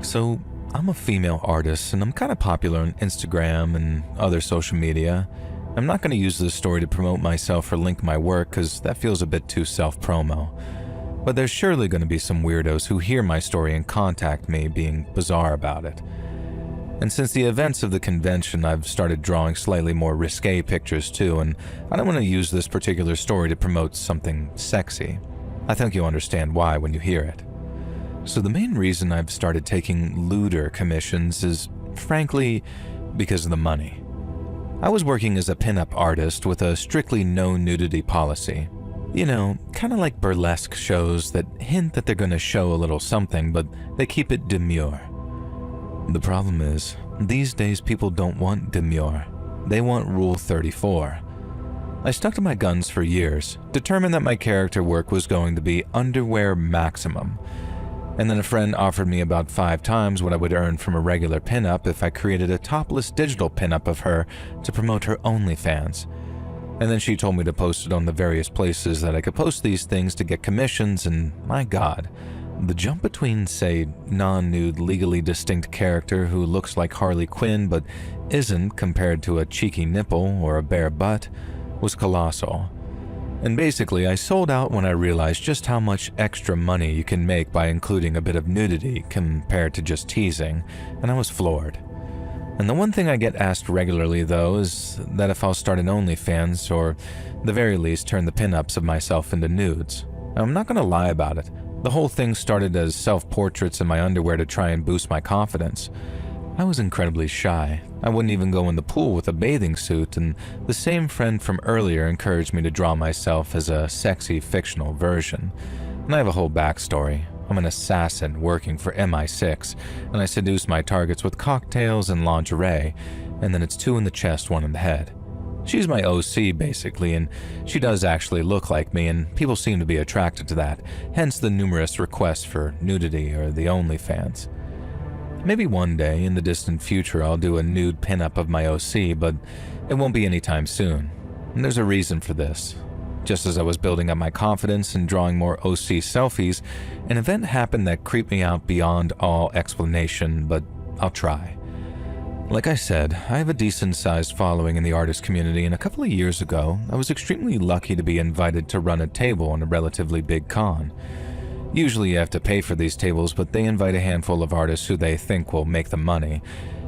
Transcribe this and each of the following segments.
So, I'm a female artist and I'm kind of popular on Instagram and other social media. I'm not going to use this story to promote myself or link my work because that feels a bit too self-promo. But there's surely going to be some weirdos who hear my story and contact me being bizarre about it. And since the events of the convention, I've started drawing slightly more risque pictures too, and I don't want to use this particular story to promote something sexy. I think you'll understand why when you hear it. So the main reason I've started taking lewder commissions is, frankly, because of the money. I was working as a pinup artist with a strictly no nudity policy. You know, kind of like burlesque shows that hint that they're going to show a little something, but they keep it demure. The problem is, these days people don't want demure. They want Rule 34. I stuck to my guns for years, determined that my character work was going to be underwear maximum. And then a friend offered me about 5 times what I would earn from a regular pinup if I created a topless digital pinup of her to promote her OnlyFans. And then she told me to post it on the various places that I could post these things to get commissions, and my god, the jump between, say, non-nude legally distinct character who looks like Harley Quinn but isn't compared to a cheeky nipple or a bare butt was colossal. And basically, I sold out when I realized just how much extra money you can make by including a bit of nudity compared to just teasing, and I was floored. And the one thing I get asked regularly, though, is that if I'll start an OnlyFans, or the very least turn the pinups of myself into nudes. I'm not going to lie about it. The whole thing started as self-portraits in my underwear to try and boost my confidence. I was incredibly shy. I wouldn't even go in the pool with a bathing suit, and the same friend from earlier encouraged me to draw myself as a sexy fictional version. And I have a whole backstory. I'm an assassin working for MI6, and I seduce my targets with cocktails and lingerie, and then it's 2 in the chest, 1 in the head. She's my OC, basically, and she does actually look like me, and people seem to be attracted to that, hence the numerous requests for nudity or the OnlyFans. Maybe one day in the distant future I'll do a nude pinup of my OC, but it won't be anytime soon. And there's a reason for this. Just as I was building up my confidence and drawing more OC selfies, an event happened that creeped me out beyond all explanation, but I'll try. Like I said, I have a decent-sized following in the artist community, and a couple of years ago, I was extremely lucky to be invited to run a table on a relatively big con. Usually you have to pay for these tables, but they invite a handful of artists who they think will make the money,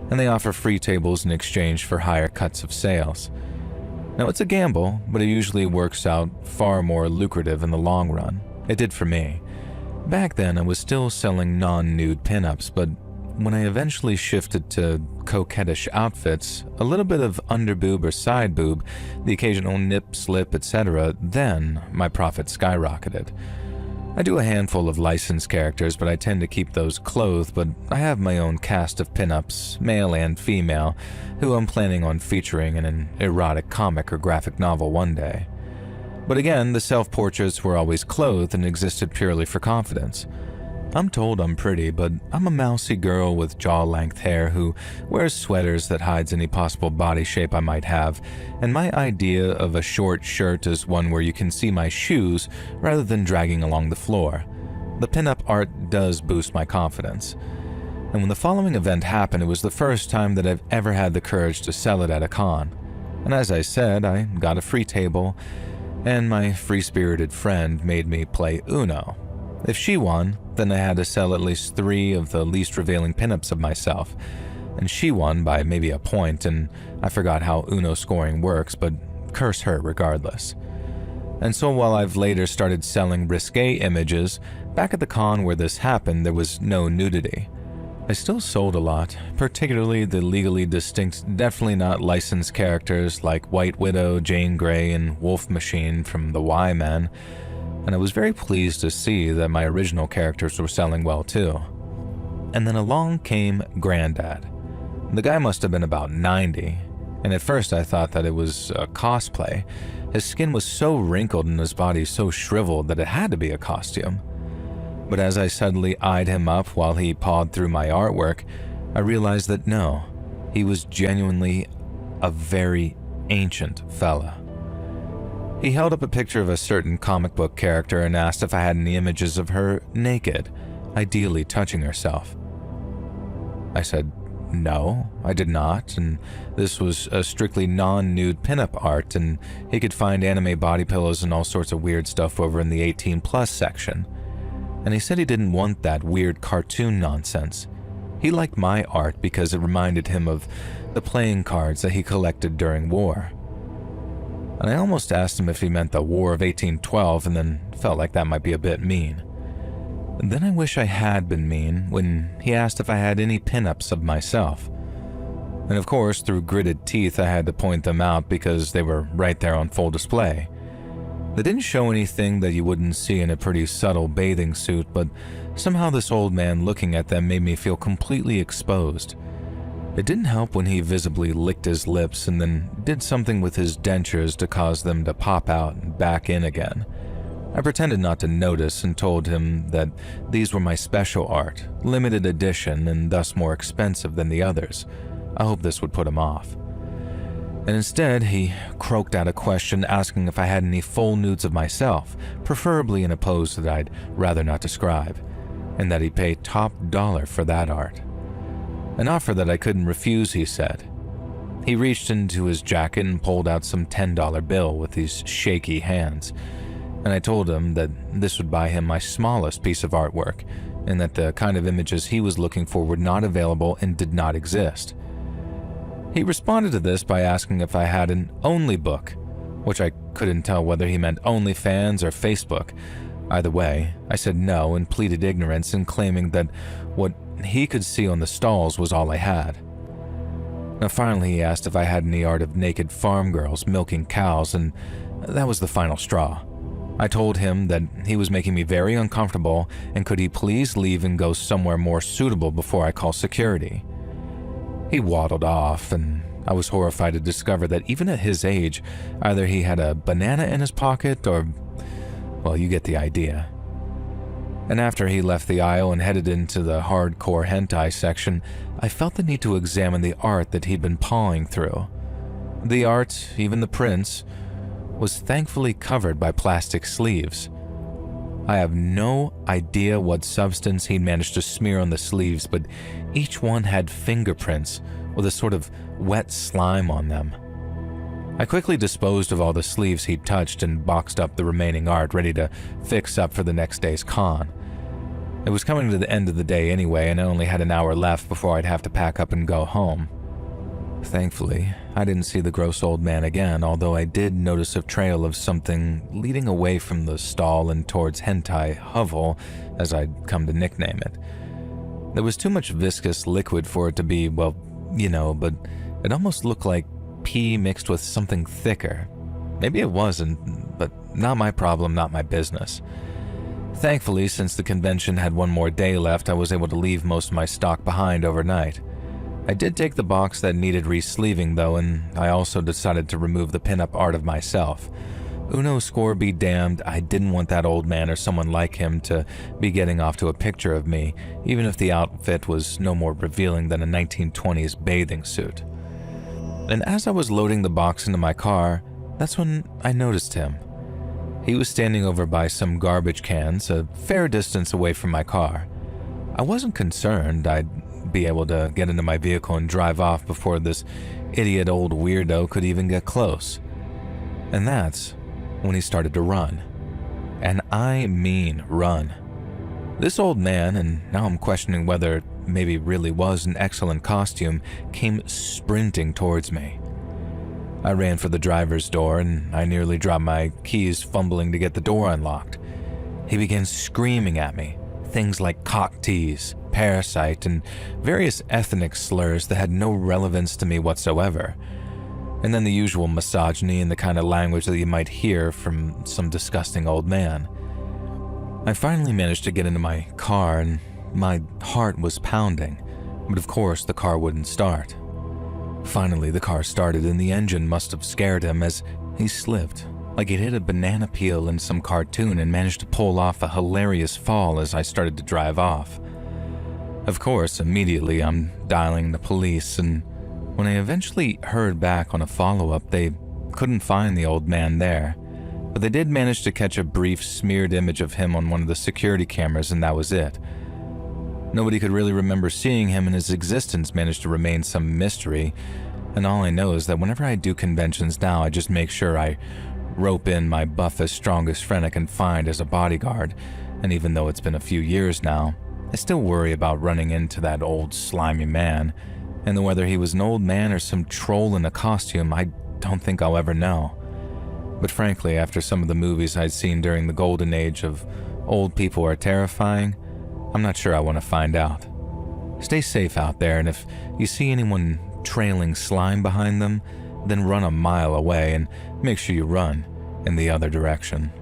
and they offer free tables in exchange for higher cuts of sales. Now it's a gamble, but it usually works out far more lucrative in the long run. It did for me. Back then I was still selling non-nude pinups, but when I eventually shifted to coquettish outfits, a little bit of underboob or side boob, the occasional nip, slip, etc., then my profits skyrocketed. I do a handful of licensed characters, but I tend to keep those clothed, but I have my own cast of pinups, male and female, who I'm planning on featuring in an erotic comic or graphic novel one day. But again, the self-portraits were always clothed and existed purely for confidence. I'm told I'm pretty, but I'm a mousy girl with jaw-length hair who wears sweaters that hides any possible body shape I might have, and my idea of a short shirt is one where you can see my shoes rather than dragging along the floor. The pinup art does boost my confidence. And when the following event happened, it was the first time that I've ever had the courage to sell it at a con. And as I said, I got a free table, and my free-spirited friend made me play Uno. If she won, then I had to sell at least 3 of the least revealing pinups of myself, and she won by maybe a point, and I forgot how Uno scoring works, but curse her regardless. And so while I've later started selling risque images, back at the con where this happened there was no nudity. I still sold a lot, particularly the legally distinct, definitely not licensed characters like White Widow, Jane Grey, and Wolf Machine from the Y-Men, and I was very pleased to see that my original characters were selling well too. And then along came Granddad. The guy must have been about 90, and at first I thought that it was a cosplay. His skin was so wrinkled and his body so shriveled that it had to be a costume. But as I suddenly eyed him up while he pawed through my artwork, I realized that no, he was genuinely a very ancient fella. He held up a picture of a certain comic book character and asked if I had any images of her naked, ideally touching herself. I said, no, I did not, and this was a strictly non-nude pinup art, and he could find anime body pillows and all sorts of weird stuff over in the 18+ section. And he said he didn't want that weird cartoon nonsense. He liked my art because it reminded him of the playing cards that he collected during war. And I almost asked him if he meant the War of 1812, and then felt like that might be a bit mean. And then I wish I had been mean when he asked if I had any pinups of myself. And of course, through gritted teeth, I had to point them out because they were right there on full display. They didn't show anything that you wouldn't see in a pretty subtle bathing suit, but somehow this old man looking at them made me feel completely exposed. It didn't help when he visibly licked his lips and then did something with his dentures to cause them to pop out and back in again. I pretended not to notice and told him that these were my special art, limited edition, and thus more expensive than the others. I hoped this would put him off. And instead, he croaked out a question asking if I had any full nudes of myself, preferably in a pose that I'd rather not describe, and that he'd pay top dollar for that art. An offer that I couldn't refuse, he said. He reached into his jacket and pulled out some $10 bill with these shaky hands, and I told him that this would buy him my smallest piece of artwork, and that the kind of images he was looking for were not available and did not exist. He responded to this by asking if I had an Only book, which I couldn't tell whether he meant OnlyFans or Facebook. Either way, I said no and pleaded ignorance in claiming that what he could see on the stalls was all I had. Now finally he asked if I had any art of naked farm girls milking cows, and that was the final straw. I told him that he was making me very uncomfortable and could he please leave and go somewhere more suitable before I call security. He waddled off, and I was horrified to discover that even at his age, either he had a banana in his pocket or, well, you get the idea. And after he left the aisle and headed into the hardcore hentai section, I felt the need to examine the art that he'd been pawing through. The art, even the prints, was thankfully covered by plastic sleeves. I have no idea what substance he'd managed to smear on the sleeves, but each one had fingerprints with a sort of wet slime on them. I quickly disposed of all the sleeves he'd touched and boxed up the remaining art, ready to fix up for the next day's con. It was coming to the end of the day anyway, and I only had an hour left before I'd have to pack up and go home. Thankfully, I didn't see the gross old man again, although I did notice a trail of something leading away from the stall and towards hentai hovel, as I'd come to nickname it. There was too much viscous liquid for it to be, well, you know, but it almost looked like pee mixed with something thicker. Maybe it wasn't, but not my problem, not my business. Thankfully, since the convention had one more day left, I was able to leave most of my stock behind overnight. I did take the box that needed re-sleeving though, and I also decided to remove the pinup art of myself. Uno score be damned, I didn't want that old man or someone like him to be getting off to a picture of me, even if the outfit was no more revealing than a 1920s bathing suit. And as I was loading the box into my car, that's when I noticed him. He was standing over by some garbage cans, a fair distance away from my car. I wasn't concerned I'd be able to get into my vehicle and drive off before this idiot old weirdo could even get close. And that's when he started to run. And I mean run. This old man, and now I'm questioning whether it maybe really was an excellent costume, came sprinting towards me. I ran for the driver's door and I nearly dropped my keys fumbling to get the door unlocked. He began screaming at me, things like cock tease, parasite, and various ethnic slurs that had no relevance to me whatsoever. And then the usual misogyny and the kind of language that you might hear from some disgusting old man. I finally managed to get into my car and my heart was pounding, but of course the car wouldn't start. Finally the car started and the engine must have scared him as he slipped, like he'd hit a banana peel in some cartoon and managed to pull off a hilarious fall as I started to drive off. Of course, immediately I'm dialing the police, and when I eventually heard back on a follow-up, they couldn't find the old man there, but they did manage to catch a brief smeared image of him on one of the security cameras, and that was it. Nobody could really remember seeing him, and his existence managed to remain some mystery. And all I know is that whenever I do conventions now, I just make sure I rope in my buffest, strongest friend I can find as a bodyguard. And even though it's been a few years now, I still worry about running into that old slimy man. And whether he was an old man or some troll in a costume, I don't think I'll ever know. But frankly, after some of the movies I'd seen during the golden age of old people are terrifying, I'm not sure I want to find out. Stay safe out there, and if you see anyone trailing slime behind them, then run a mile away and make sure you run in the other direction.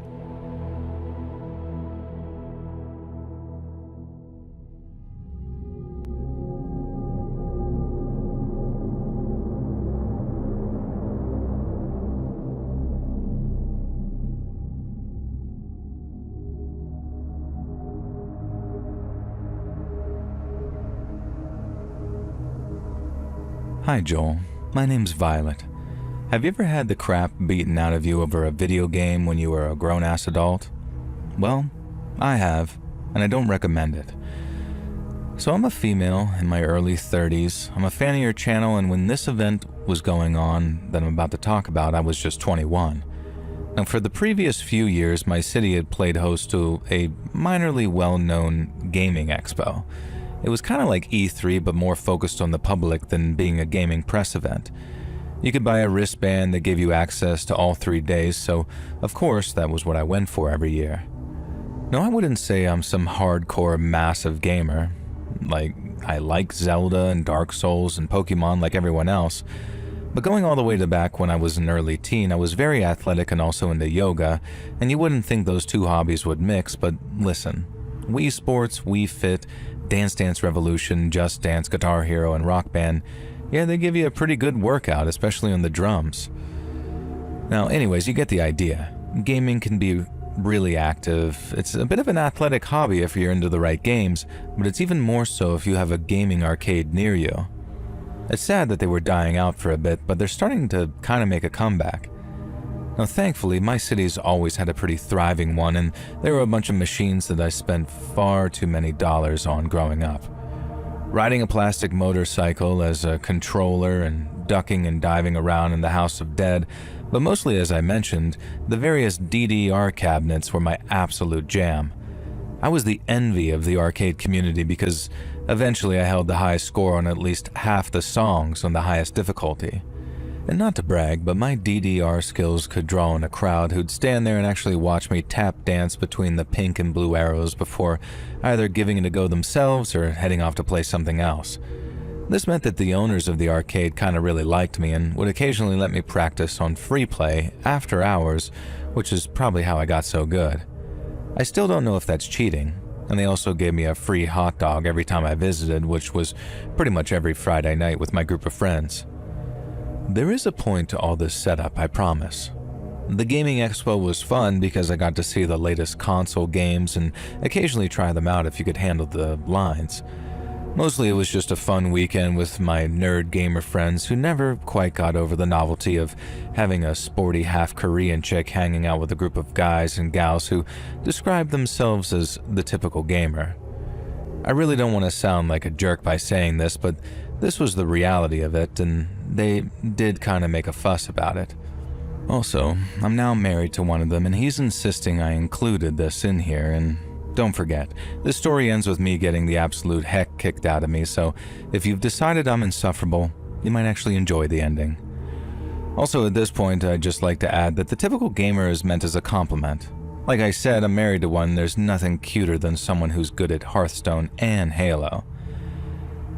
Hi Joel, my name's Violet. Have you ever had the crap beaten out of you over a video game when you were a grown-ass adult? Well, I have, and I don't recommend it. So I'm a female in my early 30s. I'm a fan of your channel, and when this event was going on that I'm about to talk about, I was just 21. Now, for the previous few years, my city had played host to a minorly well-known gaming expo. It was kind of like E3, but more focused on the public than being a gaming press event. You could buy a wristband that gave you access to all 3 days, so of course that was what I went for every year. Now, I wouldn't say I'm some hardcore massive gamer. I like Zelda and Dark Souls and Pokemon like everyone else, but going all the way to back when I was an early teen, I was very athletic and also into yoga, and you wouldn't think those two hobbies would mix, but listen, Wii Sports, Wii Fit, Dance Dance Revolution, Just Dance, Guitar Hero, and Rock Band, yeah, they give you a pretty good workout, especially on the drums. Now, anyways, you get the idea. Gaming can be really active. It's a bit of an athletic hobby if you're into the right games, but it's even more so if you have a gaming arcade near you. It's sad that they were dying out for a bit, but they're starting to kind of make a comeback. Now, thankfully, my city's always had a pretty thriving one, and there were a bunch of machines that I spent far too many dollars on growing up. Riding a plastic motorcycle as a controller and ducking and diving around in the House of Dead, but mostly, as I mentioned, the various DDR cabinets were my absolute jam. I was the envy of the arcade community because eventually I held the highest score on at least half the songs on the highest difficulty. And not to brag, but my DDR skills could draw in a crowd who'd stand there and actually watch me tap dance between the pink and blue arrows before either giving it a go themselves or heading off to play something else. This meant that the owners of the arcade kind of really liked me and would occasionally let me practice on free play after hours, which is probably how I got so good. I still don't know if that's cheating, and they also gave me a free hot dog every time I visited, which was pretty much every Friday night with my group of friends. There is a point to all this setup, I promise. The gaming expo was fun because I got to see the latest console games and occasionally try them out if you could handle the lines. Mostly it was just a fun weekend with my nerd gamer friends who never quite got over the novelty of having a sporty half-Korean chick hanging out with a group of guys and gals who described themselves as the typical gamer. I really don't want to sound like a jerk by saying this, but this was the reality of it, and they did kind of make a fuss about it. Also, I'm now married to one of them, and he's insisting I included this in here, and don't forget, this story ends with me getting the absolute heck kicked out of me, so if you've decided I'm insufferable, you might actually enjoy the ending. Also, at this point, I'd just like to add that the typical gamer is meant as a compliment. Like I said, I'm married to one, there's nothing cuter than someone who's good at Hearthstone and Halo.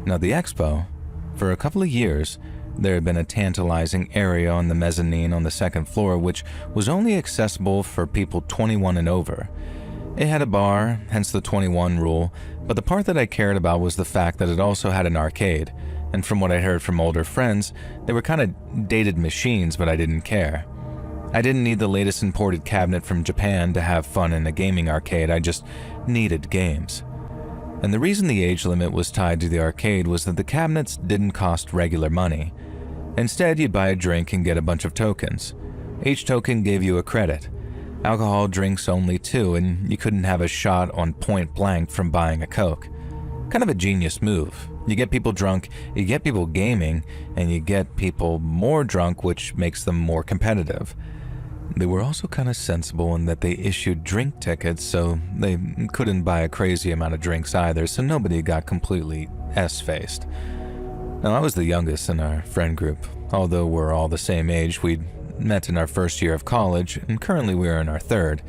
Now, the expo, for a couple of years, there had been a tantalizing area on the mezzanine on the second floor which was only accessible for people 21 and over. It had a bar, hence the 21 rule, but the part that I cared about was the fact that it also had an arcade, and from what I heard from older friends, they were kind of dated machines, but I didn't care. I didn't need the latest imported cabinet from Japan to have fun in a gaming arcade, I just needed games. And the reason the age limit was tied to the arcade was that the cabinets didn't cost regular money. Instead, you'd buy a drink and get a bunch of tokens. Each token gave you a credit. Alcohol drinks only 2, and you couldn't have a shot on point blank from buying a Coke. Kind of a genius move. You get people drunk, you get people gaming, and you get people more drunk, which makes them more competitive. They were also kind of sensible in that they issued drink tickets, so they couldn't buy a crazy amount of drinks either, so nobody got completely S-faced. Now, I was the youngest in our friend group. Although we're all the same age, we'd met in our first year of college, and currently we are in our third.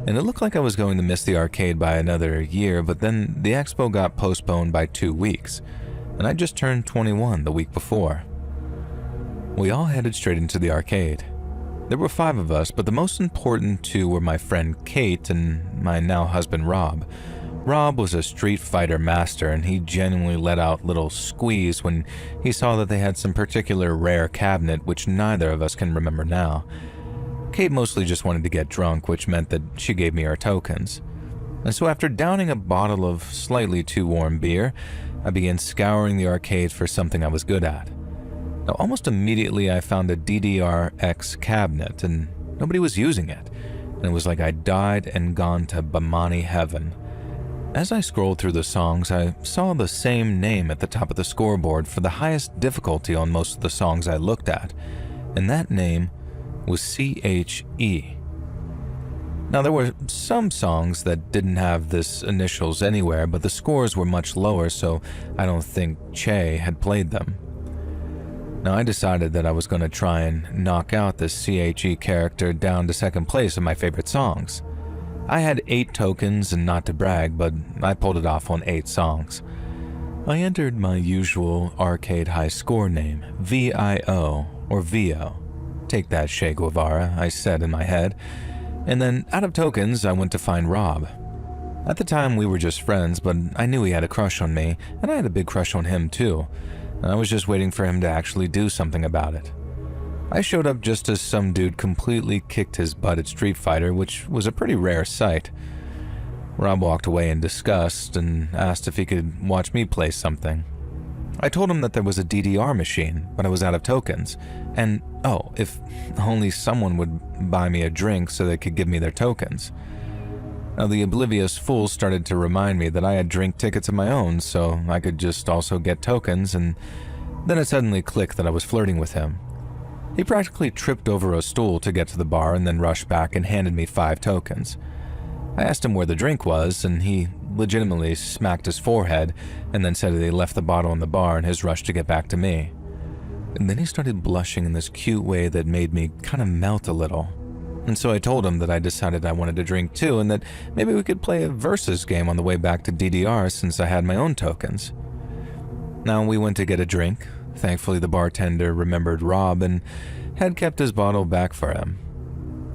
And it looked like I was going to miss the arcade by another year, but then the expo got postponed by 2 weeks, and I just turned 21 the week before. We all headed straight into the arcade. There were 5 of us, but the most important 2 were my friend Kate and my now husband Rob. Rob was a Street Fighter master, and he genuinely let out little squeals when he saw that they had some particular rare cabinet which neither of us can remember now. Kate mostly just wanted to get drunk, which meant that she gave me our tokens. And so after downing a bottle of slightly too warm beer, I began scouring the arcade for something I was good at. Now, almost immediately I found a DDR-X cabinet, and nobody was using it, and it was like I died and gone to Bamani heaven. As I scrolled through the songs, I saw the same name at the top of the scoreboard for the highest difficulty on most of the songs I looked at, and that name was CHE. Now, there were some songs that didn't have this initials anywhere, but the scores were much lower, so I don't think Che had played them. Now, I decided that I was going to try and knock out this CHE character down to second place in my favorite songs. I had 8 tokens, and not to brag, but I pulled it off on 8 songs. I entered my usual arcade high score name, VIO, or VO. Take that, Che Guevara, I said in my head. And then, out of tokens, I went to find Rob. At the time, we were just friends, but I knew he had a crush on me, and I had a big crush on him too. And I was just waiting for him to actually do something about it. I showed up just as some dude completely kicked his butt at Street Fighter, which was a pretty rare sight. Rob walked away in disgust and asked if he could watch me play something. I told him that there was a DDR machine, but I was out of tokens, and if only someone would buy me a drink so they could give me their tokens. Now, the oblivious fool started to remind me that I had drink tickets of my own, so I could just also get tokens, and then it suddenly clicked that I was flirting with him. He practically tripped over a stool to get to the bar and then rushed back and handed me 5 tokens. I asked him where the drink was, and he legitimately smacked his forehead and then said that he left the bottle in the bar in his rush to get back to me. And then he started blushing in this cute way that made me kind of melt a little. And so I told him that I decided I wanted to drink too, and that maybe we could play a versus game on the way back to DDR since I had my own tokens. Now we went to get a drink. Thankfully, the bartender remembered Rob and had kept his bottle back for him.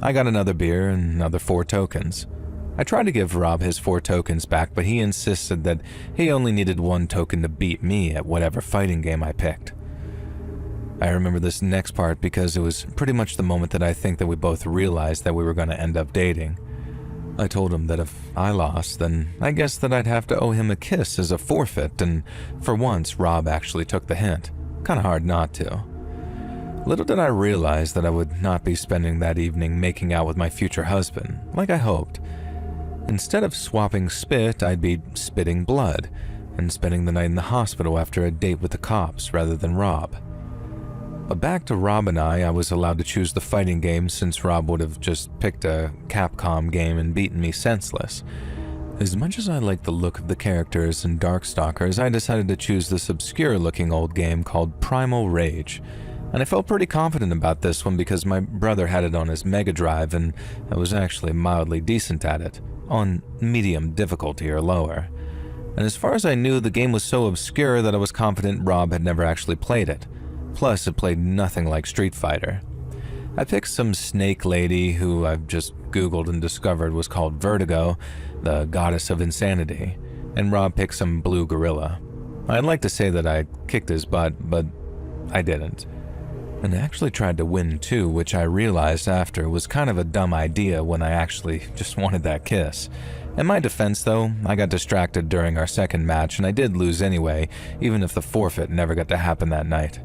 I got another beer and another 4 tokens. I tried to give Rob his 4 tokens back, but he insisted that he only needed 1 token to beat me at whatever fighting game I picked. I remember this next part because it was pretty much the moment that I think that we both realized that we were going to end up dating. I told him that if I lost, then I guess that I'd have to owe him a kiss as a forfeit, and for once, Rob actually took the hint. Kinda hard not to. Little did I realize that I would not be spending that evening making out with my future husband, like I hoped. Instead of swapping spit, I'd be spitting blood, and spending the night in the hospital after a date with the cops rather than Rob. But back to Rob and I was allowed to choose the fighting game since Rob would have just picked a Capcom game and beaten me senseless. As much as I liked the look of the characters in Darkstalkers, I decided to choose this obscure-looking old game called Primal Rage. And I felt pretty confident about this one because my brother had it on his Mega Drive and I was actually mildly decent at it, on medium difficulty or lower. And as far as I knew, the game was so obscure that I was confident Rob had never actually played it. Plus, it played nothing like Street Fighter. I picked some snake lady who I've just Googled and discovered was called Vertigo, the goddess of insanity, and Rob picked some blue gorilla. I'd like to say that I kicked his butt, but I didn't. And I actually tried to win too, which I realized after was kind of a dumb idea when I actually just wanted that kiss. In my defense though, I got distracted during our second match and I did lose anyway, even if the forfeit never got to happen that night.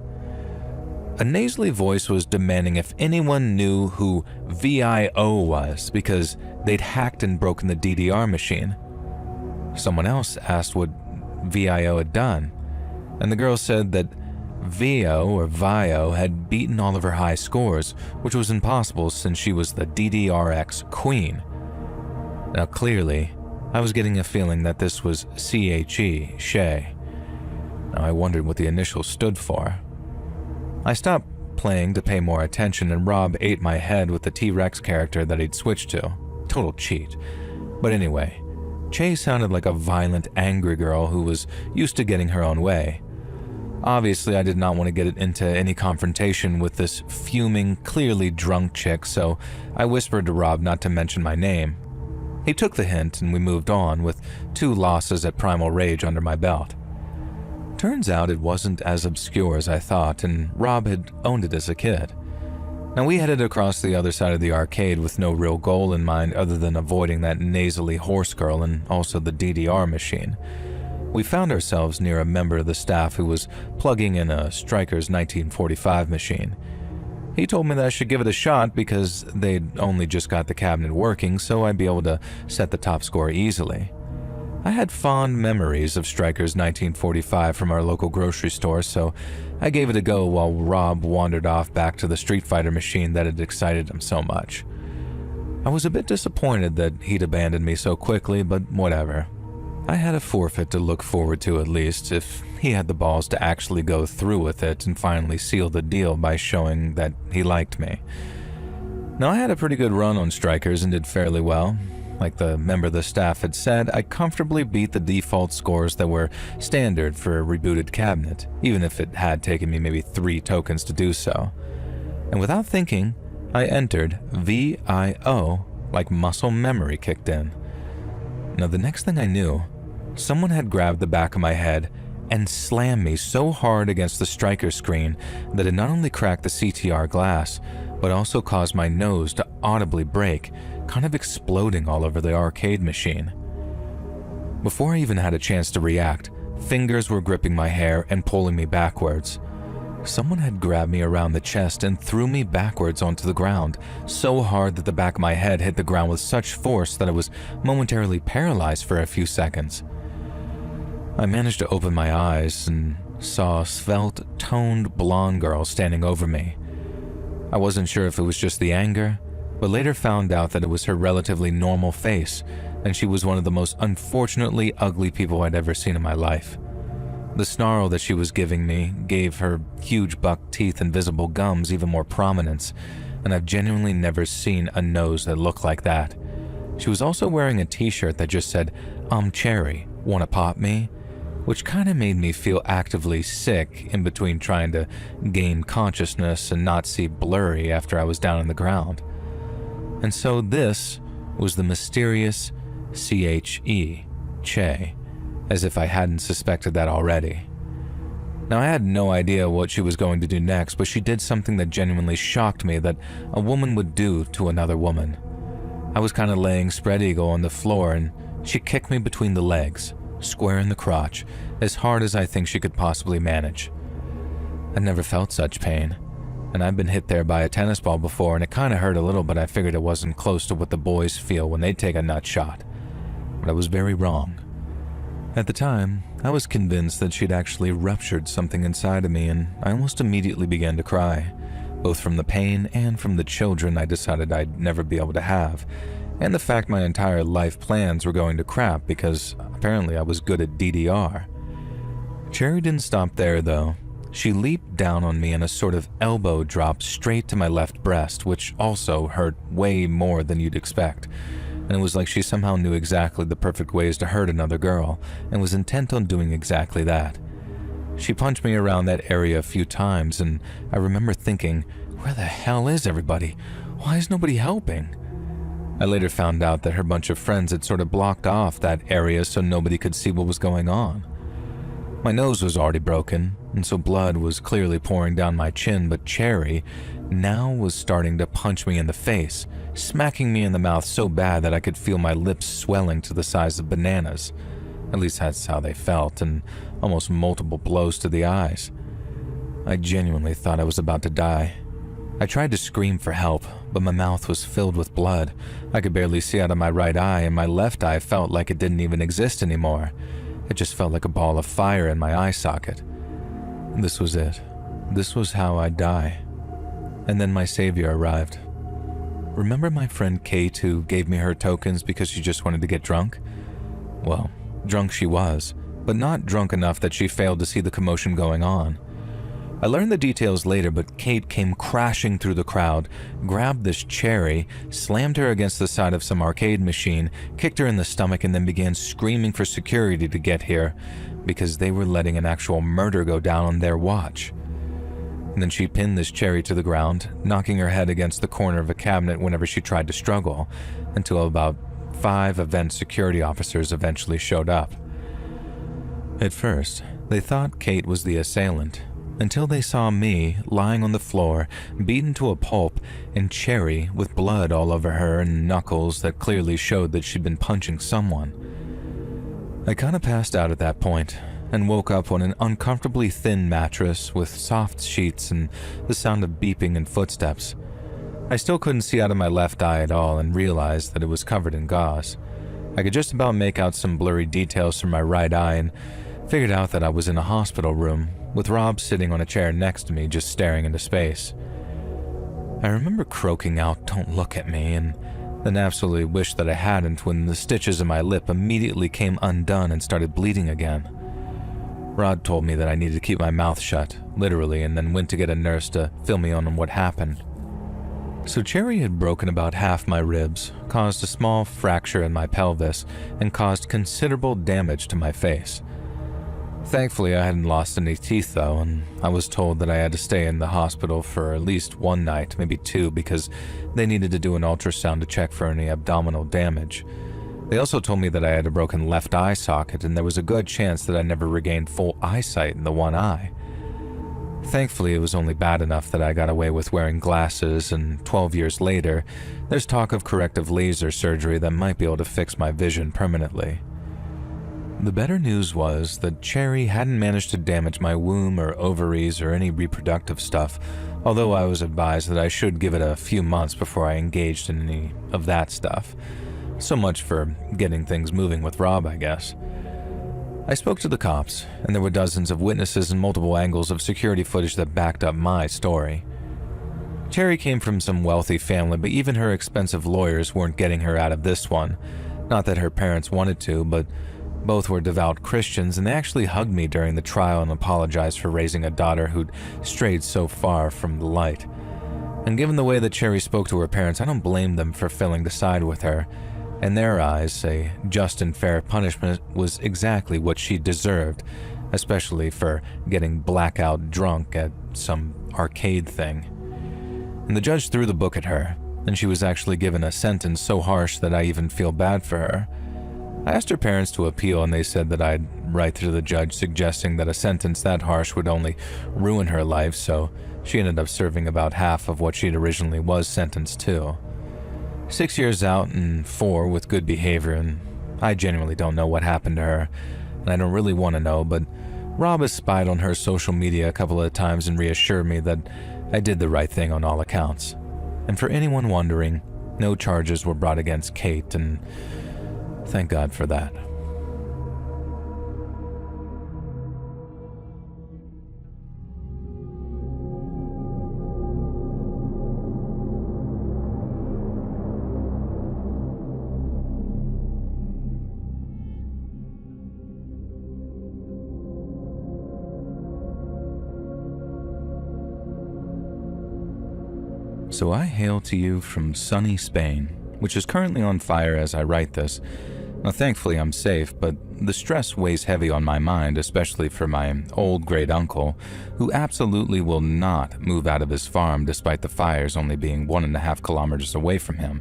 A nasally voice was demanding if anyone knew who VIO was because they'd hacked and broken the DDR machine. Someone else asked what VIO had done, and the girl said that VIO had beaten all of her high scores, which was impossible since she was the DDRX queen. Now clearly, I was getting a feeling that this was CHE, Shay. Now I wondered what the initials stood for. I stopped playing to pay more attention, and Rob ate my head with the T-Rex character that he'd switched to. Total cheat. But anyway, Che sounded like a violent, angry girl who was used to getting her own way. Obviously, I did not want to get into any confrontation with this fuming, clearly drunk chick, so I whispered to Rob not to mention my name. He took the hint and we moved on, with 2 losses at Primal Rage under my belt. Turns out it wasn't as obscure as I thought, and Rob had owned it as a kid. Now we headed across the other side of the arcade with no real goal in mind other than avoiding that nasally horse girl and also the DDR machine. We found ourselves near a member of the staff who was plugging in a Striker's 1945 machine. He told me that I should give it a shot because they'd only just got the cabinet working, so I'd be able to set the top score easily. I had fond memories of Striker's 1945 from our local grocery store, so I gave it a go while Rob wandered off back to the Street Fighter machine that had excited him so much. I was a bit disappointed that he'd abandoned me so quickly, but whatever. I had a forfeit to look forward to at least, if he had the balls to actually go through with it and finally seal the deal by showing that he liked me. Now, I had a pretty good run on Strikers and did fairly well. Like the member of the staff had said, I comfortably beat the default scores that were standard for a rebooted cabinet, even if it had taken me maybe 3 tokens to do so. And without thinking, I entered VIO like muscle memory kicked in. Now, the next thing I knew, someone had grabbed the back of my head and slammed me so hard against the striker screen that it not only cracked the CTR glass, but also caused my nose to audibly break, kind of exploding all over the arcade machine. Before I even had a chance to react, fingers were gripping my hair and pulling me backwards. Someone had grabbed me around the chest and threw me backwards onto the ground, so hard that the back of my head hit the ground with such force that I was momentarily paralyzed for a few seconds. I managed to open my eyes and saw a svelte, toned blonde girl standing over me. I wasn't sure if it was just the anger, but later found out that it was her relatively normal face, and she was one of the most unfortunately ugly people I'd ever seen in my life. The snarl that she was giving me gave her huge buck teeth and visible gums even more prominence, and I've genuinely never seen a nose that looked like that. She was also wearing a t-shirt that just said, "I'm Cherry, wanna pop me?" which kinda made me feel actively sick in between trying to gain consciousness and not see blurry after I was down on the ground. And so this was the mysterious CHE, Che, as if I hadn't suspected that already. Now, I had no idea what she was going to do next, but she did something that genuinely shocked me that a woman would do to another woman. I was kind of laying spread eagle on the floor, and she kicked me between the legs, square in the crotch, as hard as I think she could possibly manage. I'd never felt such pain, and I've been hit there by a tennis ball before, and it kind of hurt a little, but I figured it wasn't close to what the boys feel when they take a nut shot. But I was very wrong. At the time, I was convinced that she'd actually ruptured something inside of me, and I almost immediately began to cry, both from the pain and from the children I decided I'd never be able to have, and the fact my entire life plans were going to crap because apparently I was good at DDR. Cherry didn't stop there, though. She leaped down on me in a sort of elbow drop straight to my left breast, which also hurt way more than you'd expect. And it was like she somehow knew exactly the perfect ways to hurt another girl, and was intent on doing exactly that. She punched me around that area a few times, and I remember thinking, where the hell is everybody? Why is nobody helping? I later found out that her bunch of friends had sort of blocked off that area so nobody could see what was going on. My nose was already broken, and so blood was clearly pouring down my chin, but Cherry now was starting to punch me in the face, smacking me in the mouth so bad that I could feel my lips swelling to the size of bananas. At least that's how they felt, and almost multiple blows to the eyes. I genuinely thought I was about to die. I tried to scream for help, but my mouth was filled with blood. I could barely see out of my right eye, and my left eye felt like it didn't even exist anymore. It just felt like a ball of fire in my eye socket. This was it. This was how I'd die. And then my savior arrived. Remember my friend Kate who gave me her tokens because she just wanted to get drunk? Well, drunk she was, but not drunk enough that she failed to see the commotion going on. I learned the details later, but Kate came crashing through the crowd, grabbed this cherry, slammed her against the side of some arcade machine, kicked her in the stomach, and then began screaming for security to get here because they were letting an actual murder go down on their watch. And then she pinned this cherry to the ground, knocking her head against the corner of a cabinet whenever she tried to struggle, until about 5 event security officers eventually showed up. At first, they thought Kate was the assailant, until they saw me lying on the floor, beaten to a pulp, and Cherry with blood all over her and knuckles that clearly showed that she'd been punching someone. I kinda passed out at that point, and woke up on an uncomfortably thin mattress with soft sheets and the sound of beeping and footsteps. I still couldn't see out of my left eye at all and realized that it was covered in gauze. I could just about make out some blurry details from my right eye and figured out that I was in a hospital room, with Rob sitting on a chair next to me just staring into space. I remember croaking out, "Don't look at me," and then absolutely wished that I hadn't when the stitches in my lip immediately came undone and started bleeding again. Rod told me that I needed to keep my mouth shut, literally, and then went to get a nurse to fill me in on what happened. So Cherry had broken about half my ribs, caused a small fracture in my pelvis, and caused considerable damage to my face. Thankfully, I hadn't lost any teeth though, and I was told that I had to stay in the hospital for at least 1 night, maybe 2, because they needed to do an ultrasound to check for any abdominal damage. They also told me that I had a broken left eye socket and there was a good chance that I never regained full eyesight in the one eye. Thankfully, it was only bad enough that I got away with wearing glasses, and 12 years later, there's talk of corrective laser surgery that might be able to fix my vision permanently. The better news was that Cherry hadn't managed to damage my womb or ovaries or any reproductive stuff, although I was advised that I should give it a few months before I engaged in any of that stuff. So much for getting things moving with Rob, I guess. I spoke to the cops, and there were dozens of witnesses and multiple angles of security footage that backed up my story. Cherry came from some wealthy family, but even her expensive lawyers weren't getting her out of this one. Not that her parents wanted to, but both were devout Christians, and they actually hugged me during the trial and apologized for raising a daughter who'd strayed so far from the light. And given the way that Cherry spoke to her parents, I don't blame them for filling the side with her. In their eyes, a just and fair punishment was exactly what she deserved, especially for getting blackout drunk at some arcade thing. And the judge threw the book at her, and she was actually given a sentence so harsh that I even feel bad for her. I asked her parents to appeal, and they said that I'd write to the judge suggesting that a sentence that harsh would only ruin her life, so she ended up serving about half of what she'd originally was sentenced to. 6 years out and 4 with good behavior, and I genuinely don't know what happened to her, and I don't really want to know, but Rob has spied on her social media a couple of times and reassured me that I did the right thing on all accounts. And for anyone wondering, no charges were brought against Kate, and thank God for that. So I hail to you from sunny Spain, which is currently on fire as I write this. Now thankfully I'm safe, but the stress weighs heavy on my mind, especially for my old great uncle, who absolutely will not move out of his farm despite the fires only being 1.5 kilometers away from him.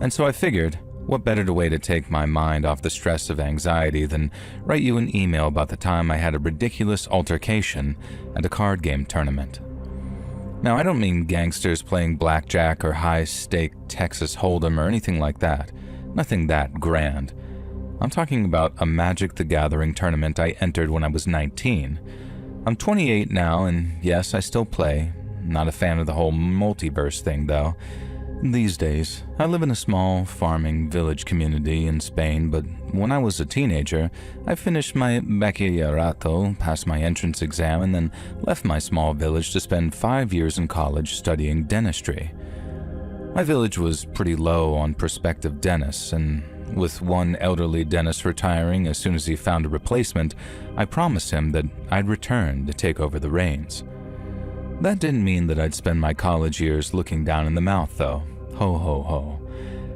And so I figured, what better way to take my mind off the stress of anxiety than write you an email about the time I had a ridiculous altercation at a card game tournament. Now, I don't mean gangsters playing blackjack or high-stake Texas Hold'em or anything like that. Nothing that grand. I'm talking about a Magic the Gathering tournament I entered when I was 19. I'm 28 now, and yes, I still play. Not a fan of the whole multiverse thing, though. These days, I live in a small farming village community in Spain, but when I was a teenager, I finished my bachillerato, passed my entrance exam, and then left my small village to spend 5 years in college studying dentistry. My village was pretty low on prospective dentists, and with one elderly dentist retiring as soon as he found a replacement, I promised him that I'd return to take over the reins. That didn't mean that I'd spend my college years looking down in the mouth, though. Ho ho ho.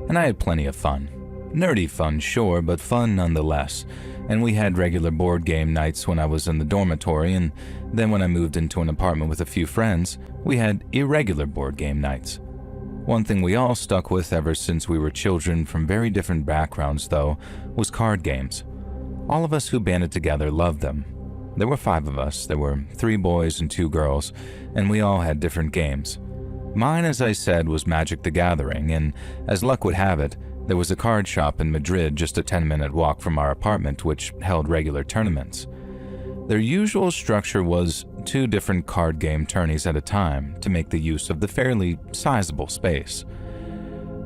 And I had plenty of fun. Nerdy fun, sure, but fun nonetheless. And we had regular board game nights when I was in the dormitory, and then when I moved into an apartment with a few friends, we had irregular board game nights. One thing we all stuck with ever since we were children from very different backgrounds, though, was card games. All of us who banded together loved them. There were 5 of us. There were 3 boys and 2 girls, and we all had different games. Mine, as I said, was Magic the Gathering, and as luck would have it, there was a card shop in Madrid just a 10-minute walk from our apartment which held regular tournaments. Their usual structure was 2 different card game tourneys at a time to make the use of the fairly sizable space.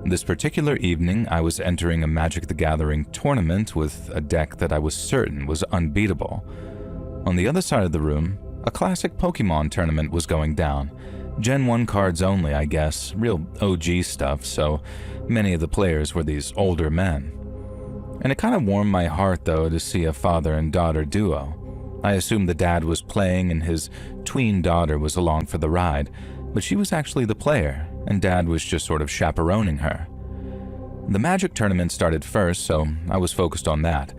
This particular evening, I was entering a Magic the Gathering tournament with a deck that I was certain was unbeatable. On the other side of the room, a classic Pokemon tournament was going down. Gen 1 cards only, I guess, real OG stuff, so many of the players were these older men. And it kind of warmed my heart, though, to see a father and daughter duo. I assumed the dad was playing and his tween daughter was along for the ride, but she was actually the player, and dad was just sort of chaperoning her. The Magic tournament started first, so I was focused on that.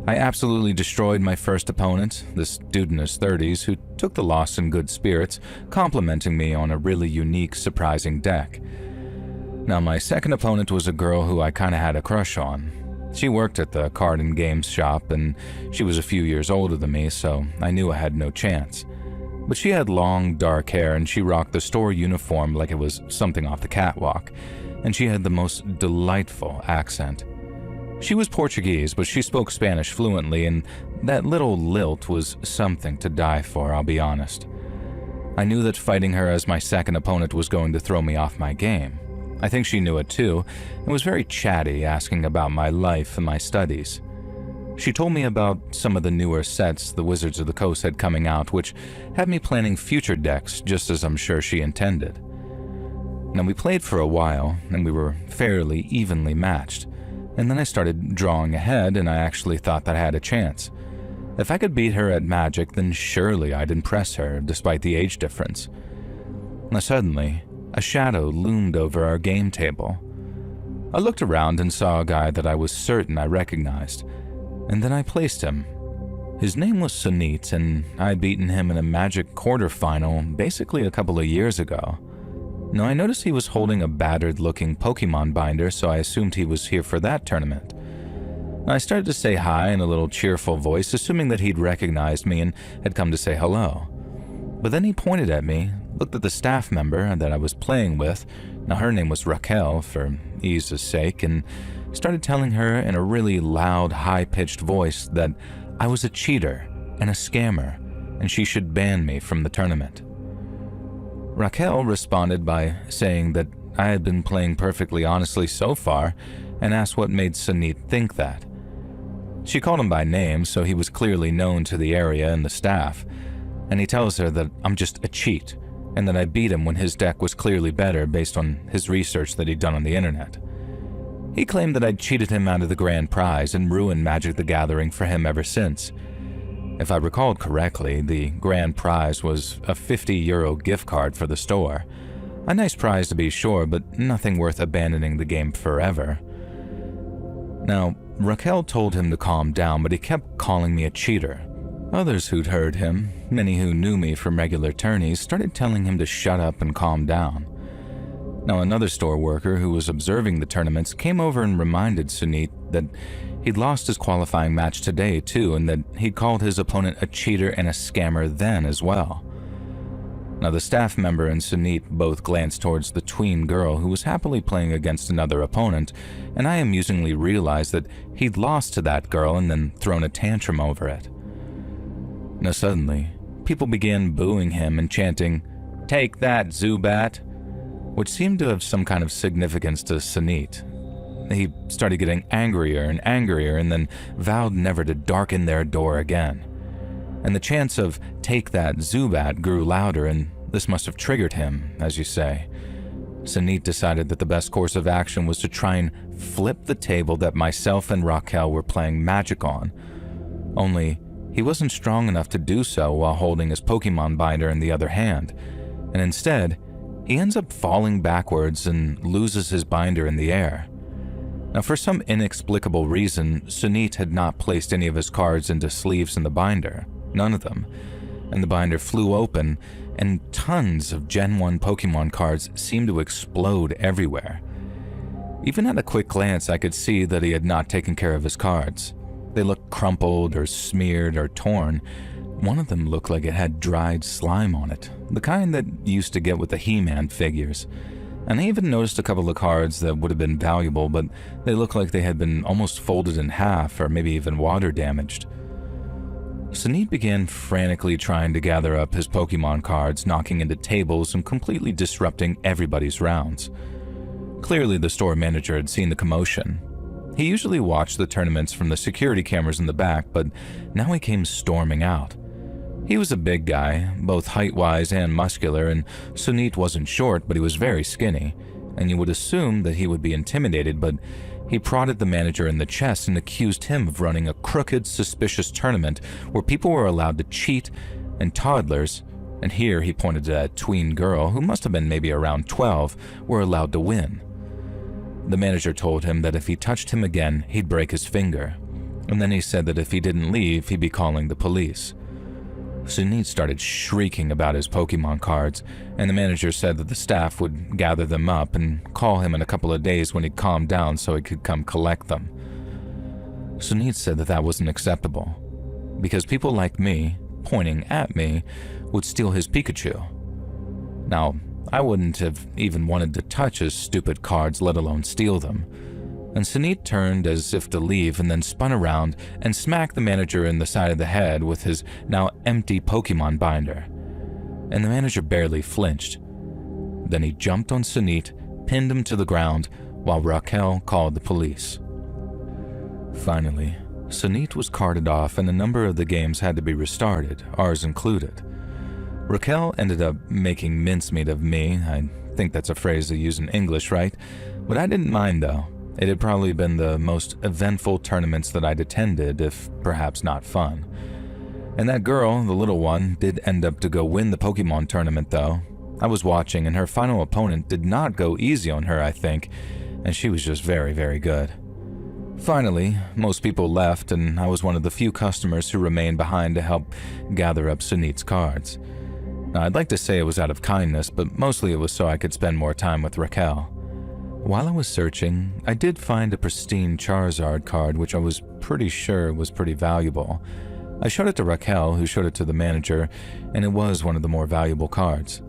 I absolutely destroyed my first opponent, this dude in his 30s who took the loss in good spirits, complimenting me on a really unique, surprising deck. Now, my second opponent was a girl who I kinda had a crush on. She worked at the card and games shop, and she was a few years older than me, so I knew I had no chance. But she had long, dark hair, and she rocked the store uniform like it was something off the catwalk, and she had the most delightful accent. She was Portuguese, but she spoke Spanish fluently, and that little lilt was something to die for, I'll be honest. I knew that fighting her as my second opponent was going to throw me off my game. I think she knew it too, and was very chatty, asking about my life and my studies. She told me about some of the newer sets the Wizards of the Coast had coming out, which had me planning future decks just as I'm sure she intended. Now, we played for a while, and we were fairly evenly matched. And then I started drawing ahead, and I actually thought that I had a chance. If I could beat her at Magic, then surely I'd impress her, despite the age difference. Now suddenly, a shadow loomed over our game table. I looked around and saw a guy that I was certain I recognized, and then I placed him. His name was Sunit, and I'd beaten him in a Magic quarterfinal basically a couple of years ago. Now, I noticed he was holding a battered-looking Pokemon binder, so I assumed he was here for that tournament. I started to say hi in a little cheerful voice, assuming that he'd recognized me and had come to say hello. But then he pointed at me, looked at the staff member that I was playing with, now her name was Raquel, for ease's sake, and started telling her in a really loud, high-pitched voice that I was a cheater and a scammer, and she should ban me from the tournament. Raquel responded by saying that I had been playing perfectly honestly so far, and asked what made Sunit think that. She called him by name, so he was clearly known to the area and the staff, and he tells her that I'm just a cheat, and that I beat him when his deck was clearly better based on his research that he'd done on the internet. He claimed that I'd cheated him out of the grand prize and ruined Magic the Gathering for him ever since. If I recalled correctly, the grand prize was a €50 gift card for the store. A nice prize to be sure, but nothing worth abandoning the game forever. Now, Raquel told him to calm down, but he kept calling me a cheater. Others who'd heard him, many who knew me from regular tourneys, started telling him to shut up and calm down. Now, another store worker who was observing the tournaments came over and reminded Sunit that he'd lost his qualifying match today too, and that he'd called his opponent a cheater and a scammer then as well. Now, the staff member and Sunit both glanced towards the tween girl who was happily playing against another opponent, and I amusingly realized that he'd lost to that girl and then thrown a tantrum over it. Now suddenly, people began booing him and chanting, "Take that, Zubat!" which seemed to have some kind of significance to Sunit. He started getting angrier and angrier and then vowed never to darken their door again. And the chants of "take that, Zubat" grew louder, and this must have triggered him, as you say. Sunit decided that the best course of action was to try and flip the table that myself and Raquel were playing Magic on. Only, he wasn't strong enough to do so while holding his Pokemon binder in the other hand, and instead, he ends up falling backwards and loses his binder in the air. Now, for some inexplicable reason, Sunit had not placed any of his cards into sleeves in the binder, none of them, and the binder flew open, and tons of Gen 1 Pokemon cards seemed to explode everywhere. Even at a quick glance, I could see that he had not taken care of his cards. They looked crumpled or smeared or torn. One of them looked like it had dried slime on it, the kind that you used to get with the He-Man figures. And I even noticed a couple of cards that would have been valuable, but they looked like they had been almost folded in half or maybe even water damaged. Sunit began frantically trying to gather up his Pokemon cards, knocking into tables and completely disrupting everybody's rounds. Clearly, the store manager had seen the commotion. He usually watched the tournaments from the security cameras in the back, but now he came storming out. He was a big guy, both height-wise and muscular, and Sunit wasn't short, but he was very skinny, and you would assume that he would be intimidated, but he prodded the manager in the chest and accused him of running a crooked, suspicious tournament where people were allowed to cheat, and toddlers, and here he pointed to a tween girl who must have been maybe around 12, were allowed to win. The manager told him that if he touched him again, he'd break his finger, and then he said that if he didn't leave, he'd be calling the police. Sunit started shrieking about his Pokemon cards, and the manager said that the staff would gather them up and call him in a couple of days when he'd calmed down so he could come collect them. Sunit said that that wasn't acceptable, because people like me, pointing at me, would steal his Pikachu. Now, I wouldn't have even wanted to touch his stupid cards, let alone steal them. And Sunit turned as if to leave and then spun around and smacked the manager in the side of the head with his now empty Pokemon binder. And the manager barely flinched. Then he jumped on Sunit, pinned him to the ground, while Raquel called the police. Finally, Sunit was carted off and a number of the games had to be restarted, ours included. Raquel ended up making mincemeat of me. I think that's a phrase they use in English, right? But I didn't mind though. It had probably been the most eventful tournaments that I'd attended, if perhaps not fun. And that girl, the little one, did end up to go win the Pokemon tournament though. I was watching and her final opponent did not go easy on her, I think, and she was just very, very good. Finally, most people left and I was one of the few customers who remained behind to help gather up Sunit's cards. Now, I'd like to say it was out of kindness, but mostly it was so I could spend more time with Raquel. While I was searching, I did find a pristine Charizard card which I was pretty sure was pretty valuable. I showed it to Raquel, who showed it to the manager, and it was one of the more valuable cards.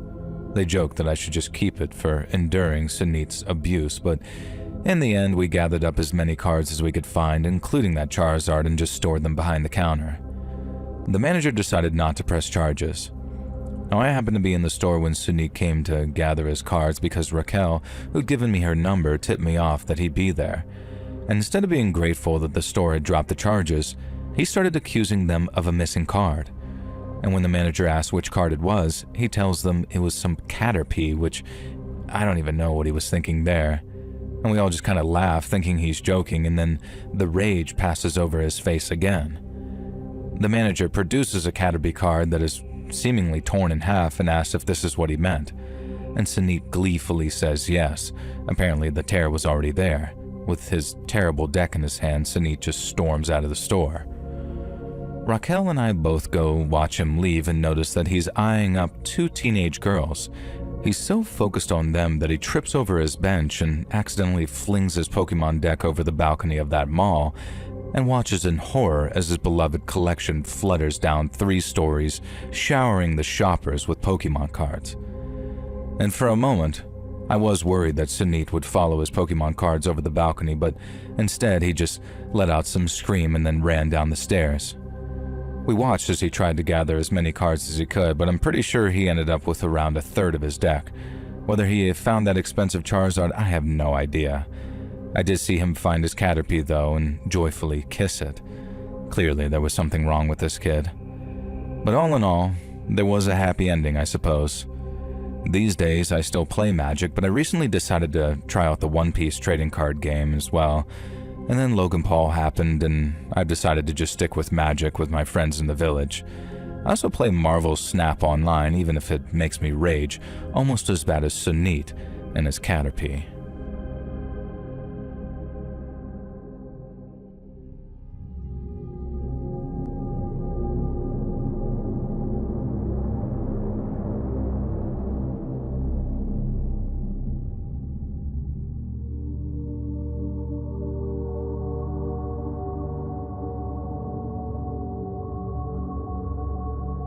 They joked that I should just keep it for enduring Sunit's abuse, but in the end we gathered up as many cards as we could find, including that Charizard, and just stored them behind the counter. The manager decided not to press charges. Now, I happened to be in the store when Sunit came to gather his cards because Raquel, who'd given me her number, tipped me off that he'd be there. And instead of being grateful that the store had dropped the charges, he started accusing them of a missing card. And when the manager asked which card it was, he tells them it was some Caterpie, which I don't even know what he was thinking there. And we all just kind of laugh, thinking he's joking, and then the rage passes over his face again. The manager produces a Caterpie card that is seemingly torn in half and asks if this is what he meant, and Sunit gleefully says yes. Apparently the tear was already there. With his terrible deck in his hand, Sunit just storms out of the store. Raquel and I both go watch him leave and notice that he's eyeing up two teenage girls. He's so focused on them that he trips over his bench and accidentally flings his Pokemon deck over the balcony of that mall, and watches in horror as his beloved collection flutters down 3 stories, showering the shoppers with Pokemon cards. And for a moment, I was worried that Sunit would follow his Pokemon cards over the balcony, but instead he just let out some scream and then ran down the stairs. We watched as he tried to gather as many cards as he could, but I'm pretty sure he ended up with around a third of his deck, Whether he found that expensive Charizard, I have no idea. I did see him find his Caterpie though and joyfully kiss it. Clearly there was something wrong with this kid. But all in all, there was a happy ending, I suppose. These days I still play Magic, but I recently decided to try out the One Piece trading card game as well. And then Logan Paul happened and I've decided to just stick with Magic with my friends in the village. I also play Marvel's Snap Online, even if it makes me rage, almost as bad as Sunit and his Caterpie.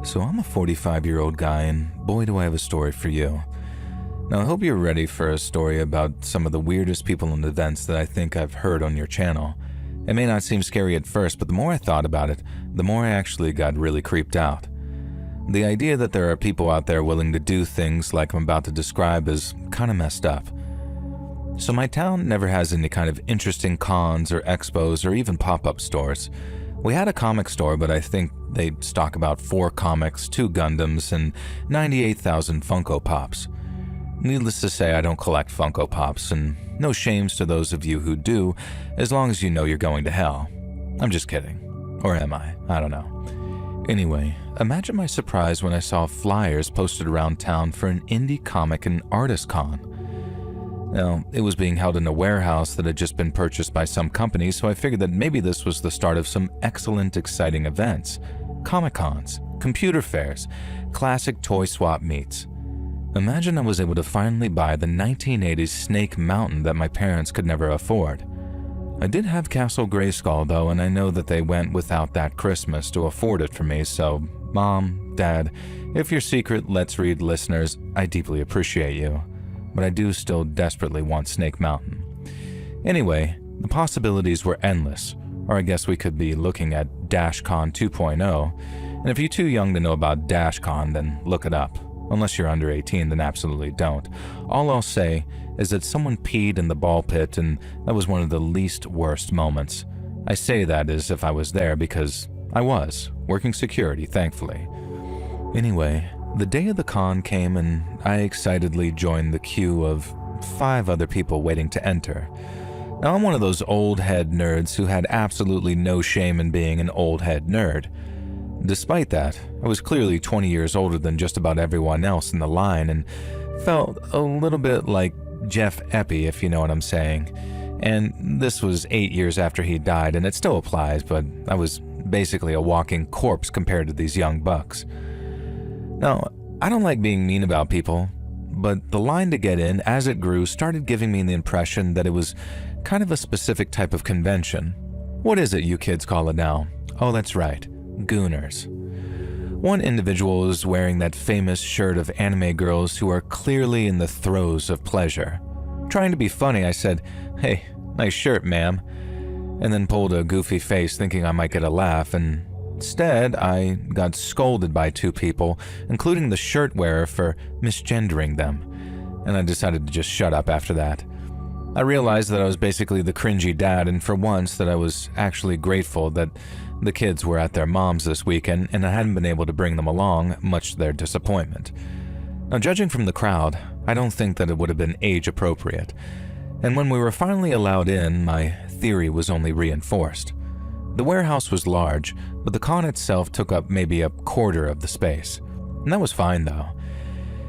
So I'm a 45-year-old guy, and boy do I have a story for you. Now I hope you're ready for a story about some of the weirdest people and events that I think I've heard on your channel. It may not seem scary at first, but the more I thought about it, the more I actually got really creeped out. The idea that there are people out there willing to do things like I'm about to describe is kind of messed up. So my town never has any kind of interesting cons or expos or even pop-up stores. We had a comic store, but I think they stock about 4 comics, 2 Gundams, and 98,000 Funko Pops. Needless to say, I don't collect Funko Pops, and no shames to those of you who do, as long as you know you're going to hell. I'm just kidding. Or am I? I don't know. Anyway, imagine my surprise when I saw flyers posted around town for an indie comic and artist con. Now, it was being held in a warehouse that had just been purchased by some company, so I figured that maybe this was the start of some excellent, exciting events. Comic-Cons, computer fairs, classic toy swap meets. Imagine I was able to finally buy the 1980s Snake Mountain that my parents could never afford. I did have Castle Grayskull though, and I know that they went without that Christmas to afford it for me, so Mom, Dad, if you're secret Let's Read listeners, I deeply appreciate you. But I do still desperately want Snake Mountain. Anyway, the possibilities were endless, or I guess we could be looking at DashCon 2.0, and if you're too young to know about DashCon, then look it up. Unless you're under 18, then absolutely don't. All I'll say is that someone peed in the ball pit, and that was one of the least worst moments. I say that as if I was there because I was, working security, thankfully. Anyway, the day of the con came and I excitedly joined the queue of 5 other people waiting to enter. Now I'm one of those old head nerds who had absolutely no shame in being an old head nerd. Despite that, I was clearly 20 years older than just about everyone else in the line and felt a little bit like Jeff Eppy, if you know what I'm saying. And this was 8 years after he died, and it still applies, but I was basically a walking corpse compared to these young bucks. Now, I don't like being mean about people, but the line to get in, as it grew, started giving me the impression that it was kind of a specific type of convention. What is it you kids call it now? Oh, that's right, gooners. One individual was wearing that famous shirt of anime girls who are clearly in the throes of pleasure. Trying to be funny, I said, "Hey, nice shirt, ma'am," and then pulled a goofy face thinking I might get a laugh, and instead, I got scolded by 2 people, including the shirt wearer, for misgendering them, and I decided to just shut up after that. I realized that I was basically the cringy dad, and for once that I was actually grateful that the kids were at their mom's this weekend and I hadn't been able to bring them along, much to their disappointment. Now, judging from the crowd, I don't think that it would have been age appropriate, and when we were finally allowed in, my theory was only reinforced. The warehouse was large, but the con itself took up maybe a quarter of the space. And that was fine though.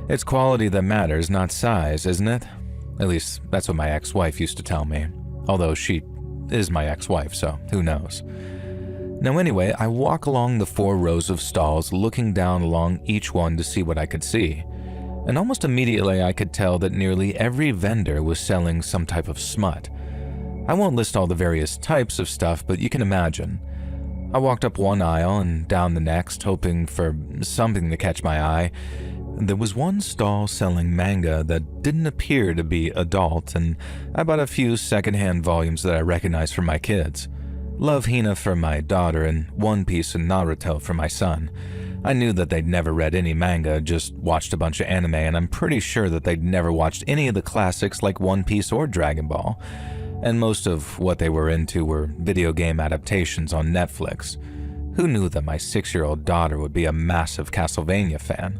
It's quality that matters, not size, isn't it? At least that's what my ex-wife used to tell me. Although she is my ex-wife, so who knows. Now anyway, I walk along the 4 rows of stalls, looking down along each one to see what I could see. And almost immediately I could tell that nearly every vendor was selling some type of smut. I won't list all the various types of stuff, but you can imagine. I walked up one aisle and down the next, hoping for something to catch my eye. There was one stall selling manga that didn't appear to be adult, and I bought a few secondhand volumes that I recognized from my kids. Love Hina for my daughter and One Piece and Naruto for my son. I knew that they'd never read any manga, just watched a bunch of anime, and I'm pretty sure that they'd never watched any of the classics like One Piece or Dragon Ball. And most of what they were into were video game adaptations on Netflix. Who knew that my 6-year-old daughter would be a massive Castlevania fan?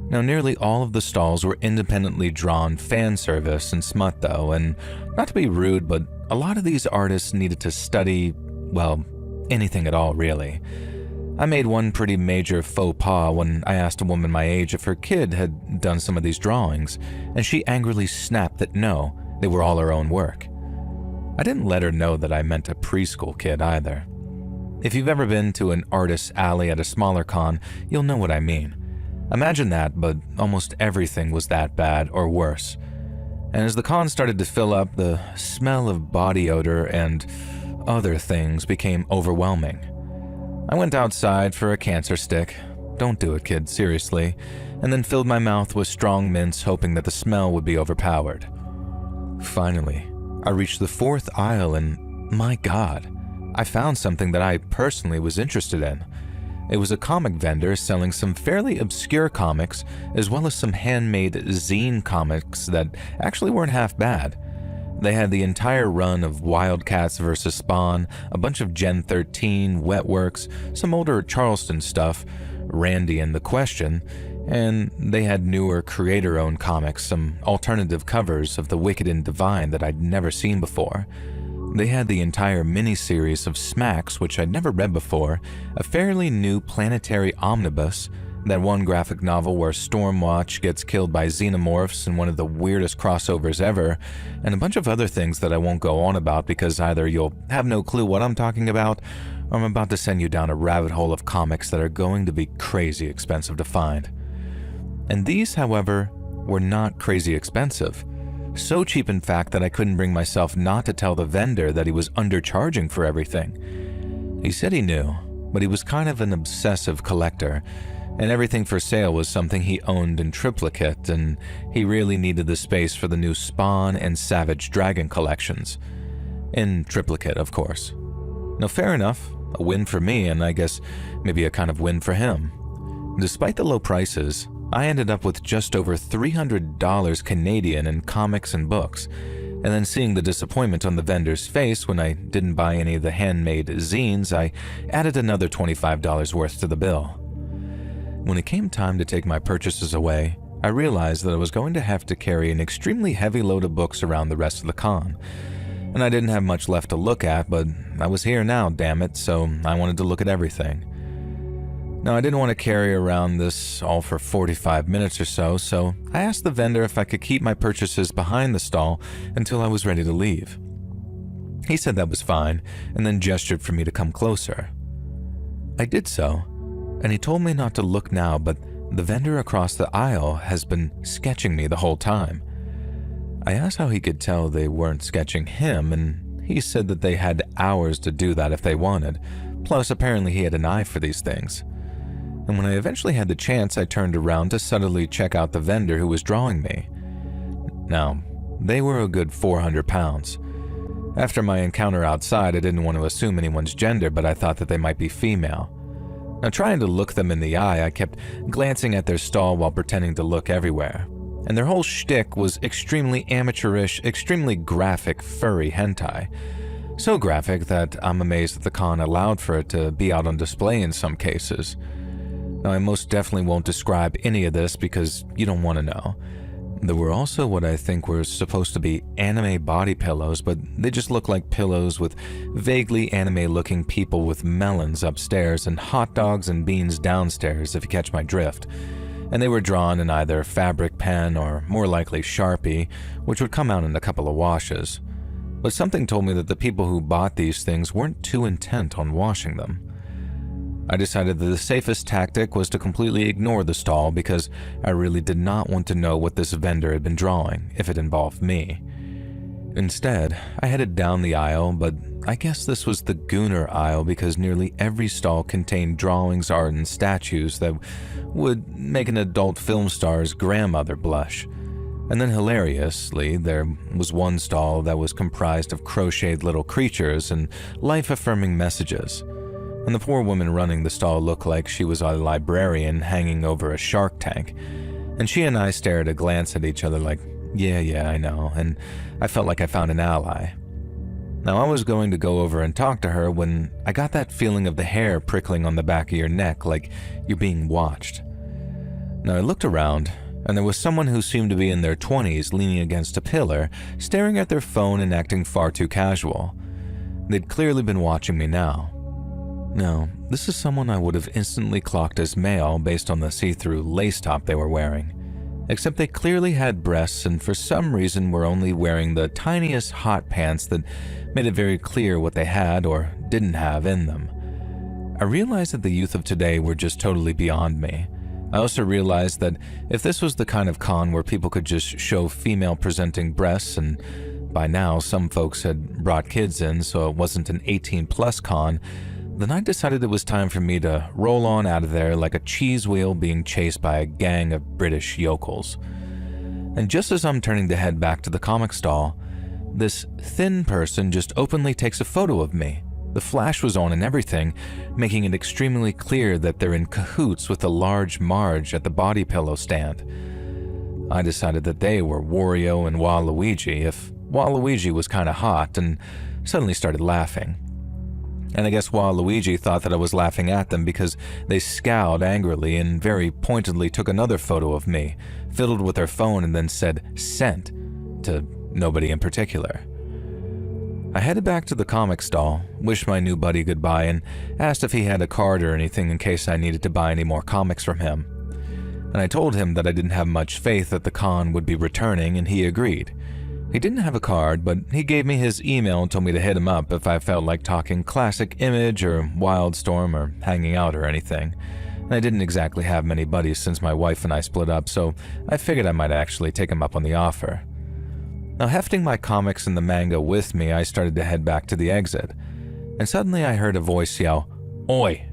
Now, nearly all of the stalls were independently drawn fan service and smut though, and not to be rude, but a lot of these artists needed to study, well, anything at all really. I made one pretty major faux pas when I asked a woman my age if her kid had done some of these drawings, and she angrily snapped that no, they were all her own work. I didn't let her know that I meant a preschool kid either. If you've ever been to an artist's alley at a smaller con, you'll know what I mean. Imagine that, but almost everything was that bad or worse. And as the con started to fill up, the smell of body odor and other things became overwhelming. I went outside for a cancer stick. Don't do it, kid, seriously. And then filled my mouth with strong mints, hoping that the smell would be overpowered. Finally, I reached the 4th aisle and, my God, I found something that I personally was interested in. It was a comic vendor selling some fairly obscure comics, as well as some handmade zine comics that actually weren't half bad. They had the entire run of Wildcats vs. Spawn, a bunch of Gen 13, Wetworks, some older Charleston stuff, Randy and the Question, and they had newer creator-owned comics, some alternative covers of The Wicked and Divine that I'd never seen before. They had the entire miniseries of Smacks, which I'd never read before, a fairly new planetary omnibus, that one graphic novel where Stormwatch gets killed by xenomorphs in one of the weirdest crossovers ever, and a bunch of other things that I won't go on about because either you'll have no clue what I'm talking about, or I'm about to send you down a rabbit hole of comics that are going to be crazy expensive to find. And these, however, were not crazy expensive. So cheap, in fact, that I couldn't bring myself not to tell the vendor that he was undercharging for everything. He said he knew, but he was kind of an obsessive collector, and everything for sale was something he owned in triplicate, and he really needed the space for the new Spawn and Savage Dragon collections. In triplicate, of course. Now, fair enough, a win for me, and I guess maybe a kind of win for him. Despite the low prices, I ended up with just over $300 Canadian in comics and books, and then seeing the disappointment on the vendor's face when I didn't buy any of the handmade zines, I added another $25 worth to the bill. When it came time to take my purchases away, I realized that I was going to have to carry an extremely heavy load of books around the rest of the con. And I didn't have much left to look at, but I was here now, damn it, so I wanted to look at everything. Now, I didn't want to carry around this all for 45 minutes or so I asked the vendor if I could keep my purchases behind the stall until I was ready to leave. He said that was fine, and then gestured for me to come closer. I did so, and he told me not to look now, but the vendor across the aisle has been sketching me the whole time. I asked how he could tell they weren't sketching him, and he said that they had hours to do that if they wanted, plus apparently he had an eye for these things. And when I eventually had the chance, I turned around to subtly check out the vendor who was drawing me. Now, they were a good 400 pounds. After my encounter outside, I didn't want to assume anyone's gender, but I thought that they might be female. Now, trying to look them in the eye, I kept glancing at their stall while pretending to look everywhere. And their whole shtick was extremely amateurish, extremely graphic, furry hentai. So graphic that I'm amazed that the con allowed for it to be out on display in some cases. Now, I most definitely won't describe any of this because you don't want to know. There were also what I think were supposed to be anime body pillows, but they just look like pillows with vaguely anime-looking people with melons upstairs and hot dogs and beans downstairs, if you catch my drift. And they were drawn in either fabric pen or more likely Sharpie, which would come out in a couple of washes. But something told me that the people who bought these things weren't too intent on washing them. I decided that the safest tactic was to completely ignore the stall because I really did not want to know what this vendor had been drawing if it involved me. Instead, I headed down the aisle, but I guess this was the Gooner aisle because nearly every stall contained drawings, art, and statues that would make an adult film star's grandmother blush. And then hilariously, there was one stall that was comprised of crocheted little creatures and life-affirming messages. and the poor woman running the stall looked like she was a librarian hanging over a shark tank, and she and I stared a glance at each other like, yeah, I know, and I felt like I found an ally. Now, I was going to go over and talk to her when I got that feeling of the hair prickling on the back of your neck like you're being watched. Now, I looked around, and there was someone who seemed to be in their 20s leaning against a pillar, staring at their phone and acting far too casual. They'd clearly been watching me now. Now, this is someone I would have instantly clocked as male based on the see-through lace top they were wearing. Except they clearly had breasts and for some reason were only wearing the tiniest hot pants that made it very clear what they had or didn't have in them. I realized that the youth of today were just totally beyond me. I also realized that if this was the kind of con where people could just show female-presenting breasts, and by now some folks had brought kids in so it wasn't an 18-plus con, then I decided it was time for me to roll on out of there like a cheese wheel being chased by a gang of British yokels. And just as I'm turning to head back to the comic stall, this thin person just openly takes a photo of me. The flash was on and everything, making it extremely clear that they're in cahoots with the large Marge at the body pillow stand. I decided that they were Wario and Waluigi if Waluigi was kinda hot, and suddenly started laughing. And I guess Waluigi thought that I was laughing at them because they scowled angrily and very pointedly took another photo of me, fiddled with their phone and then said "sent" to nobody in particular. I headed back to the comic stall, wished my new buddy goodbye, and asked if he had a card or anything in case I needed to buy any more comics from him. And I told him that I didn't have much faith that the con would be returning, and he agreed. He didn't have a card, but he gave me his email and told me to hit him up if I felt like talking classic Image or Wildstorm or hanging out or anything. And I didn't exactly have many buddies since my wife and I split up, so I figured I might actually take him up on the offer. Now, hefting my comics and the manga with me, I started to head back to the exit, and suddenly I heard a voice yell, "Oi!"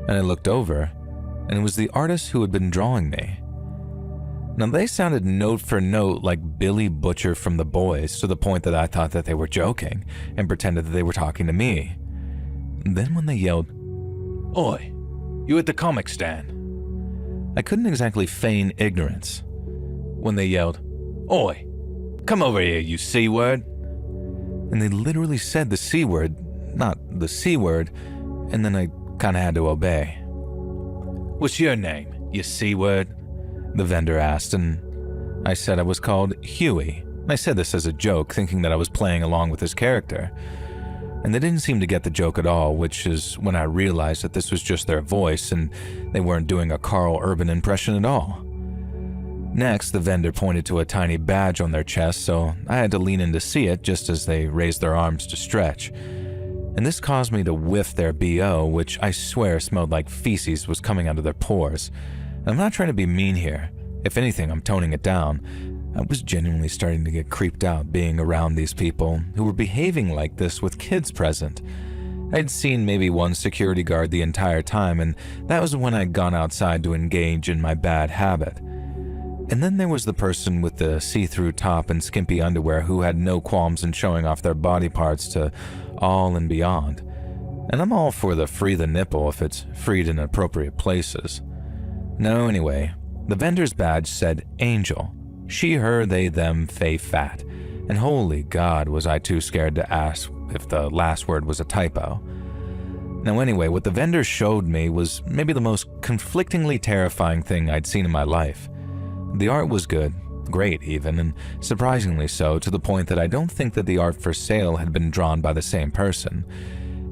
And I looked over, and it was the artist who had been drawing me. Now, they sounded note for note like Billy Butcher from The Boys, to the point that I thought that they were joking and pretended that they were talking to me. And then when they yelled, "Oi, you at the comic stand?" I couldn't exactly feign ignorance. When they yelled, "Oi, come over here, you C-word." And they literally said the C-word, not the C-word, and then I kinda had to obey. "What's your name, you C-word?" the vendor asked, and I said I was called Huey. I said this as a joke, thinking that I was playing along with his character. And they didn't seem to get the joke at all, which is when I realized that this was just their voice and they weren't doing a Carl Urban impression at all. Next, the vendor pointed to a tiny badge on their chest, so I had to lean in to see it just as they raised their arms to stretch. And this caused me to whiff their BO, which I swear smelled like feces was coming out of their pores. I'm not trying to be mean here. If anything, I'm toning it down. I was genuinely starting to get creeped out being around these people who were behaving like this with kids present. I'd seen maybe one security guard the entire time, and that was when I'd gone outside to engage in my bad habit. And then there was the person with the see-through top and skimpy underwear who had no qualms in showing off their body parts to all and beyond. And I'm all for the free the nipple if it's freed in appropriate places. No, anyway, the vendor's badge said Angel. She, her, they, them, fey, fat. And holy God, was I too scared to ask if the last word was a typo. Now anyway, what the vendor showed me was maybe the most conflictingly terrifying thing I'd seen in my life. The art was good, great even, and surprisingly so, to the point that I don't think that the art for sale had been drawn by the same person.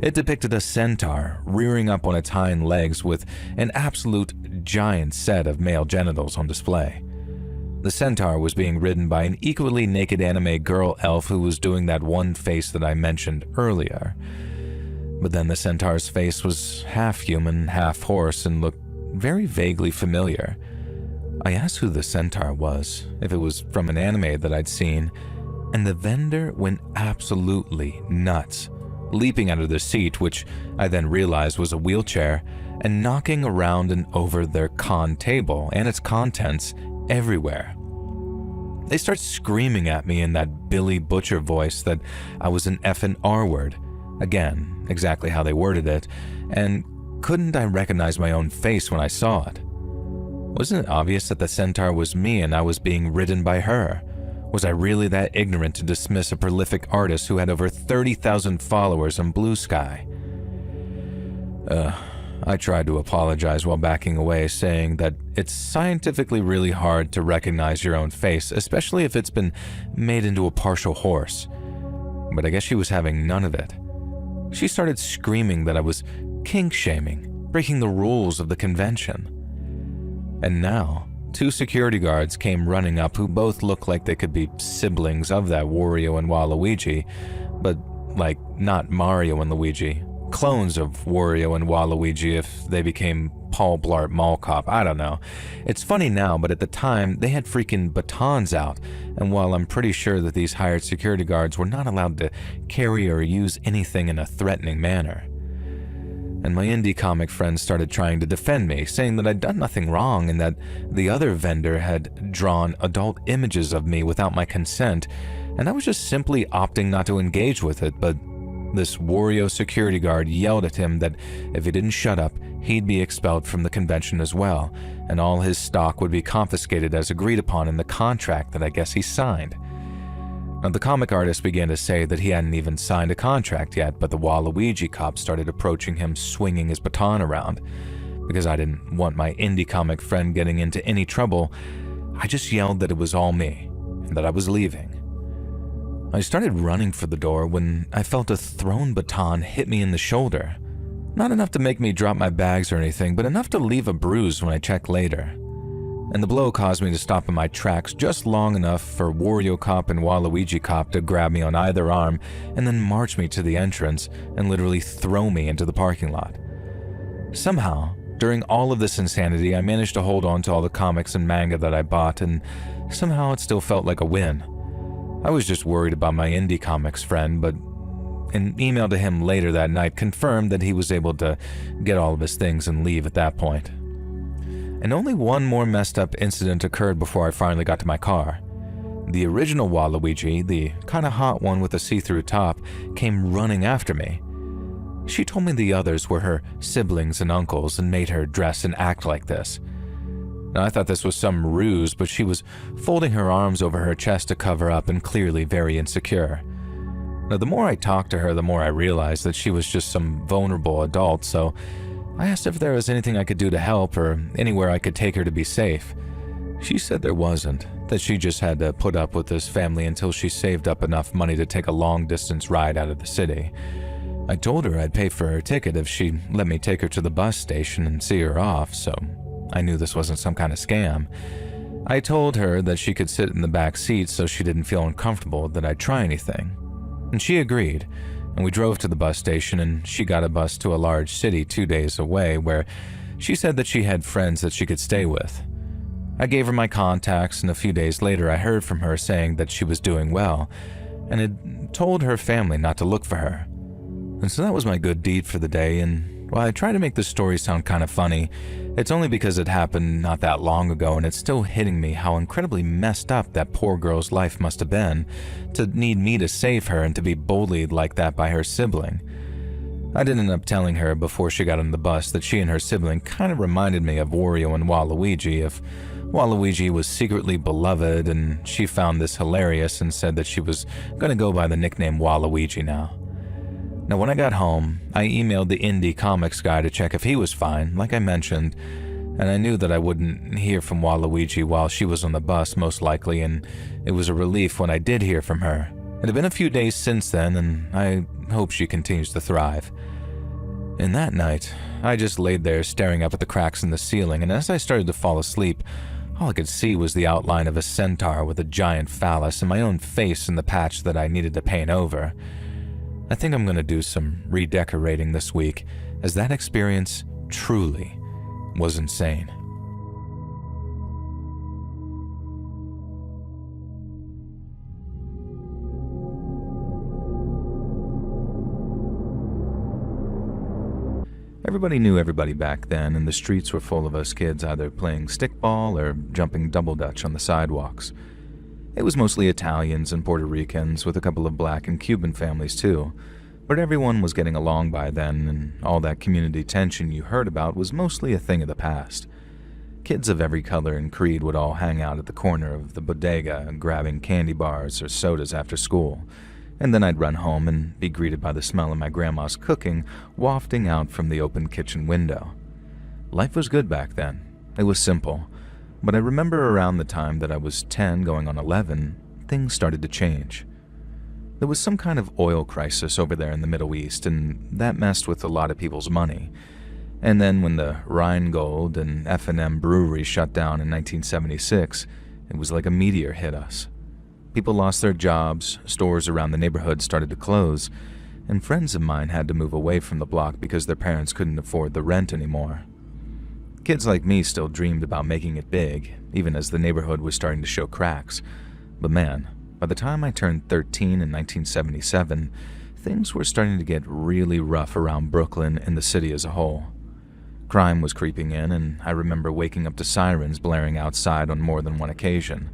It depicted a centaur rearing up on its hind legs with an absolute giant set of male genitals on display. The centaur was being ridden by an equally naked anime girl elf who was doing that one face that I mentioned earlier. But then the centaur's face was half human, half horse, and looked very vaguely familiar. I asked who the centaur was, if it was from an anime that I'd seen, and the vendor went absolutely nuts, leaping out of the seat, which I then realized was a wheelchair, and knocking around and over their con table and its contents everywhere. They start screaming at me in that Billy Butcher voice that I was an effing R-word, Again, exactly how they worded it, and couldn't I recognize my own face when I saw it? Wasn't it obvious that the centaur was me and I was being ridden by her? Was I really that ignorant to dismiss a prolific artist who had over 30,000 followers on Blue Sky? I tried to apologize while backing away, saying that it's scientifically really hard to recognize your own face, especially if it's been made into a partial horse. But I guess she was having none of it. She started screaming that I was kink-shaming, breaking the rules of the convention. And now, 2 security guards came running up who both looked like they could be siblings of that Wario and Waluigi, but like not Mario and Luigi. Clones of Wario and Waluigi if they became Paul Blart Mall Cop, I don't know. It's funny now, but at the time, they had freaking batons out, and while I'm pretty sure that these hired security guards were not allowed to carry or use anything in a threatening manner. And my indie comic friends started trying to defend me, saying that I'd done nothing wrong and that the other vendor had drawn adult images of me without my consent, and I was just simply opting not to engage with it, but this Wario security guard yelled at him that if he didn't shut up, he'd be expelled from the convention as well, and all his stock would be confiscated as agreed upon in the contract that I guess he signed. Now, the comic artist began to say that he hadn't even signed a contract yet, but the Waluigi cop started approaching him swinging his baton around. Because I didn't want my indie comic friend getting into any trouble, I just yelled that it was all me, and that I was leaving. I started running for the door when I felt a thrown baton hit me in the shoulder. Not enough to make me drop my bags or anything, but enough to leave a bruise when I checked later. And the blow caused me to stop in my tracks just long enough for Wario Cop and Waluigi Cop to grab me on either arm and then march me to the entrance and literally throw me into the parking lot. Somehow, during all of this insanity, I managed to hold on to all the comics and manga that I bought, and somehow it still felt like a win. I was just worried about my indie comics friend, but an email to him later that night confirmed that he was able to get all of his things and leave at that point. And only one more messed up incident occurred before I finally got to my car. The original Waluigi, the kinda hot one with a see-through top, came running after me. She told me the others were her siblings and uncles and made her dress and act like this. Now, I thought this was some ruse, but she was folding her arms over her chest to cover up and clearly very insecure. Now, the more I talked to her, the more I realized that she was just some vulnerable adult, so I asked if there was anything I could do to help or anywhere I could take her to be safe. She said there wasn't, that she just had to put up with this family until she saved up enough money to take a long-distance ride out of the city. I told her I'd pay for her ticket if she let me take her to the bus station and see her off, so I knew this wasn't some kind of scam. I told her that she could sit in the back seat so she didn't feel uncomfortable that I'd try anything. And she agreed, and we drove to the bus station and she got a bus to a large city 2 days away where she said that she had friends that she could stay with. I gave her my contacts, and a few days later I heard from her saying that she was doing well and had told her family not to look for her. And so that was my good deed for the day, and while I try to make this story sound kind of funny, it's only because it happened not that long ago and it's still hitting me how incredibly messed up that poor girl's life must have been to need me to save her and to be bullied like that by her sibling. I did end up telling her before she got on the bus that she and her sibling kind of reminded me of Wario and Waluigi if Waluigi was secretly beloved, and she found this hilarious and said that she was going to go by the nickname Waluigi now. Now, when I got home, I emailed the indie comics guy to check if he was fine, like I mentioned, and I knew that I wouldn't hear from Waluigi while she was on the bus, most likely, and it was a relief when I did hear from her. It had been a few days since then, and I hope she continues to thrive. And that night, I just laid there staring up at the cracks in the ceiling, and as I started to fall asleep, all I could see was the outline of a centaur with a giant phallus and my own face in the patch that I needed to paint over. I think I'm going to do some redecorating this week, as that experience truly was insane. Everybody knew everybody back then, and the streets were full of us kids either playing stickball or jumping double dutch on the sidewalks. It was mostly Italians and Puerto Ricans, with a couple of black and Cuban families too, But everyone was getting along by then, and all that community tension you heard about was mostly a thing of the past. Kids of every color and creed would all hang out at the corner of the bodega, grabbing candy bars or sodas after school, and then I'd run home and be greeted by the smell of my grandma's cooking wafting out from the open kitchen window. Life was good back then. It was simple. But I remember around the time that I was 10 going on 11, things started to change. There was some kind of oil crisis over there in the Middle East, and that messed with a lot of people's money. And then when the Rheingold and F&M brewery shut down in 1976, it was like a meteor hit us. People lost their jobs, stores around the neighborhood started to close, and friends of mine had to move away from the block because their parents couldn't afford the rent anymore. Kids like me still dreamed about making it big, even as the neighborhood was starting to show cracks. But man, by the time I turned 13 in 1977, things were starting to get really rough around Brooklyn and the city as a whole. Crime was creeping in, and I remember waking up to sirens blaring outside on more than one occasion.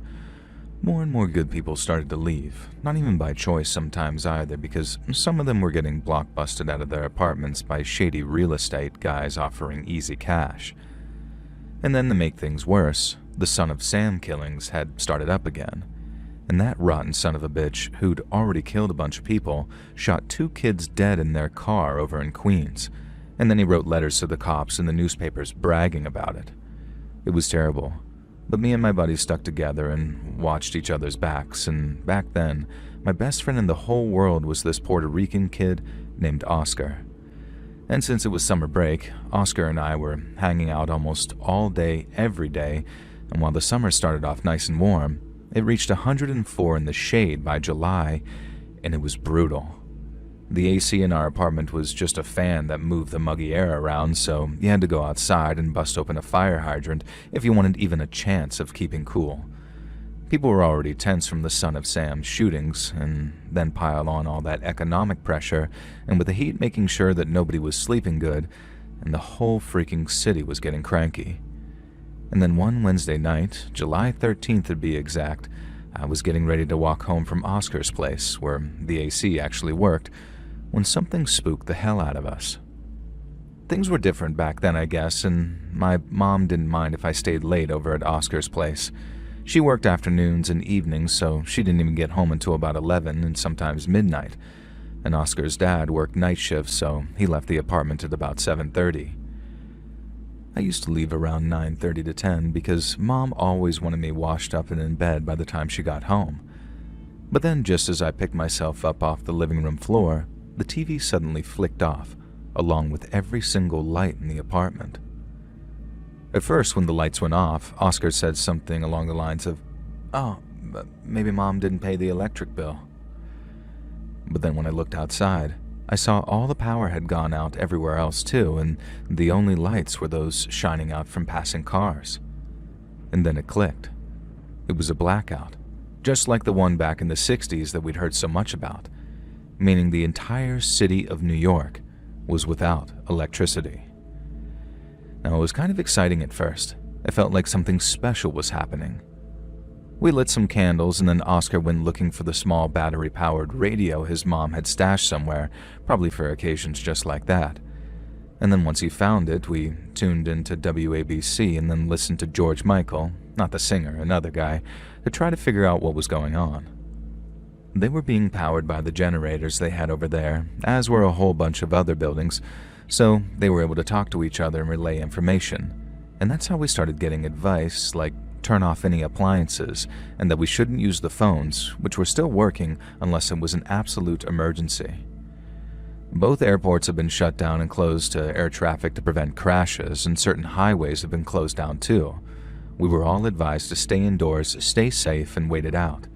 More and more good people started to leave, not even by choice sometimes either, because some of them were getting blockbusted out of their apartments by shady real estate guys offering easy cash. And then to make things worse, the Son of Sam killings had started up again. And that rotten son of a bitch, who'd already killed a bunch of people, shot 2 kids dead in their car over in Queens. And then he wrote letters to the cops and the newspapers bragging about it. It was terrible, but me and my buddies stuck together and watched each other's backs, and back then, my best friend in the whole world was this Puerto Rican kid named Oscar. And since it was summer break, Oscar and I were hanging out almost all day, every day, and while the summer started off nice and warm, it reached 104 in the shade by July, and it was brutal. The AC in our apartment was just a fan that moved the muggy air around, so you had to go outside and bust open a fire hydrant if you wanted even a chance of keeping cool. People were already tense from the Son of Sam's shootings, and then pile on all that economic pressure, and with the heat making sure that nobody was sleeping good, and the whole freaking city was getting cranky. And then one Wednesday night, July 13th to be exact, I was getting ready to walk home from Oscar's place, where the AC actually worked, when something spooked the hell out of us. Things were different back then, I guess, and my mom didn't mind if I stayed late over at Oscar's place. She worked afternoons and evenings, so she didn't even get home until about 11 and sometimes midnight. And Oscar's dad worked night shifts, so he left the apartment at about 7:30. I used to leave around 9:30 to 10 because Mom always wanted me washed up and in bed by the time she got home. But then just as I picked myself up off the living room floor, the TV suddenly flicked off, along with every single light in the apartment. At first, when the lights went off, Oscar said something along the lines of, "Oh, maybe Mom didn't pay the electric bill." But then when I looked outside, I saw all the power had gone out everywhere else too, and the only lights were those shining out from passing cars. And then it clicked. It was a blackout, just like the one back in the 60s that we'd heard so much about, meaning the entire city of New York was without electricity. Now, it was kind of exciting at first. It felt like something special was happening. We lit some candles, and then Oscar went looking for the small battery-powered radio his mom had stashed somewhere, probably for occasions just like that. And then once he found it, we tuned into WABC and then listened to George Michael, not the singer, another guy, to try to figure out what was going on. They were being powered by the generators they had over there, as were a whole bunch of other buildings, so they were able to talk to each other and relay information. And that's how we started getting advice, like turn off any appliances, and that we shouldn't use the phones, which were still working unless it was an absolute emergency. Both airports have been shut down and closed to air traffic to prevent crashes, and certain highways have been closed down too. We were all advised to stay indoors, stay safe, and wait it out.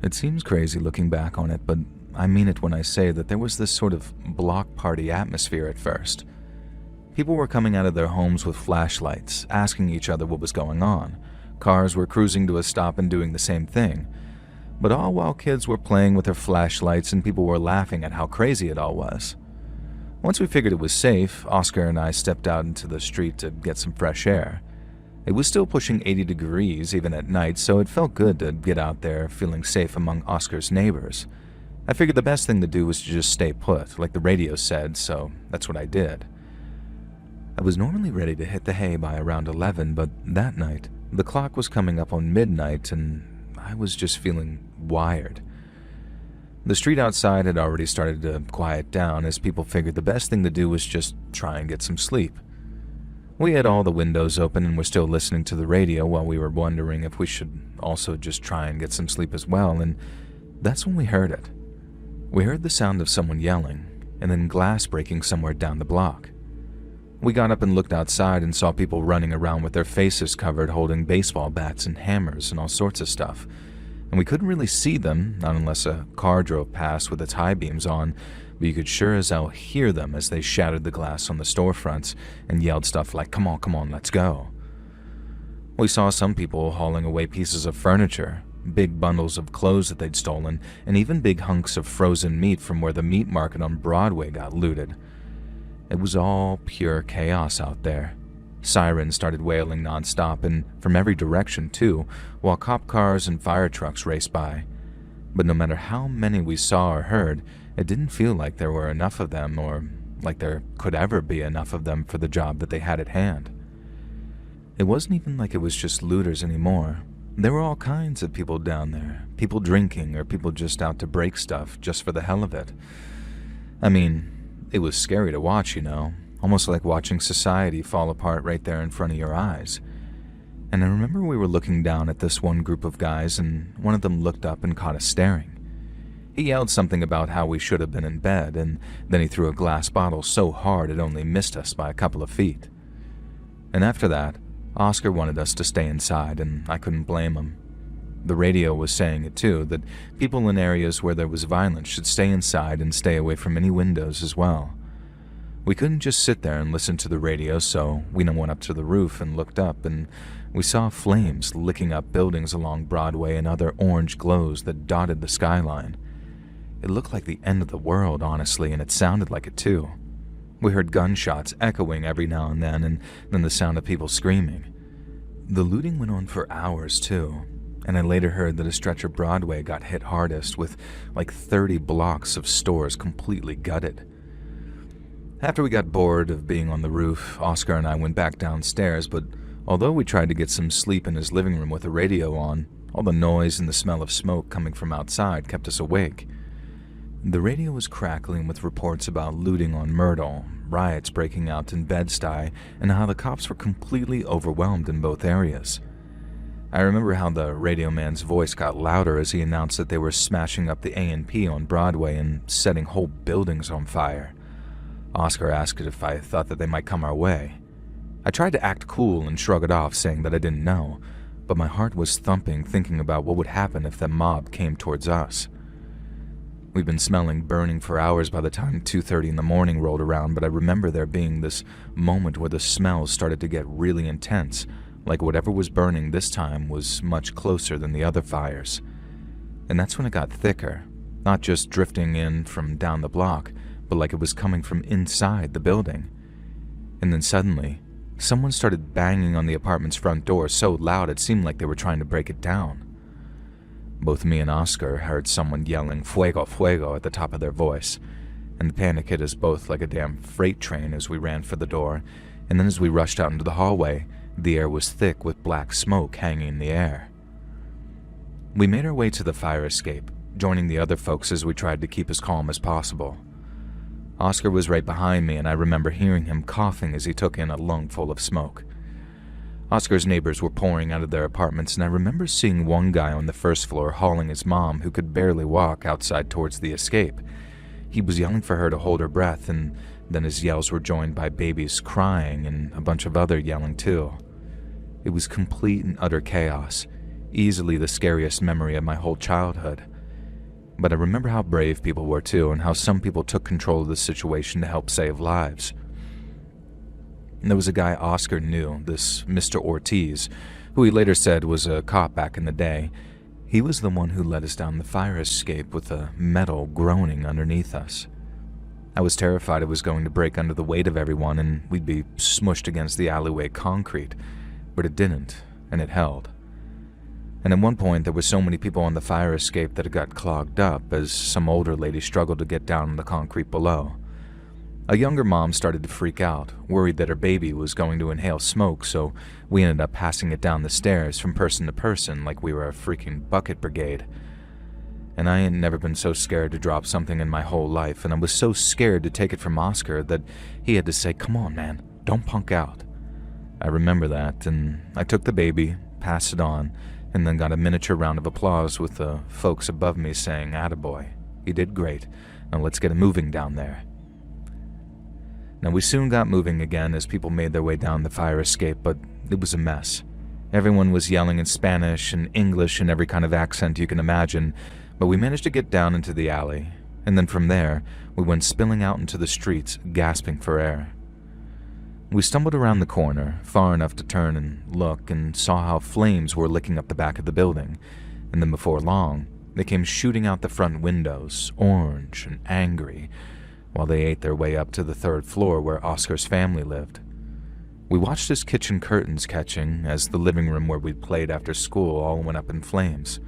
It seems crazy looking back on it, but I mean it when I say that there was this sort of block party atmosphere at first. People were coming out of their homes with flashlights, asking each other what was going on. Cars were cruising to a stop and doing the same thing. But all while kids were playing with their flashlights and people were laughing at how crazy it all was. Once we figured it was safe, Oscar and I stepped out into the street to get some fresh air. It was still pushing 80 degrees even at night, so it felt good to get out there feeling safe among Oscar's neighbors. I figured the best thing to do was to just stay put, like the radio said, so that's what I did. I was normally ready to hit the hay by around 11, but that night, the clock was coming up on midnight and I was just feeling wired. The street outside had already started to quiet down as people figured the best thing to do was just try and get some sleep. We had all the windows open and were still listening to the radio while we were wondering if we should also just try and get some sleep as well, and that's when we heard it. We heard the sound of someone yelling, and then glass breaking somewhere down the block. We got up and looked outside and saw people running around with their faces covered holding baseball bats and hammers and all sorts of stuff, and we couldn't really see them, not unless a car drove past with its high beams on, but you could sure as hell hear them as they shattered the glass on the storefronts and yelled stuff like, come on, let's go." We saw some people hauling away pieces of furniture, big bundles of clothes that they'd stolen, and even big hunks of frozen meat from where the meat market on Broadway got looted. It was all pure chaos out there. Sirens started wailing nonstop, and from every direction too, while cop cars and fire trucks raced by. But no matter how many we saw or heard, it didn't feel like there were enough of them, or like there could ever be enough of them for the job that they had at hand. It wasn't even like it was just looters anymore. There were all kinds of people down there, people drinking or people just out to break stuff just for the hell of it. I mean, it was scary to watch, almost like watching society fall apart right there in front of your eyes. And I remember we were looking down at this one group of guys and one of them looked up and caught us staring. He yelled something about how we should have been in bed, and then he threw a glass bottle so hard it only missed us by a couple of feet. And after that, Oscar wanted us to stay inside, and I couldn't blame him. The radio was saying it too, that people in areas where there was violence should stay inside and stay away from any windows as well. We couldn't just sit there and listen to the radio, so we went up to the roof and looked up, and we saw flames licking up buildings along Broadway and other orange glows that dotted the skyline. It looked like the end of the world, honestly, and it sounded like it too. We heard gunshots echoing every now and then the sound of people screaming. The looting went on for hours too, and I later heard that a stretch of Broadway got hit hardest with like 30 blocks of stores completely gutted. After we got bored of being on the roof, Oscar and I went back downstairs, but although we tried to get some sleep in his living room with the radio on, all the noise and the smell of smoke coming from outside kept us awake. The radio was crackling with reports about looting on Myrtle, riots breaking out in Bed-Stuy, and how the cops were completely overwhelmed in both areas. I remember how the radio man's voice got louder as he announced that they were smashing up the A&P on Broadway and setting whole buildings on fire. Oscar asked if I thought that they might come our way. I tried to act cool and shrug it off, saying that I didn't know, but my heart was thumping thinking about what would happen if the mob came towards us. We'd been smelling burning for hours by the time 2:30 in the morning rolled around, but I remember there being this moment where the smells started to get really intense, like whatever was burning this time was much closer than the other fires. And that's when it got thicker, not just drifting in from down the block, but like it was coming from inside the building. And then suddenly, someone started banging on the apartment's front door so loud it seemed like they were trying to break it down. Both me and Oscar heard someone yelling "Fuego, fuego" at the top of their voice, and the panic hit us both like a damn freight train as we ran for the door, and then as we rushed out into the hallway, the air was thick with black smoke hanging in the air. We made our way to the fire escape, joining the other folks as we tried to keep as calm as possible. Oscar was right behind me, and I remember hearing him coughing as he took in a lungful of smoke. Oscar's neighbors were pouring out of their apartments, and I remember seeing one guy on the first floor hauling his mom, who could barely walk, outside towards the escape. He was yelling for her to hold her breath, and then his yells were joined by babies crying and a bunch of other yelling too. It was complete and utter chaos, easily the scariest memory of my whole childhood. But I remember how brave people were too, and how some people took control of the situation to help save lives. There was a guy Oscar knew, this Mr. Ortiz, who he later said was a cop back in the day. He was the one who led us down the fire escape with the metal groaning underneath us. I was terrified it was going to break under the weight of everyone and we'd be smushed against the alleyway concrete, but it didn't, and it held. And at one point there were so many people on the fire escape that it got clogged up as some older lady struggled to get down on the concrete below. A younger mom started to freak out, worried that her baby was going to inhale smoke, so we ended up passing it down the stairs from person to person like we were a freaking bucket brigade. And I ain't never been so scared to drop something in my whole life, and I was so scared to take it from Oscar that he had to say, "Come on, man, don't punk out." I remember that, and I took the baby, passed it on, and then got a miniature round of applause with the folks above me saying, "Attaboy, you did great, now let's get it moving down there." Now we soon got moving again as people made their way down the fire escape, but it was a mess. Everyone was yelling in Spanish and English and every kind of accent you can imagine, but we managed to get down into the alley, and then from there, we went spilling out into the streets, gasping for air. We stumbled around the corner, far enough to turn and look, and saw how flames were licking up the back of the building, and then before long, they came shooting out the front windows, orange and angry, while they ate their way up to the third floor where Oscar's family lived. We watched his kitchen curtains catching as the living room where we'd played after school all went up in flames.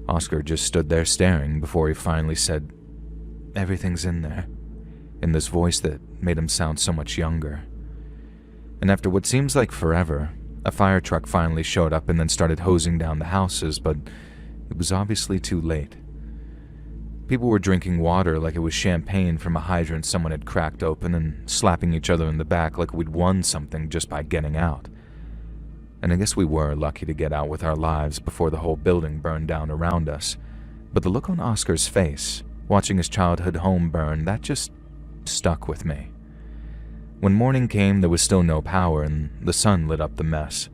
Oscar just stood there staring before he finally said, "Everything's in there," in this voice that made him sound so much younger. And after what seems like forever, a fire truck finally showed up and then started hosing down the houses, but it was obviously too late. People were drinking water like it was champagne from a hydrant someone had cracked open and slapping each other in the back like we'd won something just by getting out. And I guess we were lucky to get out with our lives before the whole building burned down around us. But the look on Oscar's face, watching his childhood home burn, that just stuck with me. When morning came, there was still no power and the sun lit up the mess.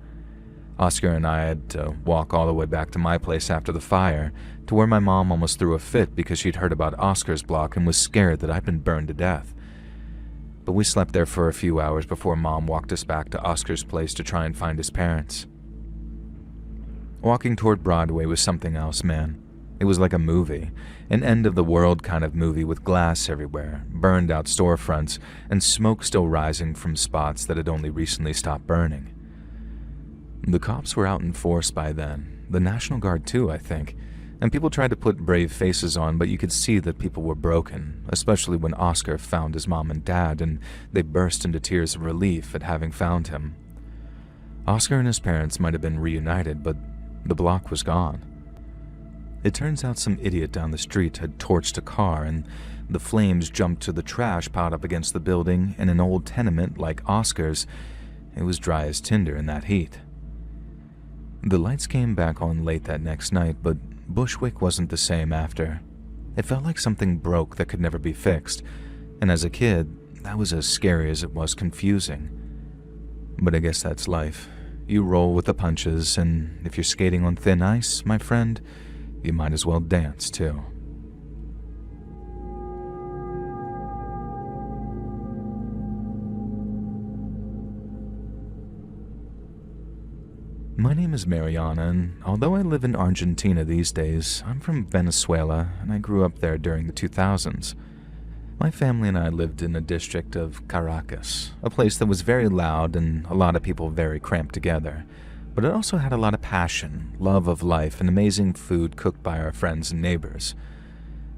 Oscar and I had to walk all the way back to my place after the fire, to where my mom almost threw a fit because she'd heard about Oscar's block and was scared that I'd been burned to death. But we slept there for a few hours before Mom walked us back to Oscar's place to try and find his parents. Walking toward Broadway was something else, man. It was like a movie, an end-of-the-world kind of movie with glass everywhere, burned-out storefronts, and smoke still rising from spots that had only recently stopped burning. The cops were out in force by then, the National Guard too, I think, and people tried to put brave faces on, but you could see that people were broken, especially when Oscar found his mom and dad, and they burst into tears of relief at having found him. Oscar and his parents might have been reunited, but the block was gone. It turns out some idiot down the street had torched a car, and the flames jumped to the trash piled up against the building. In an old tenement like Oscar's, it was dry as tinder in that heat. The lights came back on late that next night, but Bushwick wasn't the same after. It felt like something broke that could never be fixed, and as a kid, that was as scary as it was confusing. But I guess that's life. You roll with the punches, and if you're skating on thin ice, my friend, you might as well dance too. My name is Mariana, and although I live in Argentina these days, I'm from Venezuela, and I grew up there during the 2000s. My family and I lived in a district of Caracas, a place that was very loud and a lot of people very cramped together, but it also had a lot of passion, love of life, and amazing food cooked by our friends and neighbors.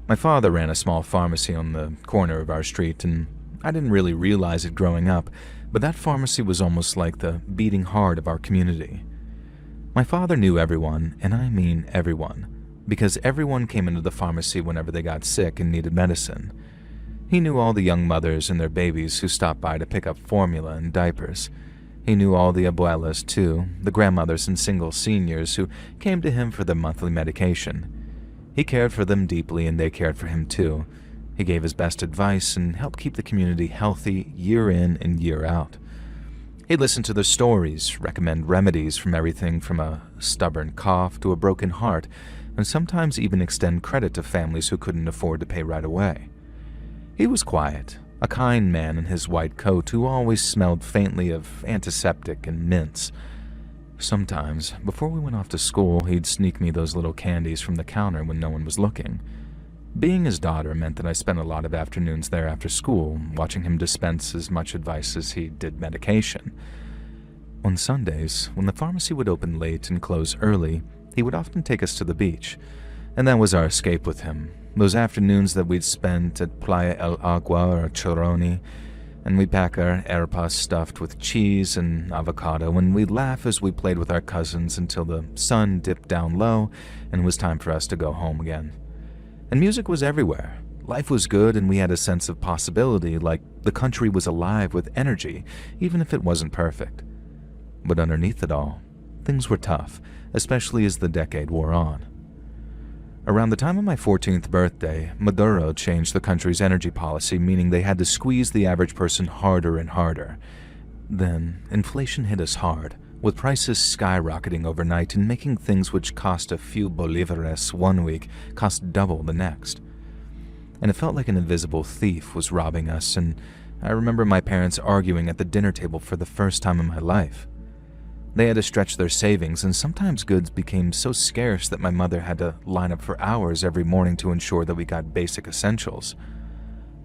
My father ran a small pharmacy on the corner of our street, and I didn't really realize it growing up, but that pharmacy was almost like the beating heart of our community. My father knew everyone, and I mean everyone, because everyone came into the pharmacy whenever they got sick and needed medicine. He knew all the young mothers and their babies who stopped by to pick up formula and diapers. He knew all the abuelas, too, the grandmothers and single seniors who came to him for their monthly medication. He cared for them deeply, and they cared for him, too. He gave his best advice and helped keep the community healthy year in and year out. He'd listen to their stories, recommend remedies from everything from a stubborn cough to a broken heart, and sometimes even extend credit to families who couldn't afford to pay right away. He was quiet, a kind man in his white coat who always smelled faintly of antiseptic and mints. Sometimes, before we went off to school, he'd sneak me those little candies from the counter when no one was looking. Being his daughter meant that I spent a lot of afternoons there after school, watching him dispense as much advice as he did medication. On Sundays, when the pharmacy would open late and close early, He would often take us to the beach, and that was our escape with him. Those afternoons that we'd spent at Playa El Agua or Choroni, and we'd pack our arepas stuffed with cheese and avocado, and we'd laugh as we played with our cousins until the sun dipped down low and it was time for us to go home again. And music was everywhere. Life was good, and we had a sense of possibility, like the country was alive with energy, even if it wasn't perfect. But underneath it all, things were tough, especially as the decade wore on. Around the time of my 14th birthday, Maduro changed the country's energy policy, meaning they had to squeeze the average person harder and harder. Then, inflation hit us hard, with prices skyrocketing overnight and making things which cost a few bolivares one week cost double the next. And it felt like an invisible thief was robbing us, and I remember my parents arguing at the dinner table for the first time in my life. They had to stretch their savings, and sometimes goods became so scarce that my mother had to line up for hours every morning to ensure that we got basic essentials.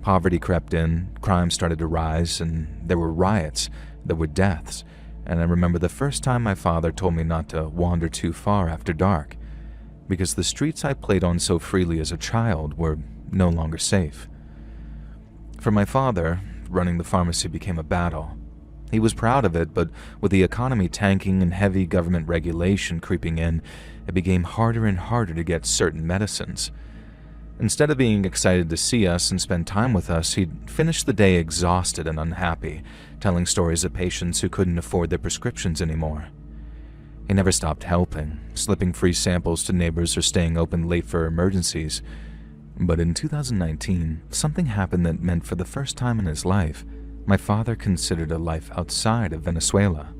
Poverty crept in, crime started to rise, and there were riots, there were deaths, and I remember the first time my father told me not to wander too far after dark, because the streets I played on so freely as a child were no longer safe. For my father, running the pharmacy became a battle. He was proud of it, but with the economy tanking and heavy government regulation creeping in, it became harder and harder to get certain medicines. Instead of being excited to see us and spend time with us, he'd finish the day exhausted and unhappy, telling stories of patients who couldn't afford their prescriptions anymore. He never stopped helping, slipping free samples to neighbors or staying open late for emergencies. But in 2019, something happened that meant for the first time in his life, my father considered a life outside of Venezuela.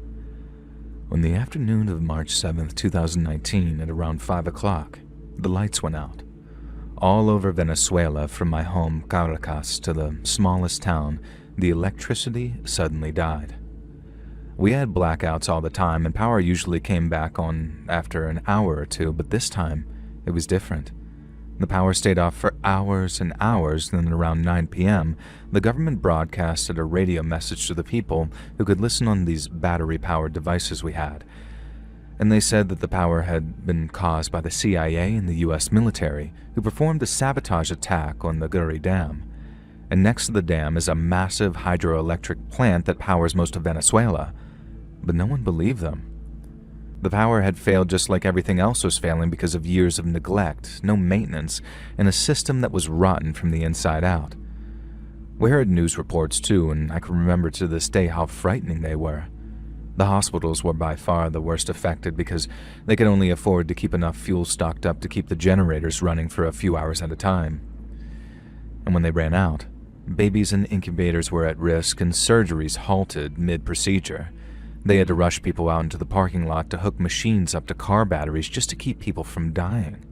On the afternoon of March 7, 2019, at around 5 o'clock, the lights went out. All over Venezuela, from my home, Caracas, to the smallest town, the electricity suddenly died. We had blackouts all the time, and power usually came back on after an hour or two, but this time, it was different. The power stayed off for hours and hours, then around 9 p.m., the government broadcasted a radio message to the people who could listen on these battery-powered devices we had. And they said that the power had been caused by the CIA and the U.S. military, who performed a sabotage attack on the Guri Dam. And next to the dam is a massive hydroelectric plant that powers most of Venezuela. But no one believed them. The power had failed just like everything else was failing because of years of neglect, no maintenance, and a system that was rotten from the inside out. We heard news reports too, and I can remember to this day how frightening they were. The hospitals were by far the worst affected because they could only afford to keep enough fuel stocked up to keep the generators running for a few hours at a time. And when they ran out, babies in incubators were at risk and surgeries halted mid-procedure. They had to rush people out into the parking lot to hook machines up to car batteries just to keep people from dying.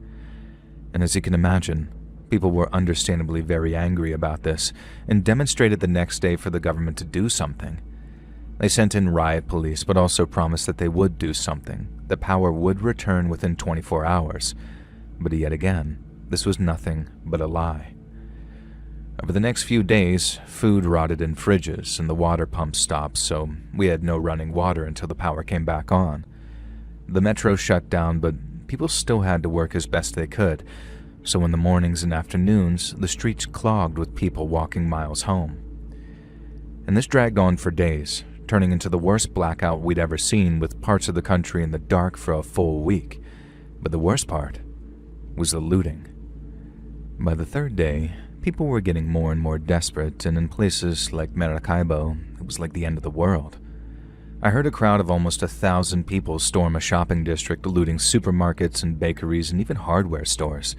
And as you can imagine, people were understandably very angry about this and demonstrated the next day for the government to do something. They sent in riot police, but also promised that they would do something. The power would return within 24 hours. But yet again, this was nothing but a lie. Over the next few days, food rotted in fridges and the water pumps stopped, so we had no running water until the power came back on. The metro shut down, but people still had to work as best they could, so in the mornings and afternoons, the streets clogged with people walking miles home. And this dragged on for days, turning into the worst blackout we'd ever seen, with parts of the country in the dark for a full week. But the worst part was the looting. By the third day, people were getting more and more desperate, and in places like Maracaibo, it was like the end of the world. I heard a crowd of almost 1,000 people storm a shopping district, looting supermarkets and bakeries and even hardware stores.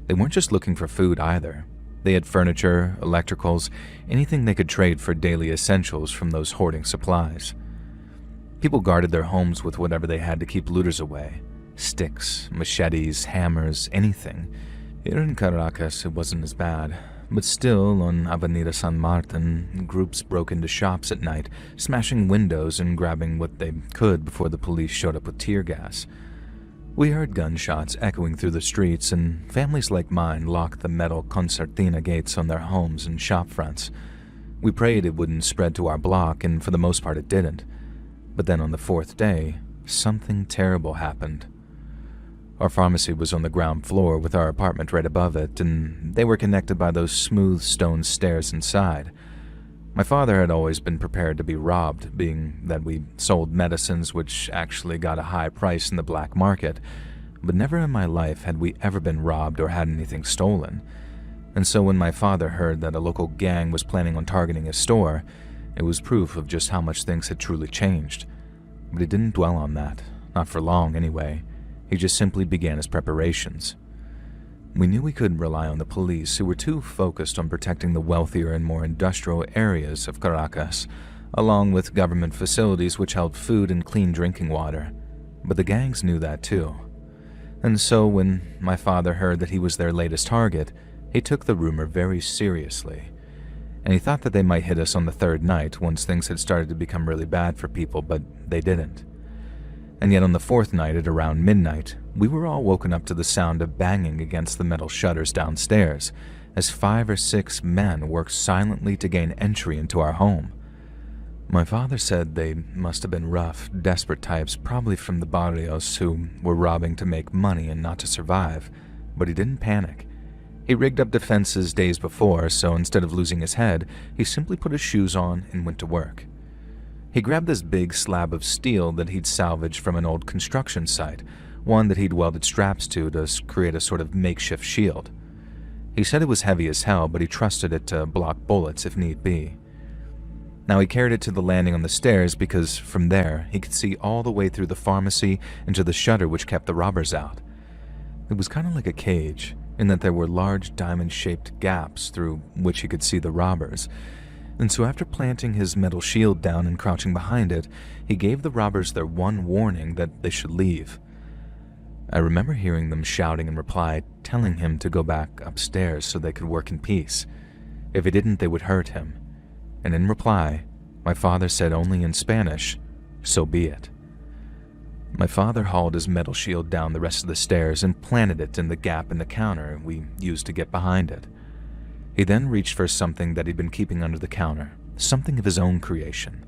They weren't just looking for food either. They had furniture, electricals, anything they could trade for daily essentials from those hoarding supplies. People guarded their homes with whatever they had to keep looters away. Sticks, machetes, hammers, anything. Here in Caracas, it wasn't as bad. But still, on Avenida San Martin, groups broke into shops at night, smashing windows and grabbing what they could before the police showed up with tear gas. We heard gunshots echoing through the streets, and families like mine locked the metal concertina gates on their homes and shop fronts. We prayed it wouldn't spread to our block, and for the most part it didn't. But then on the fourth day, something terrible happened. Our pharmacy was on the ground floor with our apartment right above it, and they were connected by those smooth stone stairs inside. My father had always been prepared to be robbed, being that we sold medicines which actually got a high price in the black market, but never in my life had we ever been robbed or had anything stolen. And so when my father heard that a local gang was planning on targeting his store, it was proof of just how much things had truly changed. But he didn't dwell on that, not for long anyway. He just simply began his preparations. We knew we couldn't rely on the police, who were too focused on protecting the wealthier and more industrial areas of Caracas, along with government facilities which held food and clean drinking water. But the gangs knew that too. And so when my father heard that he was their latest target, he took the rumor very seriously. And he thought that they might hit us on the third night once things had started to become really bad for people, but they didn't. And yet on the fourth night at around midnight, we were all woken up to the sound of banging against the metal shutters downstairs as 5 or 6 men worked silently to gain entry into our home. My father said they must have been rough, desperate types, probably from the barrios who were robbing to make money and not to survive, but he didn't panic. He rigged up defenses days before, so instead of losing his head, he simply put his shoes on and went to work. He grabbed this big slab of steel that he'd salvaged from an old construction site, one that he'd welded straps to create a sort of makeshift shield. He said it was heavy as hell, but he trusted it to block bullets if need be. Now he carried it to the landing on the stairs because from there he could see all the way through the pharmacy and to the shutter which kept the robbers out. It was kind of like a cage, in that there were large diamond-shaped gaps through which he could see the robbers. And so after planting his metal shield down and crouching behind it, he gave the robbers their one warning that they should leave. I remember hearing them shouting in reply, telling him to go back upstairs so they could work in peace. If he didn't, they would hurt him. And in reply, my father said only in Spanish, "So be it." My father hauled his metal shield down the rest of the stairs and planted it in the gap in the counter we used to get behind it. He then reached for something that he'd been keeping under the counter, something of his own creation.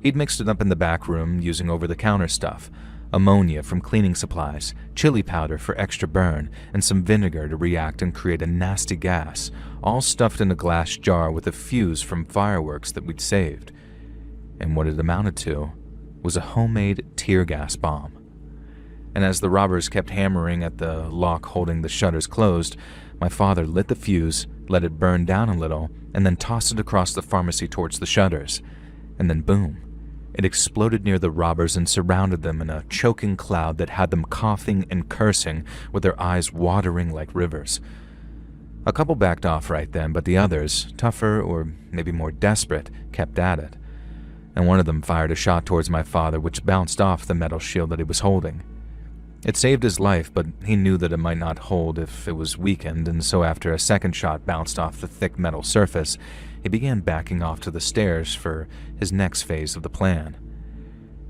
He'd mixed it up in the back room using over-the-counter stuff, ammonia from cleaning supplies, chili powder for extra burn, and some vinegar to react and create a nasty gas, all stuffed in a glass jar with a fuse from fireworks that we'd saved. And what it amounted to was a homemade tear gas bomb. And as the robbers kept hammering at the lock holding the shutters closed, my father lit the fuse, let it burn down a little, and then tossed it across the pharmacy towards the shutters. And then boom, it exploded near the robbers and surrounded them in a choking cloud that had them coughing and cursing with their eyes watering like rivers. A couple backed off right then, but the others, tougher or maybe more desperate, kept at it. And one of them fired a shot towards my father which bounced off the metal shield that he was holding. It saved his life, but he knew that it might not hold if it was weakened, and so after a second shot bounced off the thick metal surface, he began backing off to the stairs for his next phase of the plan.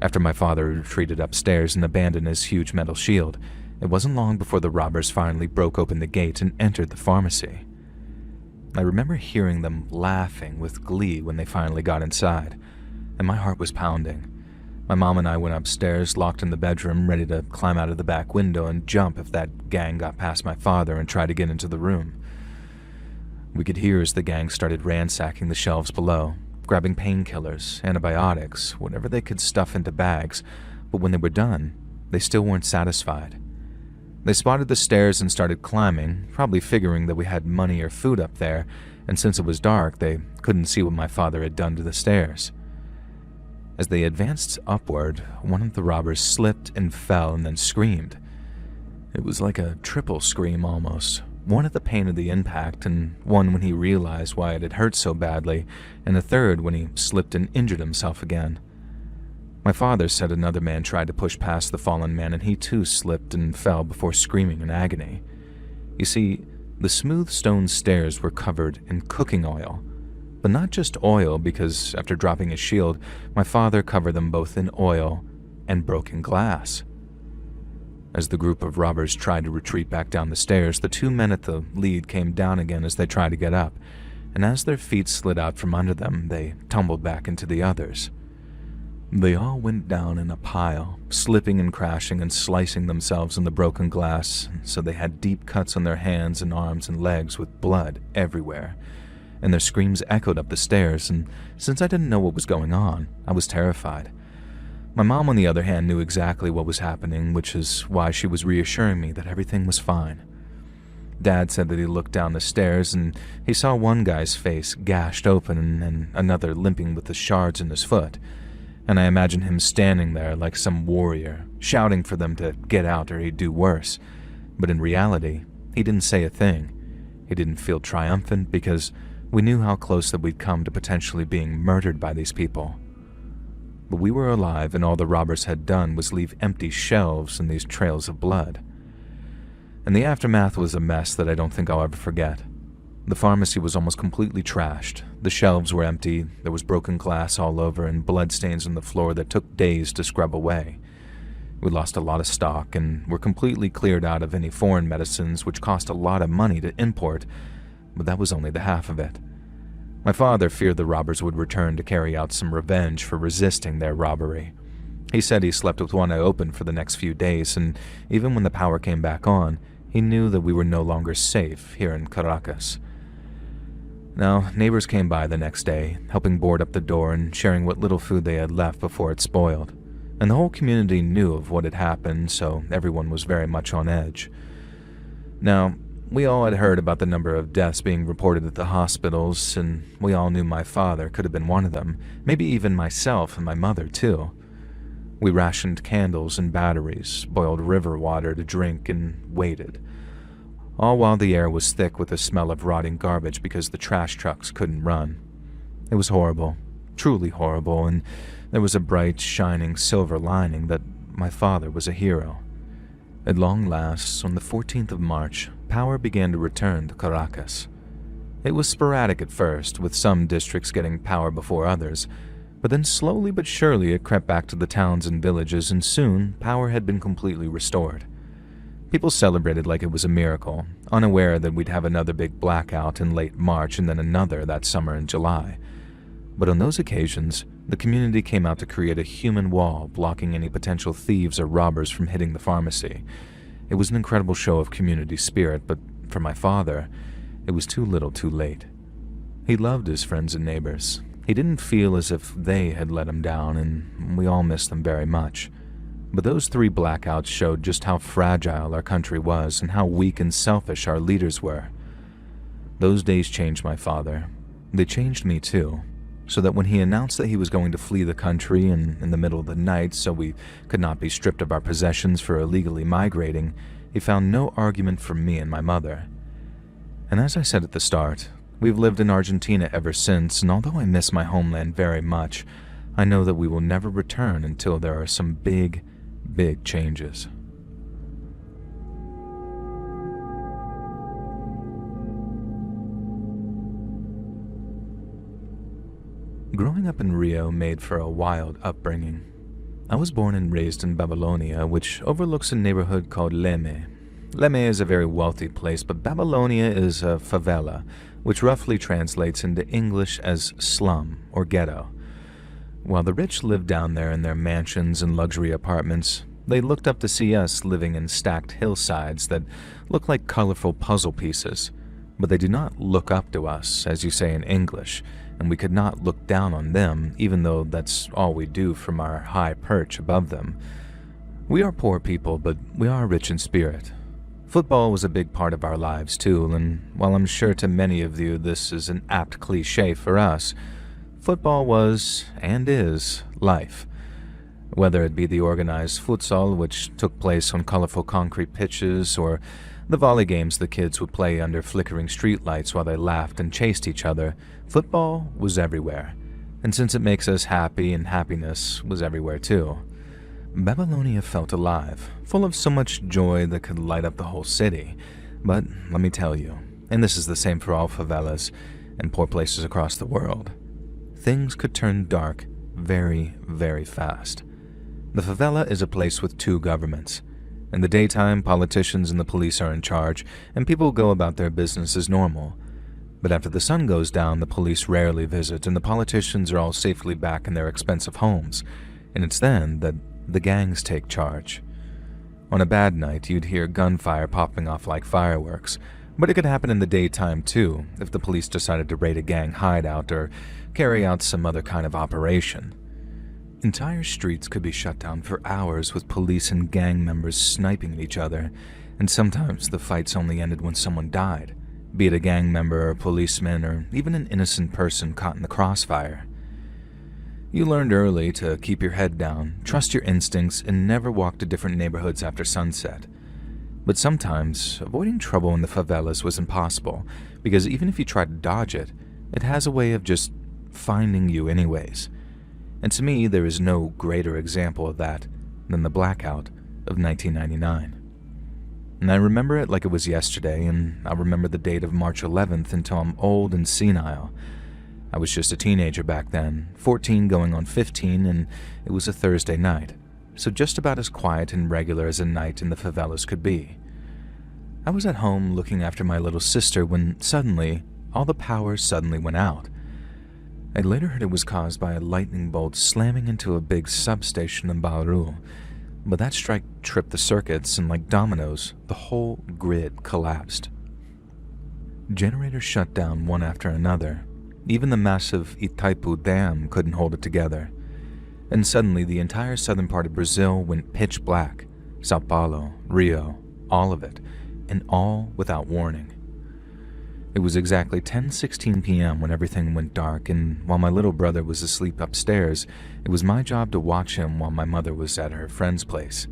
After my father retreated upstairs and abandoned his huge metal shield, it wasn't long before the robbers finally broke open the gate and entered the pharmacy. I remember hearing them laughing with glee when they finally got inside, and my heart was pounding. My mom and I went upstairs, locked in the bedroom, ready to climb out of the back window and jump if that gang got past my father and tried to get into the room. We could hear as the gang started ransacking the shelves below, grabbing painkillers, antibiotics, whatever they could stuff into bags, but when they were done, they still weren't satisfied. They spotted the stairs and started climbing, probably figuring that we had money or food up there, and since it was dark, they couldn't see what my father had done to the stairs. As they advanced upward, one of the robbers slipped and fell and then screamed. It was like a triple scream almost, one at the pain of the impact, and one when he realized why it had hurt so badly, and a third when he slipped and injured himself again. My father said another man tried to push past the fallen man and he too slipped and fell before screaming in agony. You see, the smooth stone stairs were covered in cooking oil. But not just oil, because after dropping his shield, my father covered them both in oil and broken glass. As the group of robbers tried to retreat back down the stairs, the 2 men at the lead came down again as they tried to get up, and as their feet slid out from under them, they tumbled back into the others. They all went down in a pile, slipping and crashing and slicing themselves in the broken glass, so they had deep cuts on their hands and arms and legs with blood everywhere. And their screams echoed up the stairs, and since I didn't know what was going on, I was terrified. My mom, on the other hand, knew exactly what was happening, which is why she was reassuring me that everything was fine. Dad said that he looked down the stairs and he saw one guy's face gashed open and another limping with the shards in his foot. And I imagined him standing there like some warrior, shouting for them to get out or he'd do worse. But in reality, he didn't say a thing. He didn't feel triumphant because we knew how close that we'd come to potentially being murdered by these people. But we were alive, and all the robbers had done was leave empty shelves and these trails of blood. And the aftermath was a mess that I don't think I'll ever forget. The pharmacy was almost completely trashed. The shelves were empty, there was broken glass all over and bloodstains on the floor that took days to scrub away. We lost a lot of stock and were completely cleared out of any foreign medicines, which cost a lot of money to import, but that was only the half of it. My father feared the robbers would return to carry out some revenge for resisting their robbery. He said he slept with one eye open for the next few days, and even when the power came back on, he knew that we were no longer safe here in Caracas. Now, neighbors came by the next day, helping board up the door and sharing what little food they had left before it spoiled. And the whole community knew of what had happened, so everyone was very much on edge. Now, we all had heard about the number of deaths being reported at the hospitals, and we all knew my father could have been one of them, maybe even myself and my mother too. We rationed candles and batteries, boiled river water to drink, and waited. All while the air was thick with the smell of rotting garbage because the trash trucks couldn't run. It was horrible, truly horrible, and there was a bright, shining silver lining that my father was a hero. At long last, on the 14th of March, power began to return to Caracas. It was sporadic at first, with some districts getting power before others, but then slowly but surely it crept back to the towns and villages, and soon power had been completely restored. People celebrated like it was a miracle, unaware that we'd have another big blackout in late March and then another that summer in July. But on those occasions, the community came out to create a human wall blocking any potential thieves or robbers from hitting the pharmacy. It was an incredible show of community spirit, but for my father, it was too little too late. He loved his friends and neighbors. He didn't feel as if they had let him down, and we all missed them very much. But those 3 blackouts showed just how fragile our country was and how weak and selfish our leaders were. Those days changed my father. They changed me too, so that when he announced that he was going to flee the country and in the middle of the night so we could not be stripped of our possessions for illegally migrating, he found no argument from me and my mother. And as I said at the start, we've lived in Argentina ever since, and although I miss my homeland very much, I know that we will never return until there are some big changes. Growing up in Rio made for a wild upbringing. I was born and raised in Babylonia, which overlooks a neighborhood called Leme. Leme is a very wealthy place, but Babylonia is a favela, which roughly translates into English as slum or ghetto. While the rich lived down there in their mansions and luxury apartments, they looked up to see us living in stacked hillsides that looked like colorful puzzle pieces. But they did not look up to us, as you say in English, and we could not look down on them, even though that's all we do from our high perch above them. We are poor people, but we are rich in spirit. Football was a big part of our lives too, and while I'm sure to many of you this is an apt cliché for us, football was, and is, life. Whether it be the organized futsal, which took place on colorful concrete pitches, or the volley games the kids would play under flickering streetlights while they laughed and chased each other, football was everywhere. And since it makes us happy, and happiness was everywhere too. Babylonia felt alive, full of so much joy that could light up the whole city. But let me tell you, and this is the same for all favelas and poor places across the world, things could turn dark very, very fast. The favela is a place with 2 governments. In the daytime, politicians and the police are in charge, and people go about their business as normal. But after the sun goes down, the police rarely visit, and the politicians are all safely back in their expensive homes. and it's then that the gangs take charge. On a bad night, you'd hear gunfire popping off like fireworks, but it could happen in the daytime too if the police decided to raid a gang hideout or carry out some other kind of operation. Entire streets could be shut down for hours with police and gang members sniping at each other, and sometimes the fights only ended when someone died, be it a gang member or policeman or even an innocent person caught in the crossfire. You learned early to keep your head down, trust your instincts, and never walk to different neighborhoods after sunset. But sometimes, avoiding trouble in the favelas was impossible, because even if you try to dodge it, it has a way of just finding you anyways. And to me, there is no greater example of that than the blackout of 1999. And I remember it like it was yesterday, and I'll remember the date of March 11th until I'm old and senile. I was just a teenager back then, 14 going on 15, and it was a Thursday night, so just about as quiet and regular as a night in the favelas could be. I was at home looking after my little sister when suddenly, all the power suddenly went out. I later heard it was caused by a lightning bolt slamming into a big substation in Bauru, but that strike tripped the circuits and like dominoes, the whole grid collapsed. Generators shut down one after another. Even the massive Itaipu Dam couldn't hold it together. And suddenly the entire southern part of Brazil went pitch black. Sao Paulo, Rio, all of it, and all without warning. It was exactly 10:16 p.m. when everything went dark, and while my little brother was asleep upstairs, it was my job to watch him while my mother was at her friend's place.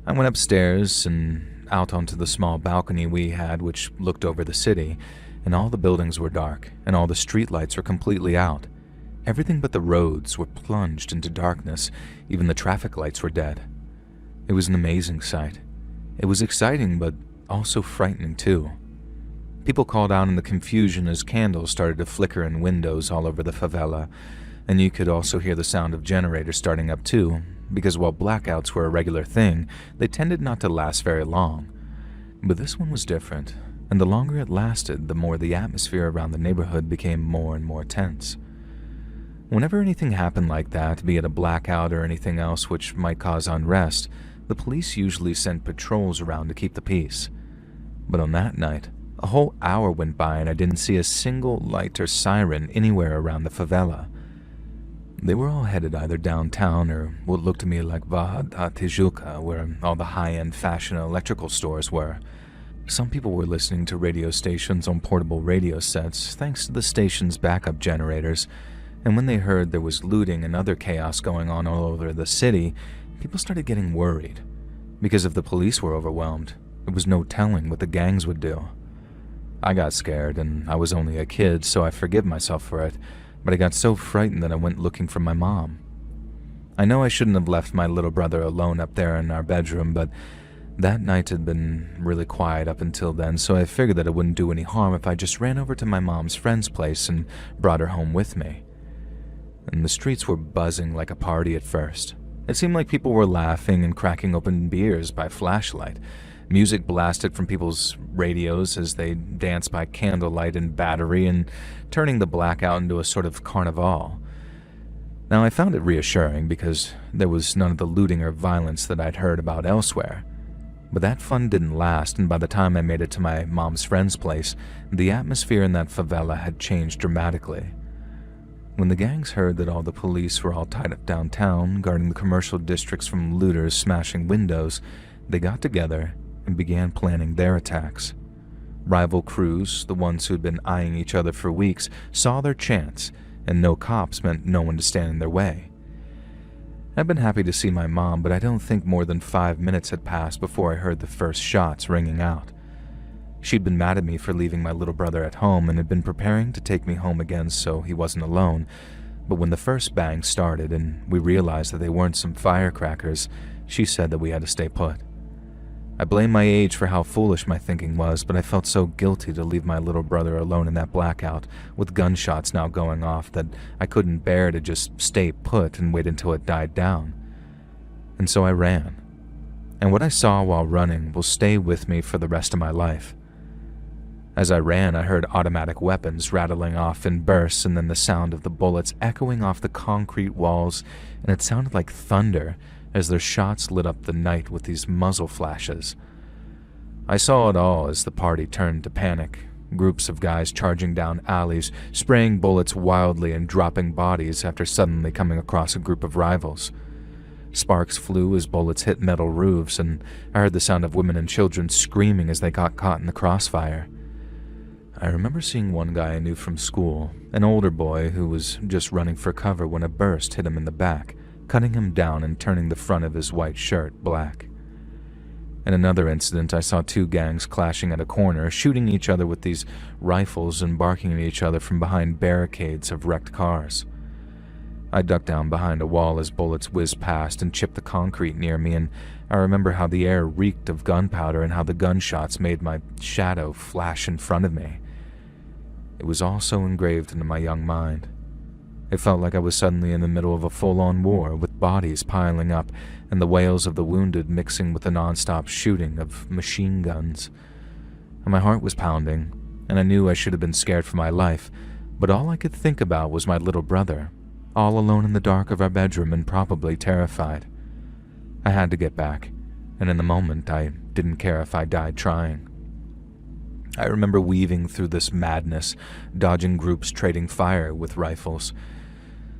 I went upstairs and out onto the small balcony we had, which looked over the city, and all the buildings were dark, and all the streetlights were completely out. Everything but the roads were plunged into darkness, even the traffic lights were dead. It was an amazing sight. It was exciting, but also frightening too. People called out in the confusion as candles started to flicker in windows all over the favela, and you could also hear the sound of generators starting up too, because while blackouts were a regular thing, they tended not to last very long. But this one was different, and the longer it lasted, the more the atmosphere around the neighborhood became more and more tense. Whenever anything happened like that, be it a blackout or anything else which might cause unrest, the police usually sent patrols around to keep the peace. But on that night, a whole hour went by and I didn't see a single light or siren anywhere around the favela. They were all headed either downtown or what looked to me like Barra da Tijuca, where all the high-end fashion and electrical stores were. Some people were listening to radio stations on portable radio sets thanks to the station's backup generators, and when they heard there was looting and other chaos going on all over the city, people started getting worried. Because if the police were overwhelmed, there was no telling what the gangs would do. I got scared, and I was only a kid, so I forgive myself for it, but I got so frightened that I went looking for my mom. I know I shouldn't have left my little brother alone up there in our bedroom, but that night had been really quiet up until then, so I figured that it wouldn't do any harm if I just ran over to my mom's friend's place and brought her home with me. And the streets were buzzing like a party at first. It seemed like people were laughing and cracking open beers by flashlight. Music blasted from people's radios as they danced by candlelight and battery and turning the blackout into a sort of carnival. Now I found it reassuring because there was none of the looting or violence that I'd heard about elsewhere. But that fun didn't last, and by the time I made it to my mom's friend's place, the atmosphere in that favela had changed dramatically. When the gangs heard that all the police were all tied up downtown, guarding the commercial districts from looters smashing windows, they got together and began planning their attacks. Rival crews, the ones who had been eyeing each other for weeks, saw their chance, and no cops meant no one to stand in their way. I'd been happy to see my mom, but I don't think more than 5 minutes had passed before I heard the first shots ringing out. She'd been mad at me for leaving my little brother at home and had been preparing to take me home again so he wasn't alone, but when the first bang started and we realized that they weren't some firecrackers, she said that we had to stay put. I blame my age for how foolish my thinking was, but I felt so guilty to leave my little brother alone in that blackout, with gunshots now going off, that I couldn't bear to just stay put and wait until it died down. And so I ran. And what I saw while running will stay with me for the rest of my life. As I ran, I heard automatic weapons rattling off in bursts and then the sound of the bullets echoing off the concrete walls, and it sounded like thunder as their shots lit up the night with these muzzle flashes. I saw it all as the party turned to panic. Groups of guys charging down alleys, spraying bullets wildly and dropping bodies after suddenly coming across a group of rivals. Sparks flew as bullets hit metal roofs, and I heard the sound of women and children screaming as they got caught in the crossfire. I remember seeing one guy I knew from school, an older boy who was just running for cover when a burst hit him in the back, cutting him down and turning the front of his white shirt black. In another incident, I saw two gangs clashing at a corner, shooting each other with these rifles and barking at each other from behind barricades of wrecked cars. I ducked down behind a wall as bullets whizzed past and chipped the concrete near me, and I remember how the air reeked of gunpowder and how the gunshots made my shadow flash in front of me. It was all so engraved into my young mind. It felt like I was suddenly in the middle of a full-on war, with bodies piling up and the wails of the wounded mixing with the non-stop shooting of machine guns. And my heart was pounding, and I knew I should have been scared for my life, but all I could think about was my little brother, all alone in the dark of our bedroom and probably terrified. I had to get back, and in the moment I didn't care if I died trying. I remember weaving through this madness, dodging groups trading fire with rifles.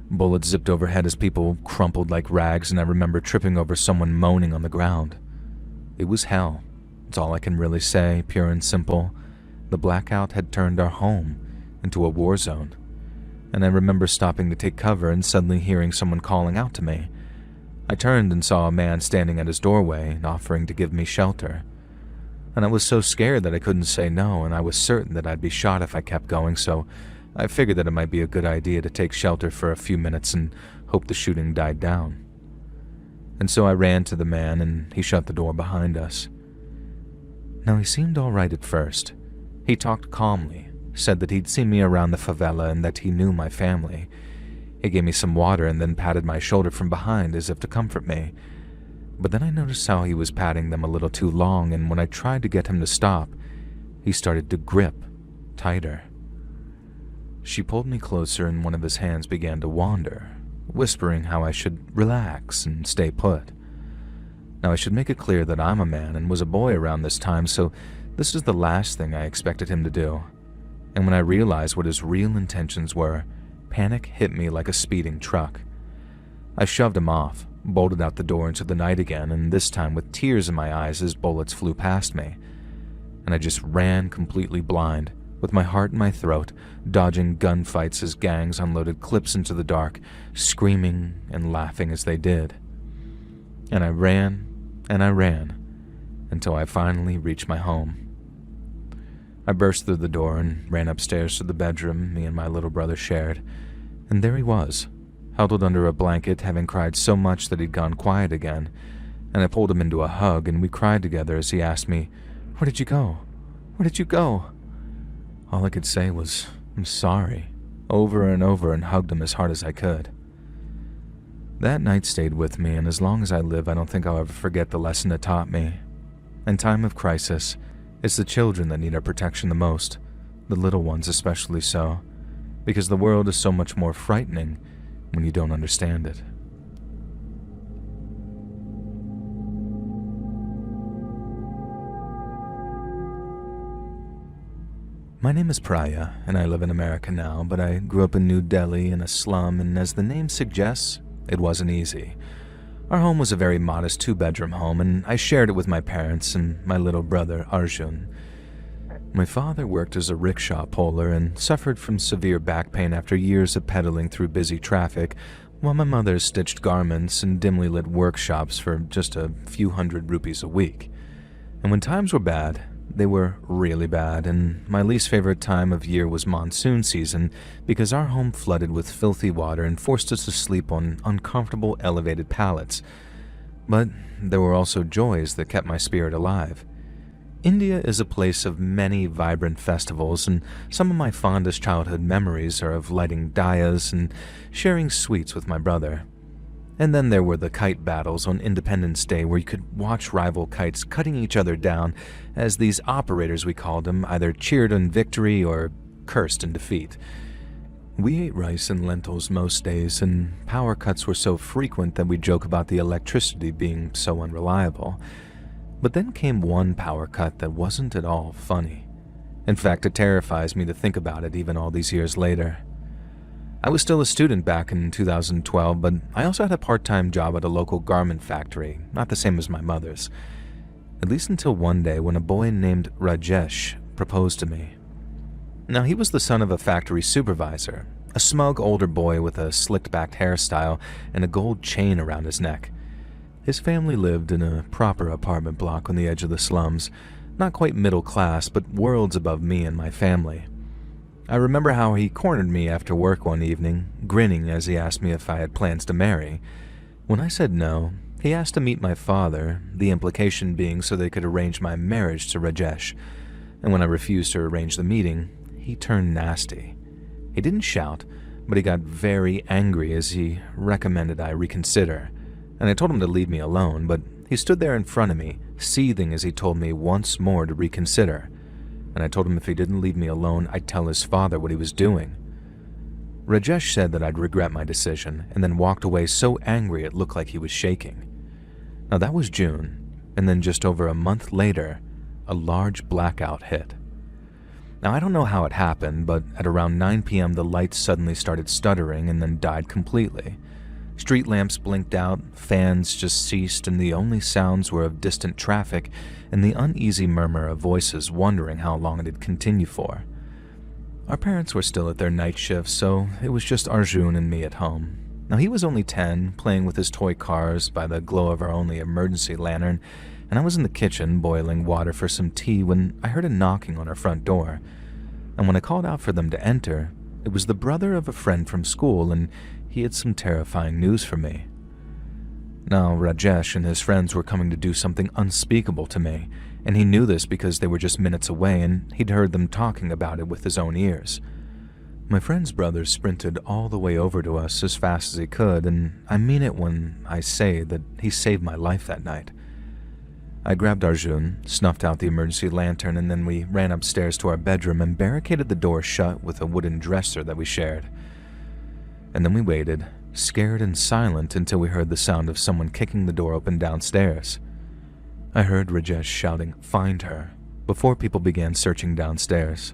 Bullets zipped overhead as people crumpled like rags, and I remember tripping over someone moaning on the ground. It was hell. It's all I can really say, pure and simple. The blackout had turned our home into a war zone. And I remember stopping to take cover and suddenly hearing someone calling out to me. I turned and saw a man standing at his doorway, offering to give me shelter. And I was so scared that I couldn't say no, and I was certain that I'd be shot if I kept going, so I figured that it might be a good idea to take shelter for a few minutes and hope the shooting died down. And so I ran to the man, and he shut the door behind us. Now, he seemed all right at first. He talked calmly, said that he'd seen me around the favela and that he knew my family. He gave me some water and then patted my shoulder from behind as if to comfort me. But then I noticed how he was patting them a little too long, and when I tried to get him to stop, he started to grip tighter. She pulled me closer and one of his hands began to wander, whispering how I should relax and stay put. Now, I should make it clear that I'm a man and was a boy around this time, so this is the last thing I expected him to do. And when I realized what his real intentions were, panic hit me like a speeding truck. I shoved him off, bolted out the door into the night again, and this time with tears in my eyes as bullets flew past me. And I just ran completely blind, with my heart in my throat, dodging gunfights as gangs unloaded clips into the dark, screaming and laughing as they did. And I ran, until I finally reached my home. I burst through the door and ran upstairs to the bedroom me and my little brother shared, and there he was, huddled under a blanket, having cried so much that he'd gone quiet again, and I pulled him into a hug, and we cried together as he asked me, "Where did you go? Where did you go?" All I could say was, "I'm sorry," over and over, and hugged him as hard as I could. That night stayed with me, and as long as I live, I don't think I'll ever forget the lesson it taught me. In time of crisis, it's the children that need our protection the most, the little ones especially so, because the world is so much more frightening when you don't understand it. My name is Praya, and I live in America now, but I grew up in New Delhi in a slum, and as the name suggests, it wasn't easy. Our home was a very modest 2-bedroom home, and I shared it with my parents and my little brother, Arjun. My father worked as a rickshaw puller and suffered from severe back pain after years of pedaling through busy traffic, while my mother stitched garments in dimly lit workshops for just a few hundred rupees a week. And when times were bad, they were really bad, and my least favorite time of year was monsoon season because our home flooded with filthy water and forced us to sleep on uncomfortable elevated pallets. But there were also joys that kept my spirit alive. India is a place of many vibrant festivals, and some of my fondest childhood memories are of lighting diyas and sharing sweets with my brother. And then there were the kite battles on Independence Day where you could watch rival kites cutting each other down as these operators, we called them, either cheered in victory or cursed in defeat. We ate rice and lentils most days, and power cuts were so frequent that we joke about the electricity being so unreliable. But then came one power cut that wasn't at all funny. In fact, it terrifies me to think about it even all these years later. I was still a student back in 2012, but I also had a part-time job at a local garment factory, not the same as my mother's. At least until one day when a boy named Rajesh proposed to me. Now, he was the son of a factory supervisor, a smug older boy with a slicked-back hairstyle and a gold chain around his neck. His family lived in a proper apartment block on the edge of the slums, not quite middle class, but worlds above me and my family. I remember how he cornered me after work one evening, grinning as he asked me if I had plans to marry. When I said no, he asked to meet my father, the implication being so they could arrange my marriage to Rajesh. And when I refused to arrange the meeting, he turned nasty. He didn't shout, but he got very angry as he recommended I reconsider. And I told him to leave me alone, but he stood there in front of me, seething as he told me once more to reconsider. And I told him if he didn't leave me alone, I'd tell his father what he was doing. Rajesh said that I'd regret my decision, and then walked away so angry it looked like he was shaking. Now that was June, and then just over a month later, a large blackout hit. Now I don't know how it happened, but at around 9 p.m. the lights suddenly started stuttering and then died completely. Street lamps blinked out, fans just ceased, and the only sounds were of distant traffic and the uneasy murmur of voices wondering how long it'd continue for. Our parents were still at their night shifts, so it was just Arjun and me at home. Now he was only 10, playing with his toy cars by the glow of our only emergency lantern, and I was in the kitchen boiling water for some tea when I heard a knocking on our front door. And when I called out for them to enter, it was the brother of a friend from school, and he had some terrifying news for me. Now, Rajesh and his friends were coming to do something unspeakable to me, and he knew this because they were just minutes away and he'd heard them talking about it with his own ears. My friend's brother sprinted all the way over to us as fast as he could, and I mean it when I say that he saved my life that night. I grabbed Arjun, snuffed out the emergency lantern, and then we ran upstairs to our bedroom and barricaded the door shut with a wooden dresser that we shared. And then we waited, scared and silent, until we heard the sound of someone kicking the door open downstairs. I heard Rajesh shouting, "Find her," before people began searching downstairs.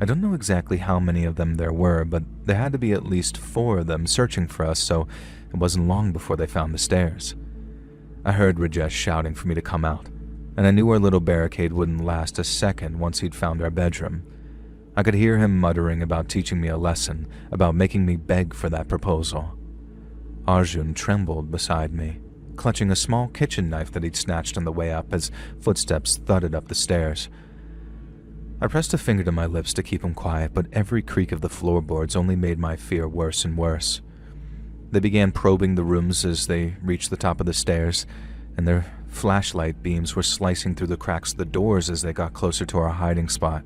I don't know exactly how many of them there were, but there had to be at least 4 of them searching for us, so it wasn't long before they found the stairs. I heard Rajesh shouting for me to come out, and I knew our little barricade wouldn't last a second once he'd found our bedroom. I could hear him muttering about teaching me a lesson, about making me beg for that proposal. Arjun trembled beside me, clutching a small kitchen knife that he'd snatched on the way up as footsteps thudded up the stairs. I pressed a finger to my lips to keep him quiet, but every creak of the floorboards only made my fear worse and worse. They began probing the rooms as they reached the top of the stairs, and their flashlight beams were slicing through the cracks of the doors as they got closer to our hiding spot.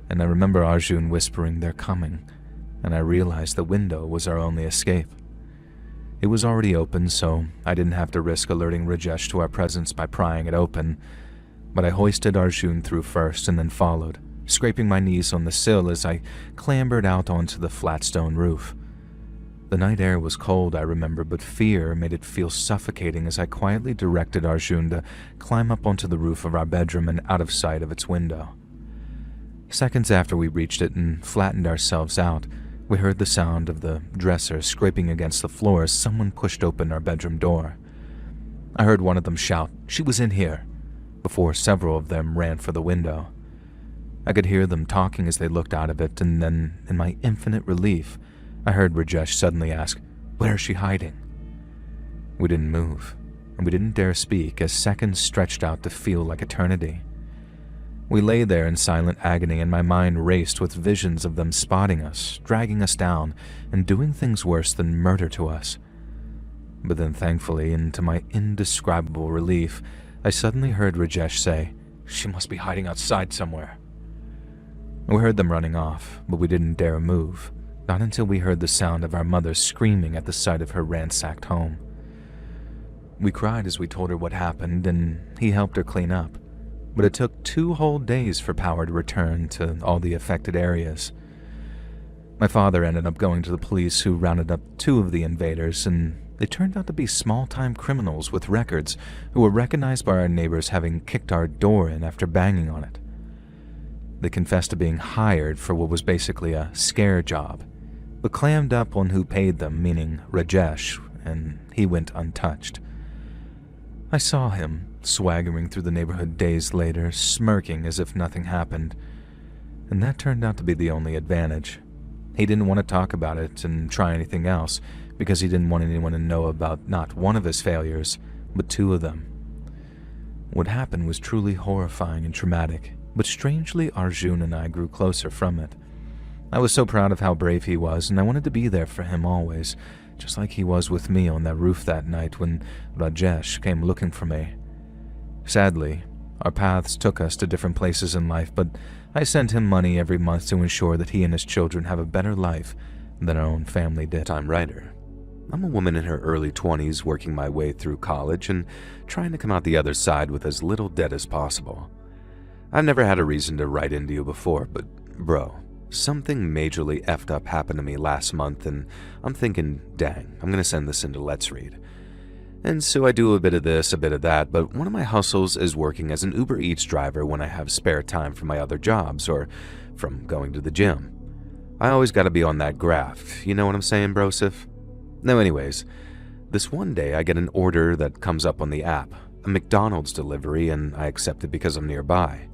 And I remember Arjun whispering, "They're coming," and I realized the window was our only escape. It was already open, so I didn't have to risk alerting Rajesh to our presence by prying it open, but I hoisted Arjun through first and then followed, scraping my knees on the sill as I clambered out onto the flat stone roof. The night air was cold, I remember, but fear made it feel suffocating as I quietly directed Arjun to climb up onto the roof of our bedroom and out of sight of its window. Seconds after we reached it and flattened ourselves out, we heard the sound of the dresser scraping against the floor as someone pushed open our bedroom door. I heard one of them shout, "She was in here," before several of them ran for the window. I could hear them talking as they looked out of it, and then, in my infinite relief, I heard Rajesh suddenly ask, "Where is she hiding?" We didn't move, and we didn't dare speak as seconds stretched out to feel like eternity. We lay there in silent agony, and my mind raced with visions of them spotting us, dragging us down, and doing things worse than murder to us. But then, thankfully, and to my indescribable relief, I suddenly heard Rajesh say, "She must be hiding outside somewhere." We heard them running off, but we didn't dare move, Not until we heard the sound of our mother screaming at the sight of her ransacked home. We cried as we told her what happened, and he helped her clean up. But it took 2 whole days for power to return to all the affected areas. My father ended up going to the police, who rounded up 2 of the invaders, and they turned out to be small-time criminals with records who were recognized by our neighbors having kicked our door in after banging on it. They confessed to being hired for what was basically a scare job, but clammed up on who paid them, meaning Rajesh, and he went untouched. I saw him swaggering through the neighborhood days later, smirking as if nothing happened, and that turned out to be the only advantage. He didn't want to talk about it and try anything else because he didn't want anyone to know about not one of his failures, but 2 of them. What happened was truly horrifying and traumatic, but strangely Arjun and I grew closer from it. I was so proud of how brave he was, and I wanted to be there for him always, just like he was with me on that roof that night when Rajesh came looking for me. Sadly, our paths took us to different places in life, but I sent him money every month to ensure that he and his children have a better life than our own family did. I'm writer. I'm a woman in her early 20s working my way through college and trying to come out the other side with as little debt as possible. I've never had a reason to write into you before, but bro, something majorly effed up happened to me last month, and I'm thinking, dang, I'm gonna send this into Let's Read. And so I do a bit of this, a bit of that, but one of my hustles is working as an Uber Eats driver when I have spare time from my other jobs or from going to the gym. I always gotta be on that graft, you know what I'm saying, brosif? No, anyways, this one day I get an order that comes up on the app, a McDonald's delivery, and I accept it because I'm nearby.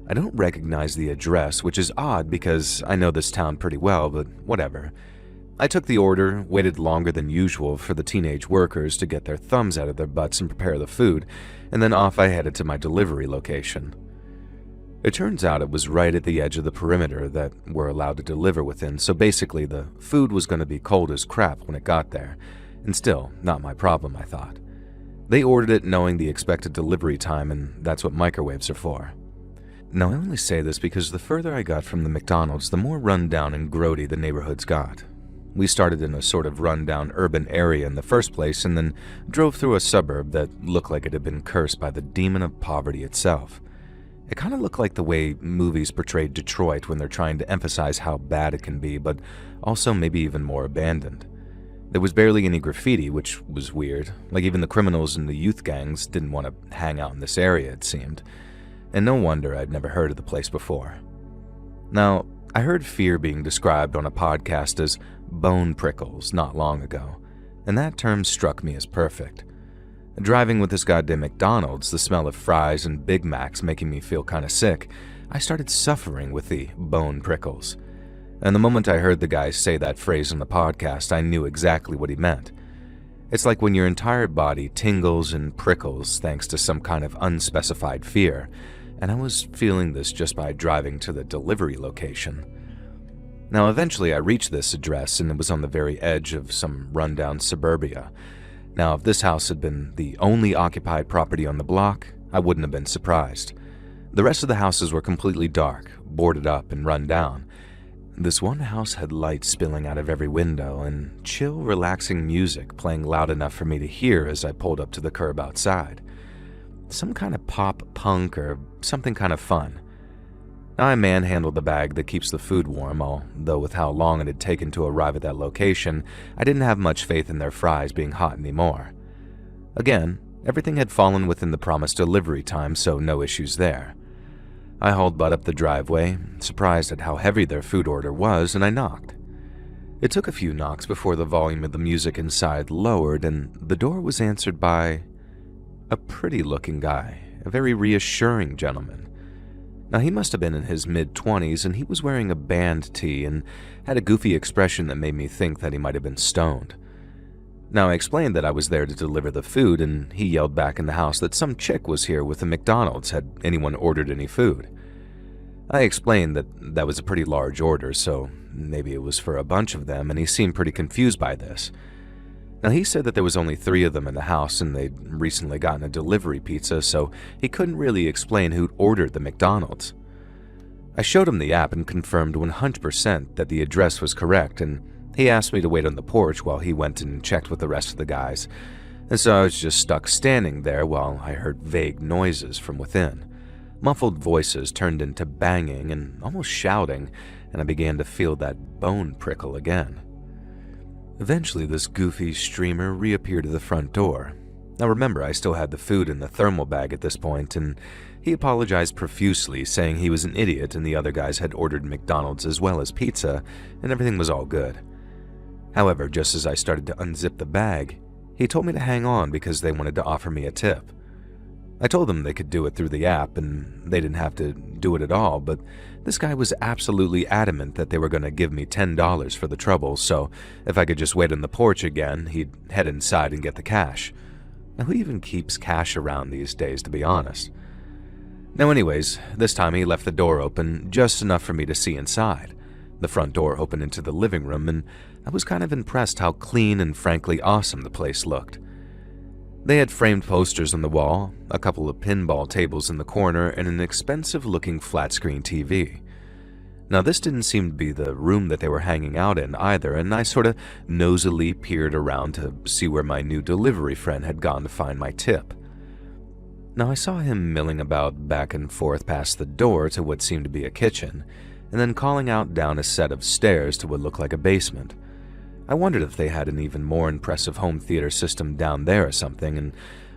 I don't recognize the address, which is odd because I know this town pretty well, but whatever. I took the order, waited longer than usual for the teenage workers to get their thumbs out of their butts and prepare the food, and then off I headed to my delivery location. It turns out it was right at the edge of the perimeter that we're allowed to deliver within, so basically the food was going to be cold as crap when it got there, and still, not my problem, I thought. They ordered it knowing the expected delivery time, and that's what microwaves are for. Now, I only say this because the further I got from the McDonald's, the more run-down and grody the neighborhoods got. We started in a sort of run-down urban area in the first place and then drove through a suburb that looked like it had been cursed by the demon of poverty itself. It kind of looked like the way movies portrayed Detroit when they're trying to emphasize how bad it can be, but also maybe even more abandoned. There was barely any graffiti, which was weird. Like even the criminals and the youth gangs didn't want to hang out in this area, it seemed. And no wonder I'd never heard of the place before. Now, I heard fear being described on a podcast as bone prickles not long ago, and that term struck me as perfect. Driving with this goddamn McDonald's, the smell of fries and Big Macs making me feel kinda sick, I started suffering with the bone prickles. And the moment I heard the guy say that phrase on the podcast, I knew exactly what he meant. It's like when your entire body tingles and prickles thanks to some kind of unspecified fear, and I was feeling this just by driving to the delivery location. Now, eventually I reached this address, and it was on the very edge of some rundown suburbia. Now, if this house had been the only occupied property on the block, I wouldn't have been surprised. The rest of the houses were completely dark, boarded up, and run down. This one house had light spilling out of every window and chill, relaxing music playing loud enough for me to hear as I pulled up to the curb outside. Some kind of pop punk or something kind of fun. I manhandled the bag that keeps the food warm, although with how long it had taken to arrive at that location, I didn't have much faith in their fries being hot anymore. Again, everything had fallen within the promised delivery time, so no issues there. I hauled butt up the driveway, surprised at how heavy their food order was, and I knocked. It took a few knocks before the volume of the music inside lowered, and the door was answered by a pretty-looking guy, a very reassuring gentleman. Now, he must have been in his mid-20s, and he was wearing a band tee and had a goofy expression that made me think that he might have been stoned. Now, I explained that I was there to deliver the food, and he yelled back in the house that some chick was here with the McDonald's had anyone ordered any food. I explained that that was a pretty large order, so maybe it was for a bunch of them, and he seemed pretty confused by this. Now, he said that there was only 3 of them in the house and they'd recently gotten a delivery pizza, so he couldn't really explain who'd ordered the McDonald's. I showed him the app and confirmed 100% that the address was correct, and he asked me to wait on the porch while he went and checked with the rest of the guys. And so I was just stuck standing there while I heard vague noises from within. Muffled voices turned into banging and almost shouting, and I began to feel that bone prickle again. Eventually, this goofy streamer reappeared at the front door. Now remember, I still had the food in the thermal bag at this point, and he apologized profusely, saying he was an idiot and the other guys had ordered McDonald's as well as pizza, and everything was all good. However, just as I started to unzip the bag, he told me to hang on because they wanted to offer me a tip. I told them they could do it through the app and they didn't have to do it at all, but this guy was absolutely adamant that they were going to give me $10 for the trouble, so if I could just wait on the porch again, he'd head inside and get the cash. Now, who even keeps cash around these days, to be honest? Now anyways, this time he left the door open just enough for me to see inside. The front door opened into the living room, and I was kind of impressed how clean and frankly awesome the place looked. They had framed posters on the wall, a couple of pinball tables in the corner, and an expensive-looking flat-screen TV. Now, this didn't seem to be the room that they were hanging out in either, and I sort of nosily peered around to see where my new delivery friend had gone to find my tip. Now, I saw him milling about back and forth past the door to what seemed to be a kitchen, and then calling out down a set of stairs to what looked like a basement. I wondered if they had an even more impressive home theater system down there or something, and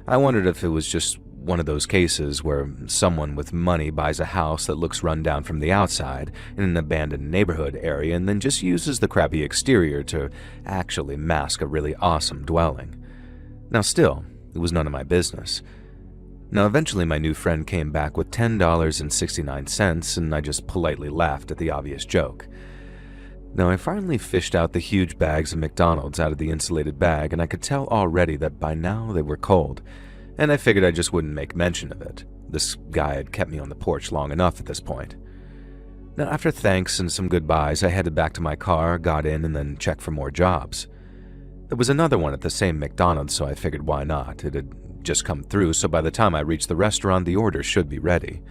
I wondered if it was just one of those cases where someone with money buys a house that looks run down from the outside in an abandoned neighborhood area and then just uses the crappy exterior to actually mask a really awesome dwelling. Now still, it was none of my business. Now eventually my new friend came back with $10.69, and I just politely laughed at the obvious joke. Now, I finally fished out the huge bags of McDonald's out of the insulated bag, and I could tell already that by now they were cold, and I figured I just wouldn't make mention of it. This guy had kept me on the porch long enough at this point. Now, after thanks and some goodbyes, I headed back to my car, got in, and then checked for more jobs. There was another one at the same McDonald's, so I figured why not. It had just come through, so by the time I reached the restaurant, the order should be ready.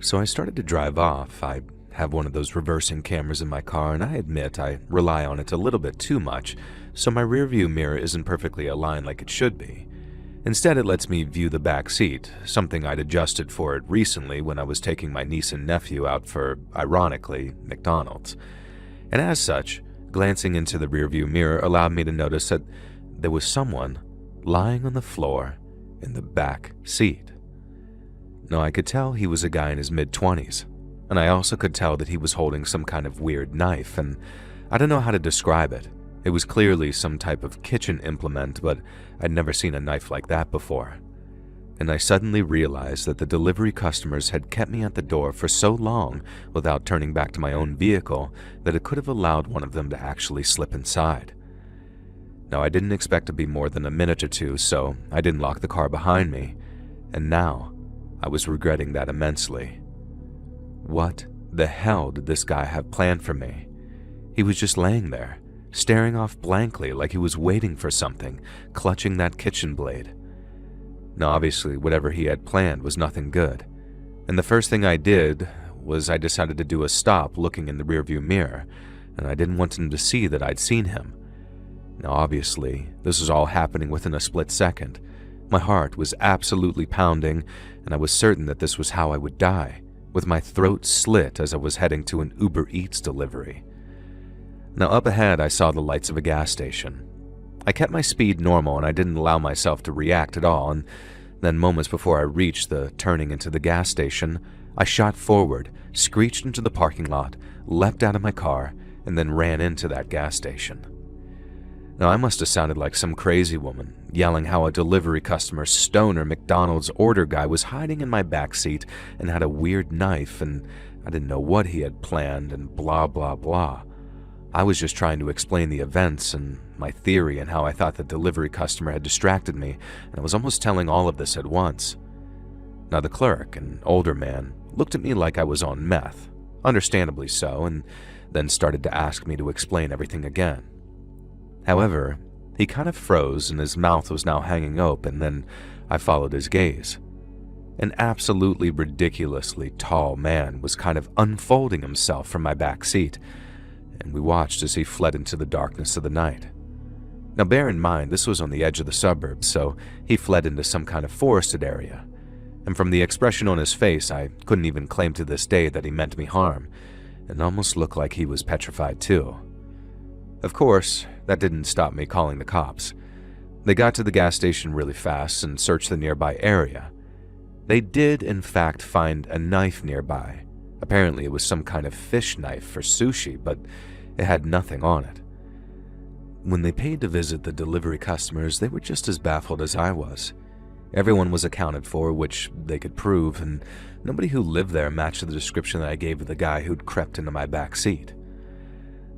So I started to drive off. I have one of those reversing cameras in my car, and I admit I rely on it a little bit too much, so my rearview mirror isn't perfectly aligned like it should be. Instead, it lets me view the back seat, something I'd adjusted for it recently when I was taking my niece and nephew out for, ironically, McDonald's. And as such, glancing into the rearview mirror allowed me to notice that there was someone lying on the floor in the back seat. Now, I could tell he was a guy in his mid-20s. And I also could tell that he was holding some kind of weird knife, and I don't know how to describe it. It was clearly some type of kitchen implement, but I'd never seen a knife like that before. And I suddenly realized that the delivery customers had kept me at the door for so long without turning back to my own vehicle that it could have allowed one of them to actually slip inside. Now, I didn't expect to be more than a minute or two, so I didn't lock the car behind me, and now I was regretting that immensely. What the hell did this guy have planned for me? He was just laying there, staring off blankly like he was waiting for something, clutching that kitchen blade. Now obviously whatever he had planned was nothing good, and the first thing I did was I decided to do a stop looking in the rearview mirror, and I didn't want him to see that I'd seen him. Now obviously this was all happening within a split second. My heart was absolutely pounding, and I was certain that this was how I would die, with my throat slit as I was heading to an Uber Eats delivery. Now up ahead I saw the lights of a gas station. I kept my speed normal and I didn't allow myself to react at all, and then moments before I reached the turning into the gas station, I shot forward, screeched into the parking lot, leapt out of my car, and then ran into that gas station. Now I must have sounded like some crazy woman, yelling how a delivery customer stoner McDonald's order guy was hiding in my backseat and had a weird knife, and I didn't know what he had planned, and blah blah blah. I was just trying to explain the events and my theory and how I thought the delivery customer had distracted me, and I was almost telling all of this at once. Now the clerk, an older man, looked at me like I was on meth, understandably so, and then started to ask me to explain everything again. However, he kind of froze and his mouth was now hanging open, then I followed his gaze. An absolutely ridiculously tall man was kind of unfolding himself from my back seat, and we watched as he fled into the darkness of the night. Now bear in mind, this was on the edge of the suburbs, so he fled into some kind of forested area. And from the expression on his face, I couldn't even claim to this day that he meant me harm. It almost looked like he was petrified too. Of course, that didn't stop me calling the cops. They got to the gas station really fast and searched the nearby area. They did, in fact, find a knife nearby. Apparently it was some kind of fish knife for sushi, but it had nothing on it. When they paid to visit the delivery customers, they were just as baffled as I was. Everyone was accounted for, which they could prove, and nobody who lived there matched the description that I gave of the guy who'd crept into my back seat.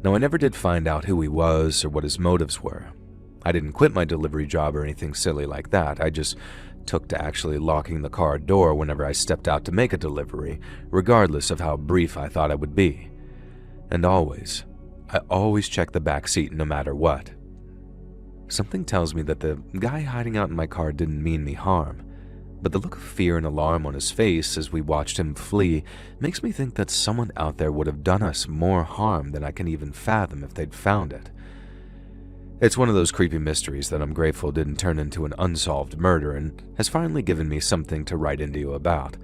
Now, I never did find out who he was or what his motives were. I didn't quit my delivery job or anything silly like that. I just took to actually locking the car door whenever I stepped out to make a delivery, regardless of how brief I thought it would be. And I always check the back seat no matter what. Something tells me that the guy hiding out in my car didn't mean me harm, but the look of fear and alarm on his face as we watched him flee makes me think that someone out there would have done us more harm than I can even fathom if they'd found it. It's one of those creepy mysteries that I'm grateful didn't turn into an unsolved murder and has finally given me something to write into you about.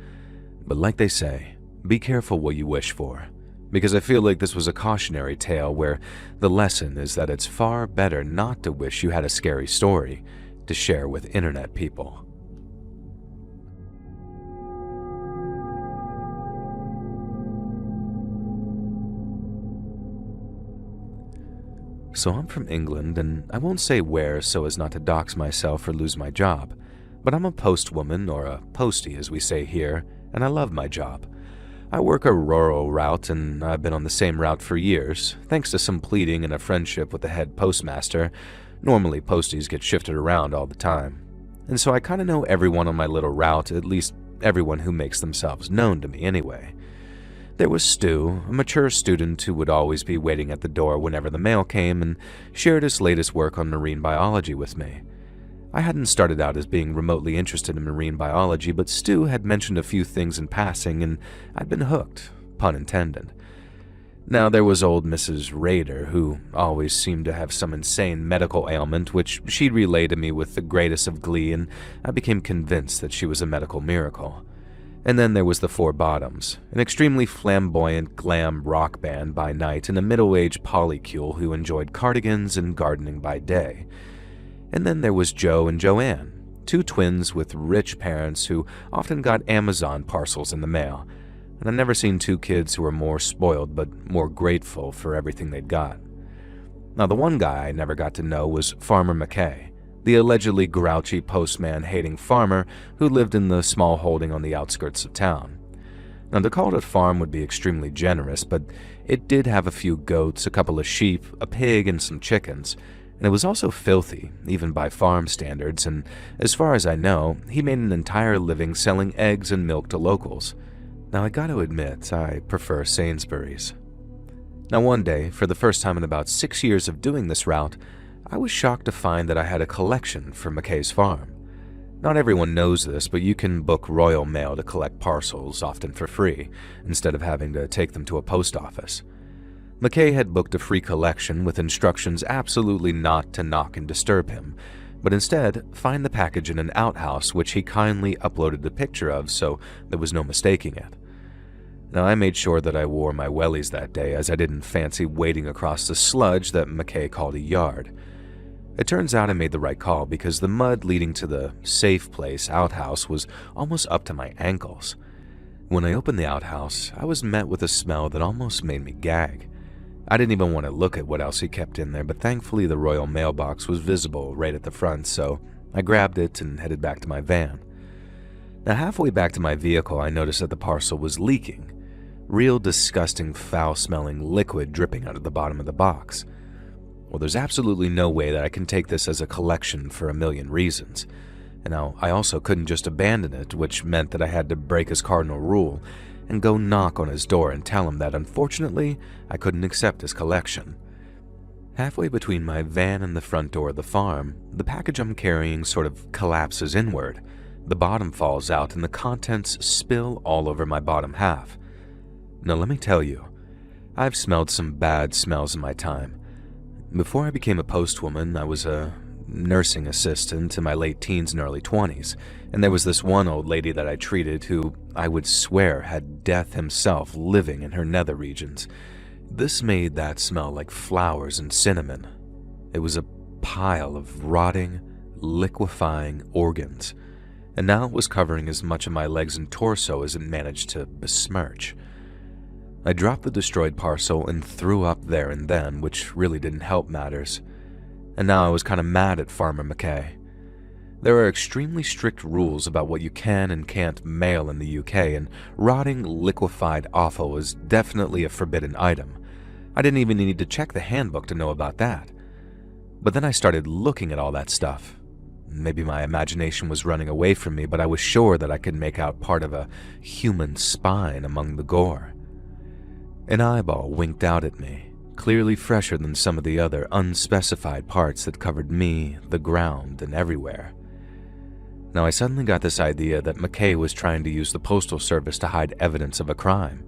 But like they say, be careful what you wish for, because I feel like this was a cautionary tale where the lesson is that it's far better not to wish you had a scary story to share with internet people. So I'm from England, and I won't say where so as not to dox myself or lose my job, but I'm a postwoman, or a postie as we say here, and I love my job. I work a rural route, and I've been on the same route for years, thanks to some pleading and a friendship with the head postmaster. Normally, posties get shifted around all the time. And so I kind of know everyone on my little route, at least everyone who makes themselves known to me anyway. There was Stu, a mature student who would always be waiting at the door whenever the mail came and shared his latest work on marine biology with me. I hadn't started out as being remotely interested in marine biology, but Stu had mentioned a few things in passing, and I'd been hooked, pun intended. Now there was old Mrs. Rader, who always seemed to have some insane medical ailment, which she'd relay to me with the greatest of glee, and I became convinced that she was a medical miracle. And then there was the Four Bottoms, an extremely flamboyant glam rock band by night and a middle-aged polycule who enjoyed cardigans and gardening by day. And then there was Joe and Joanne, two twins with rich parents who often got Amazon parcels in the mail, and I've never seen two kids who were more spoiled but more grateful for everything they'd got. Now the one guy I never got to know was Farmer McKay, the allegedly grouchy postman-hating farmer who lived in the small holding on the outskirts of town. Now, to call it a farm would be extremely generous, but it did have a few goats, a couple of sheep, a pig, and some chickens, and it was also filthy, even by farm standards, and as far as I know, he made an entire living selling eggs and milk to locals. Now, I gotta admit, I prefer Sainsbury's. Now, one day, for the first time in about 6 years of doing this route, I was shocked to find that I had a collection for McKay's farm. Not everyone knows this, but you can book Royal Mail to collect parcels, often for free, instead of having to take them to a post office. McKay had booked a free collection with instructions absolutely not to knock and disturb him, but instead find the package in an outhouse which he kindly uploaded a picture of so there was no mistaking it. Now, I made sure that I wore my wellies that day as I didn't fancy wading across the sludge that McKay called a yard. It turns out I made the right call because the mud leading to the safe place outhouse was almost up to my ankles. When I opened the outhouse, I was met with a smell that almost made me gag. I didn't even want to look at what else he kept in there, but thankfully the Royal Mailbox was visible right at the front, so I grabbed it and headed back to my van. Now, halfway back to my vehicle, I noticed that the parcel was leaking. Real disgusting, foul-smelling liquid dripping out of the bottom of the box. Well, there's absolutely no way that I can take this as a collection for a million reasons. And now, I also couldn't just abandon it, which meant that I had to break his cardinal rule and go knock on his door and tell him that, unfortunately, I couldn't accept his collection. Halfway between my van and the front door of the farm, the package I'm carrying sort of collapses inward, The bottom falls out and the contents spill all over my bottom half. Now let me tell you, I've smelled some bad smells in my time. Before I became a postwoman, I was a nursing assistant in my late teens and early 20s, and there was this one old lady that I treated who I would swear had death himself living in her nether regions. This made that smell like flowers and cinnamon. It was a pile of rotting, liquefying organs, and now it was covering as much of my legs and torso as it managed to besmirch. I dropped the destroyed parcel and threw up there and then, which really didn't help matters. And now I was kind of mad at Farmer McKay. There are extremely strict rules about what you can and can't mail in the UK, and rotting, liquefied offal is definitely a forbidden item. I didn't even need to check the handbook to know about that. But then I started looking at all that stuff. Maybe my imagination was running away from me, but I was sure that I could make out part of a human spine among the gore. An eyeball winked out at me, clearly fresher than some of the other unspecified parts that covered me, the ground, and everywhere. Now I suddenly got this idea that McKay was trying to use the postal service to hide evidence of a crime,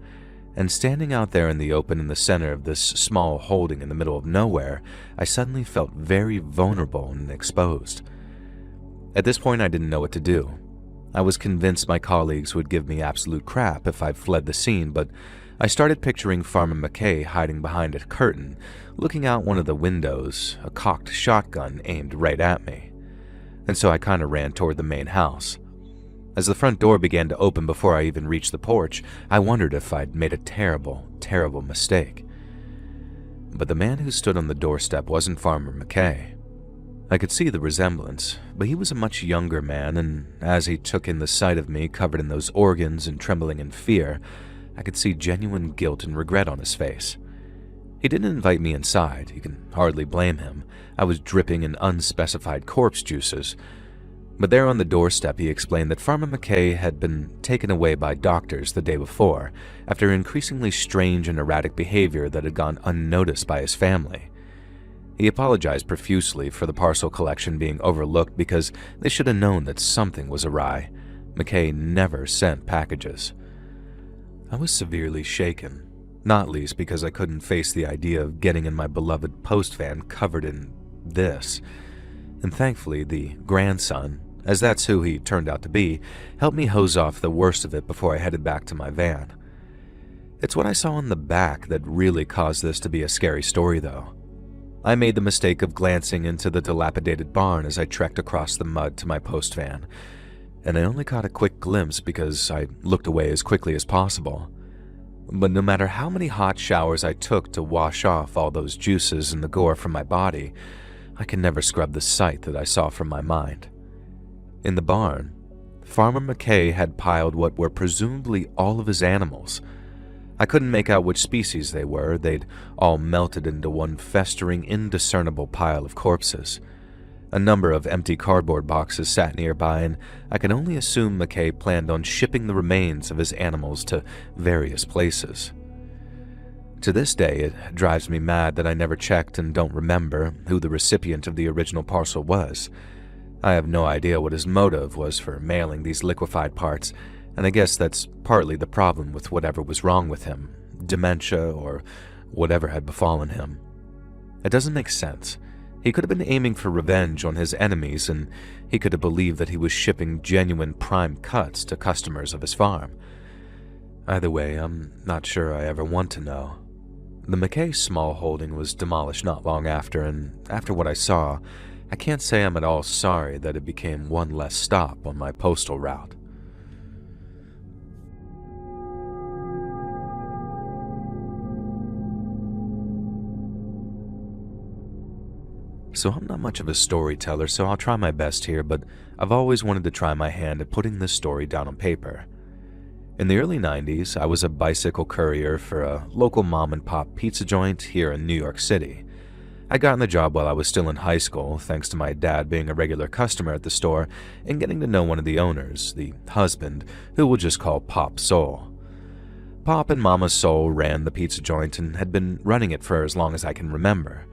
and standing out there in the open in the center of this small holding in the middle of nowhere, I suddenly felt very vulnerable and exposed. At this point I didn't know what to do. I was convinced my colleagues would give me absolute crap if I fled the scene, but I started picturing Farmer McKay hiding behind a curtain, looking out one of the windows, a cocked shotgun aimed right at me. And so I kind of ran toward the main house. As the front door began to open before I even reached the porch, I wondered if I'd made a terrible, terrible mistake. But the man who stood on the doorstep wasn't Farmer McKay. I could see the resemblance, but he was a much younger man, and as he took in the sight of me covered in those organs and trembling in fear, I could see genuine guilt and regret on his face. He didn't invite me inside. You can hardly blame him. I was dripping in unspecified corpse juices. But there on the doorstep he explained that Farmer McKay had been taken away by doctors the day before after increasingly strange and erratic behavior that had gone unnoticed by his family. He apologized profusely for the parcel collection being overlooked because they should have known that something was awry. McKay never sent packages. I was severely shaken, not least because I couldn't face the idea of getting in my beloved post van covered in this. And thankfully, the grandson, as that's who he turned out to be, helped me hose off the worst of it before I headed back to my van. It's what I saw in the back that really caused this to be a scary story, though. I made the mistake of glancing into the dilapidated barn as I trekked across the mud to my post van, and I only caught a quick glimpse because I looked away as quickly as possible. But no matter how many hot showers I took to wash off all those juices and the gore from my body, I could never scrub the sight that I saw from my mind. In the barn, Farmer McKay had piled what were presumably all of his animals. I couldn't make out which species they were. They'd all melted into one festering, indiscernible pile of corpses. A number of empty cardboard boxes sat nearby, and I can only assume McKay planned on shipping the remains of his animals to various places. To this day, it drives me mad that I never checked and don't remember who the recipient of the original parcel was. I have no idea what his motive was for mailing these liquefied parts, and I guess that's partly the problem with whatever was wrong with him, dementia or whatever had befallen him. It doesn't make sense. He could have been aiming for revenge on his enemies, and he could have believed that he was shipping genuine prime cuts to customers of his farm. Either way, I'm not sure I ever want to know. The McKay small holding was demolished not long after, and after what I saw, I can't say I'm at all sorry that it became one less stop on my postal route. So I'm not much of a storyteller, so I'll try my best here, but I've always wanted to try my hand at putting this story down on paper. In the early 90s, I was a bicycle courier for a local mom-and-pop pizza joint here in New York City. I got the job while I was still in high school, thanks to my dad being a regular customer at the store and getting to know one of the owners, the husband, who we'll just call Pop Soul. Pop and Mama Soul ran the pizza joint and had been running it for as long as I can remember.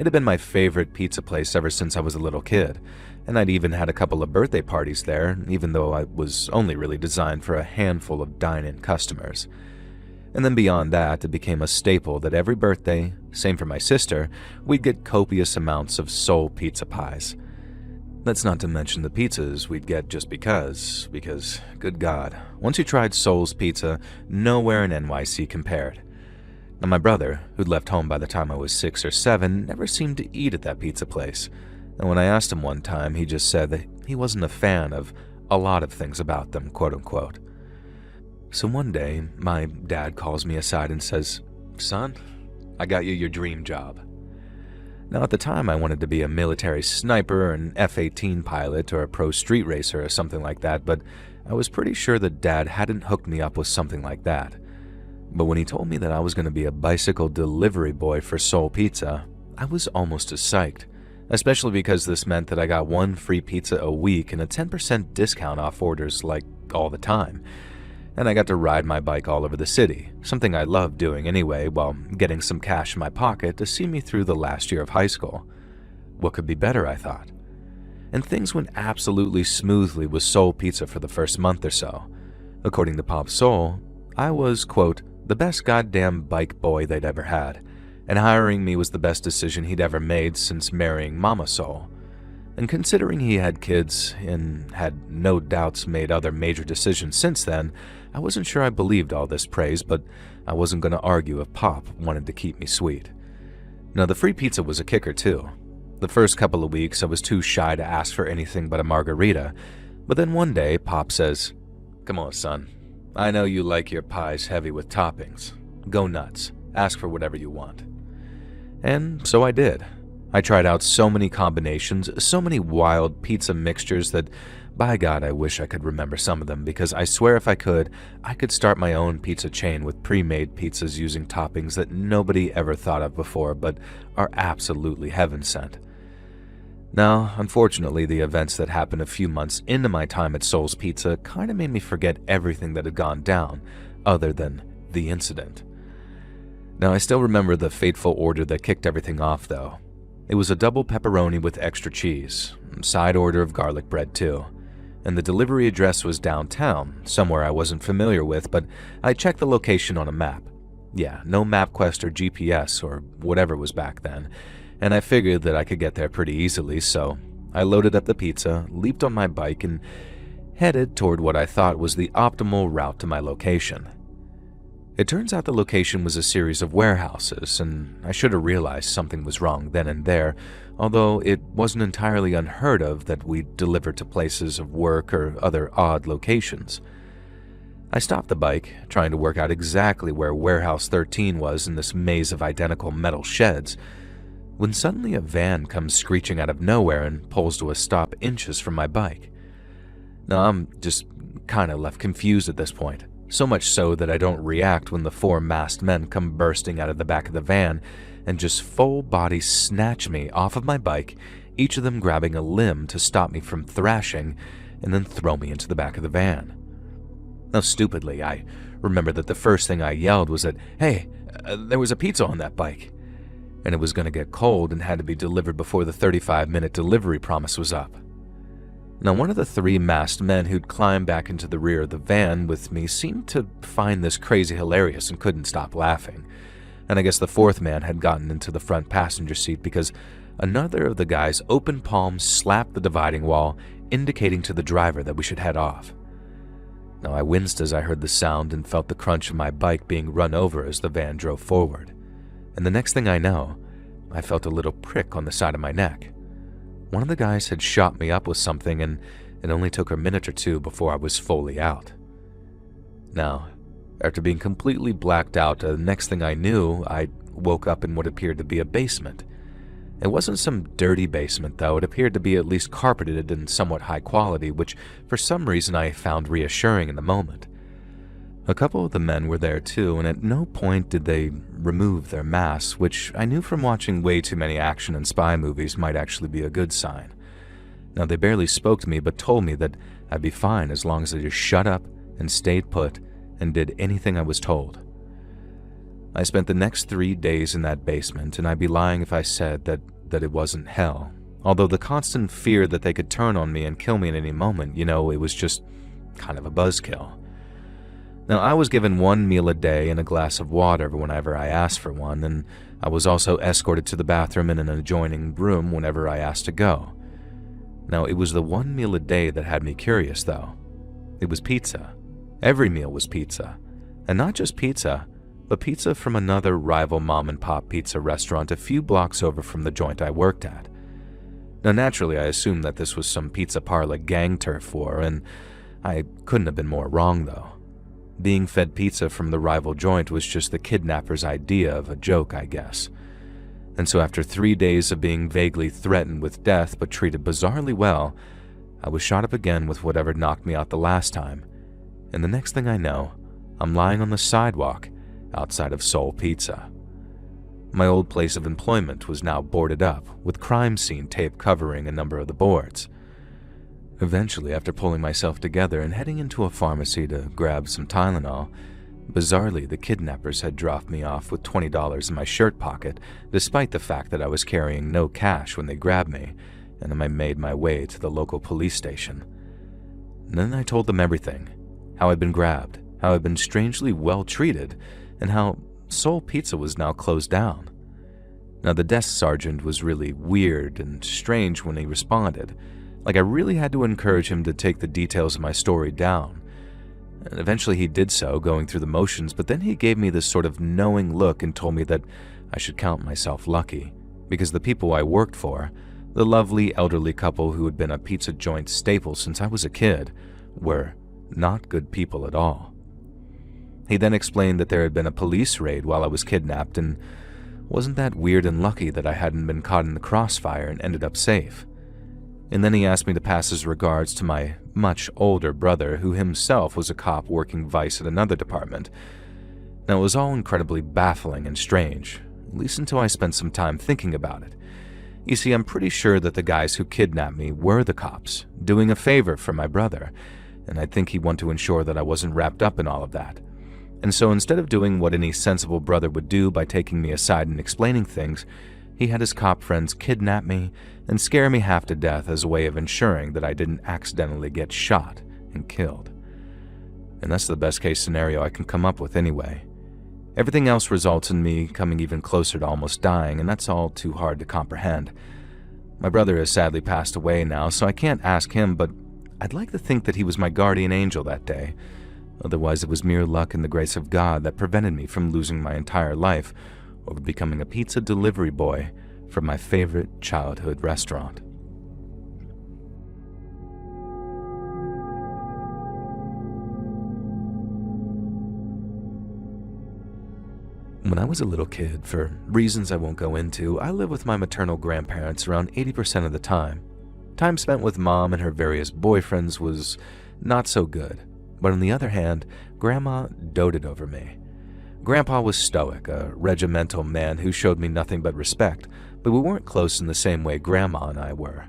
It had been my favorite pizza place ever since I was a little kid, and I'd even had a couple of birthday parties there, even though I was only really designed for a handful of dine-in customers. And then beyond that, it became a staple that every birthday, same for my sister, we'd get copious amounts of Soul pizza pies. That's not to mention the pizzas we'd get just because, good God, once you tried Soul's pizza, nowhere in NYC compared. Now my brother, who'd left home by the time I was 6 or 7, never seemed to eat at that pizza place. And when I asked him one time, he just said that he wasn't a fan of a lot of things about them, quote unquote. So one day, my dad calls me aside and says, "Son, I got you your dream job." Now at the time, I wanted to be a military sniper, an F-18 pilot, or a pro street racer or something like that, but I was pretty sure that Dad hadn't hooked me up with something like that. But when he told me that I was going to be a bicycle delivery boy for Soul Pizza, I was almost as psyched, especially because this meant that I got one free pizza a week and a 10% discount off orders like all the time. And I got to ride my bike all over the city, something I loved doing anyway, while getting some cash in my pocket to see me through the last year of high school. What could be better, I thought. And things went absolutely smoothly with Soul Pizza for the first month or so. According to Pop Soul, I was, quote, the best goddamn bike boy they'd ever had, and hiring me was the best decision he'd ever made since marrying Mama Soul. And considering he had kids and had no doubts made other major decisions since then, I wasn't sure I believed all this praise, but I wasn't going to argue if Pop wanted to keep me sweet. Now, the free pizza was a kicker too. The first couple of weeks, I was too shy to ask for anything but a margarita, but then one day, Pop says, "Come on, son. I know you like your pies heavy with toppings. Go nuts. Ask for whatever you want." And so I did. I tried out so many combinations, so many wild pizza mixtures that, by God, I wish I could remember some of them, because I swear if I could start my own pizza chain with pre-made pizzas using toppings that nobody ever thought of before but are absolutely heaven-sent. Now, unfortunately, the events that happened a few months into my time at Soul's Pizza kind of made me forget everything that had gone down, other than the incident. Now, I still remember the fateful order that kicked everything off, though. It was a double pepperoni with extra cheese, side order of garlic bread too, and the delivery address was downtown, somewhere I wasn't familiar with, but I checked the location on a map. Yeah, no MapQuest or GPS or whatever was back then, and I figured that I could get there pretty easily, so I loaded up the pizza, leaped on my bike, and headed toward what I thought was the optimal route to my location. It turns out the location was a series of warehouses, and I should have realized something was wrong then and there, although it wasn't entirely unheard of that we delivered to places of work or other odd locations. I stopped the bike, trying to work out exactly where Warehouse 13 was in this maze of identical metal sheds, when suddenly a van comes screeching out of nowhere and pulls to a stop inches from my bike. Now, I'm just kind of left confused at this point. So much so that I don't react when the 4 masked men come bursting out of the back of the van and just full body snatch me off of my bike, each of them grabbing a limb to stop me from thrashing and then throw me into the back of the van. Now, stupidly, I remember that the first thing I yelled was that, "Hey, there was a pizza on that bike," and it was going to get cold and had to be delivered before the 35-minute delivery promise was up. Now, one of the 3 masked men who'd climbed back into the rear of the van with me seemed to find this crazy hilarious and couldn't stop laughing. And I guess the 4th man had gotten into the front passenger seat because another of the guy's open palms slapped the dividing wall, indicating to the driver that we should head off. Now, I winced as I heard the sound and felt the crunch of my bike being run over as the van drove forward. And the next thing I know, I felt a little prick on the side of my neck. One of the guys had shot me up with something, and it only took a minute or 2 before I was fully out. Now, after being completely blacked out, the next thing I knew, I woke up in what appeared to be a basement. It wasn't some dirty basement, though. It appeared to be at least carpeted and somewhat high quality, which for some reason I found reassuring in the moment. A couple of the men were there too, and at no point did they remove their masks, which I knew from watching way too many action and spy movies might actually be a good sign. Now, they barely spoke to me, but told me that I'd be fine as long as I just shut up and stayed put and did anything I was told. I spent the next 3 days in that basement, and I'd be lying if I said that it wasn't hell. Although the constant fear that they could turn on me and kill me at any moment, it was just kind of a buzzkill. Now, I was given 1 meal a day and a glass of water whenever I asked for one, and I was also escorted to the bathroom in an adjoining room whenever I asked to go. Now, it was the 1 meal a day that had me curious, though. It was pizza. Every meal was pizza. And not just pizza, but pizza from another rival mom-and-pop pizza restaurant a few blocks over from the joint I worked at. Now, naturally, I assumed that this was some pizza parlor gang turf war, and I couldn't have been more wrong, though. Being fed pizza from the rival joint was just the kidnapper's idea of a joke, I guess. And so after 3 days of being vaguely threatened with death but treated bizarrely well, I was shot up again with whatever knocked me out the last time. And the next thing I know, I'm lying on the sidewalk outside of Soul Pizza. My old place of employment was now boarded up, with crime scene tape covering a number of the boards. Eventually, after pulling myself together and heading into a pharmacy to grab some Tylenol, bizarrely the kidnappers had dropped me off with $20 in my shirt pocket, despite the fact that I was carrying no cash when they grabbed me, and I made my way to the local police station. And then I told them everything, how I'd been grabbed, how I'd been strangely well treated, and how Soul Pizza was now closed down. Now, the desk sergeant was really weird and strange when he responded. Like, I really had to encourage him to take the details of my story down. And eventually he did so, going through the motions, but then he gave me this sort of knowing look and told me that I should count myself lucky, because the people I worked for, the lovely elderly couple who had been a pizza joint staple since I was a kid, were not good people at all. He then explained that there had been a police raid while I was kidnapped, and wasn't that weird and lucky that I hadn't been caught in the crossfire and ended up safe. And then he asked me to pass his regards to my much older brother, who himself was a cop working vice at another department. Now, it was all incredibly baffling and strange, at least until I spent some time thinking about it. You see, I'm pretty sure that the guys who kidnapped me were the cops, doing a favor for my brother, and I think he wanted to ensure that I wasn't wrapped up in all of that. And so instead of doing what any sensible brother would do by taking me aside and explaining things, he had his cop friends kidnap me and scare me half to death as a way of ensuring that I didn't accidentally get shot and killed. And that's the best case scenario I can come up with anyway. Everything else results in me coming even closer to almost dying, and that's all too hard to comprehend. My brother has sadly passed away now, so I can't ask him, but I'd like to think that he was my guardian angel that day. Otherwise, it was mere luck and the grace of God that prevented me from losing my entire life over becoming a pizza delivery boy from my favorite childhood restaurant. When I was a little kid, for reasons I won't go into, I lived with my maternal grandparents around 80% of the time. Time spent with Mom and her various boyfriends was not so good, but on the other hand, Grandma doted over me. Grandpa was stoic, a regimental man who showed me nothing but respect, but we weren't close in the same way Grandma and I were.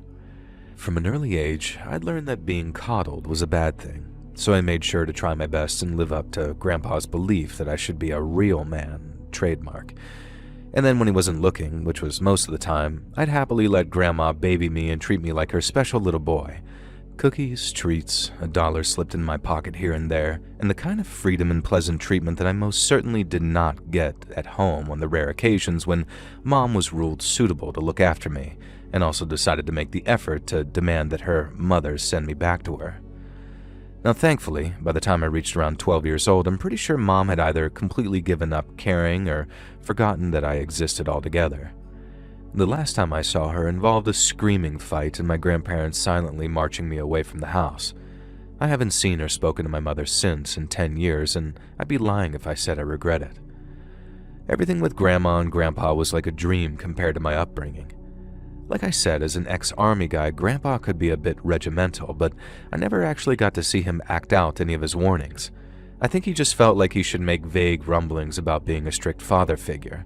From an early age, I'd learned that being coddled was a bad thing, so I made sure to try my best and live up to Grandpa's belief that I should be a real man, trademark. And then when he wasn't looking, which was most of the time, I'd happily let Grandma baby me and treat me like her special little boy. Cookies, treats, $1 slipped in my pocket here and there, and the kind of freedom and pleasant treatment that I most certainly did not get at home on the rare occasions when Mom was ruled suitable to look after me, and also decided to make the effort to demand that her mother send me back to her. Now, thankfully, by the time I reached around 12 years old, I'm pretty sure Mom had either completely given up caring or forgotten that I existed altogether. The last time I saw her involved a screaming fight and my grandparents silently marching me away from the house. I haven't seen or spoken to my mother since in 10 years, and I'd be lying if I said I regret it. Everything with Grandma and Grandpa was like a dream compared to my upbringing. Like I said, as an ex-army guy, Grandpa could be a bit regimental, but I never actually got to see him act out any of his warnings. I think he just felt like he should make vague rumblings about being a strict father figure.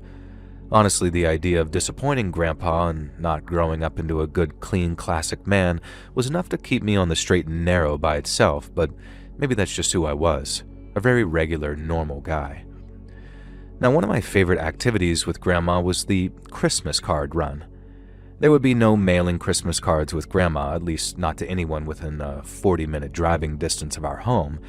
Honestly, the idea of disappointing Grandpa and not growing up into a good, clean, classic man was enough to keep me on the straight and narrow by itself, but maybe that's just who I was, a very regular, normal guy. Now, one of my favorite activities with Grandma was the Christmas card run. There would be no mailing Christmas cards with Grandma, at least not to anyone within a 40-minute driving distance of our home,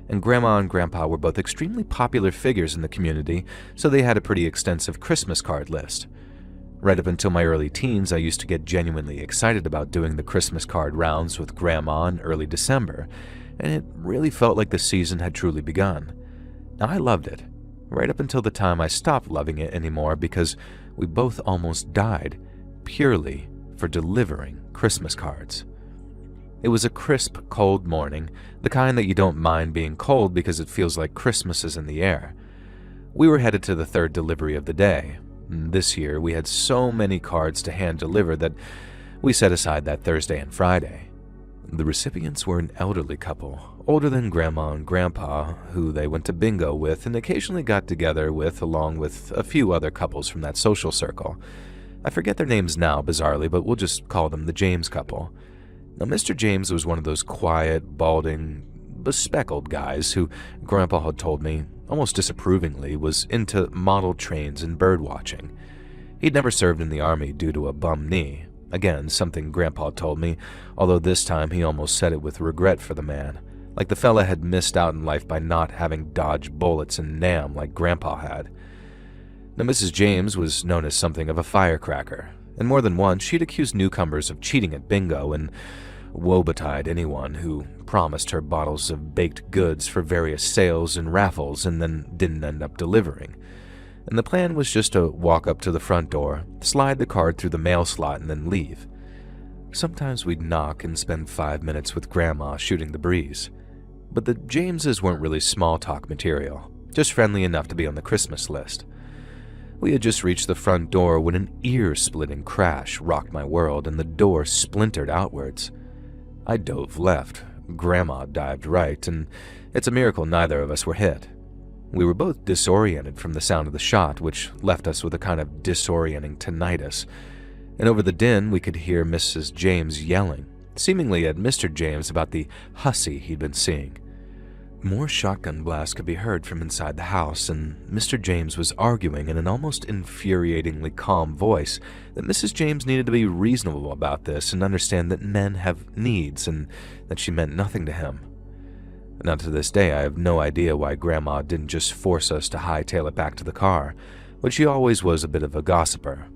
and Grandma and Grandpa were both extremely popular figures in the community, so they had a pretty extensive Christmas card list. Right up until my early teens, I used to get genuinely excited about doing the Christmas card rounds with Grandma in early December, and it really felt like the season had truly begun. Now, I loved it, right up until the time I stopped loving it anymore because we both almost died, purely for delivering Christmas cards. It was a crisp, cold morning, the kind that you don't mind being cold because it feels like Christmas is in the air. We were headed to the third delivery of the day. This year, we had so many cards to hand deliver that we set aside that Thursday and Friday. The recipients were an elderly couple, older than Grandma and Grandpa, who they went to bingo with and occasionally got together with, along with a few other couples from that social circle. I forget their names now, bizarrely, but we'll just call them the James couple. Now, Mr. James was one of those quiet, balding, bespectacled guys who Grandpa had told me, almost disapprovingly, was into model trains and bird watching. He'd never served in the army due to a bum knee. Again, something Grandpa told me, although this time he almost said it with regret for the man, like the fella had missed out in life by not having dodged bullets and Nam like Grandpa had. Now, Mrs. James was known as something of a firecracker, and more than once she'd accused newcomers of cheating at bingo and woebetied anyone who promised her bottles of baked goods for various sales and raffles and then didn't end up delivering. And the plan was just to walk up to the front door, slide the card through the mail slot, and then leave. Sometimes we'd knock and spend 5 minutes with Grandma shooting the breeze. But the Jameses weren't really small talk material, just friendly enough to be on the Christmas list. We had just reached the front door when an ear-splitting crash rocked my world and the door splintered outwards. I dove left, Grandma dived right, and it's a miracle neither of us were hit. We were both disoriented from the sound of the shot, which left us with a kind of disorienting tinnitus, and over the din we could hear Mrs. James yelling, seemingly at Mr. James about the hussy he'd been seeing. More shotgun blasts could be heard from inside the house, and Mr. James was arguing in an almost infuriatingly calm voice that Mrs. James needed to be reasonable about this and understand that men have needs and that she meant nothing to him. Now to this day, I have no idea why Grandma didn't just force us to hightail it back to the car, but she always was a bit of a gossiper.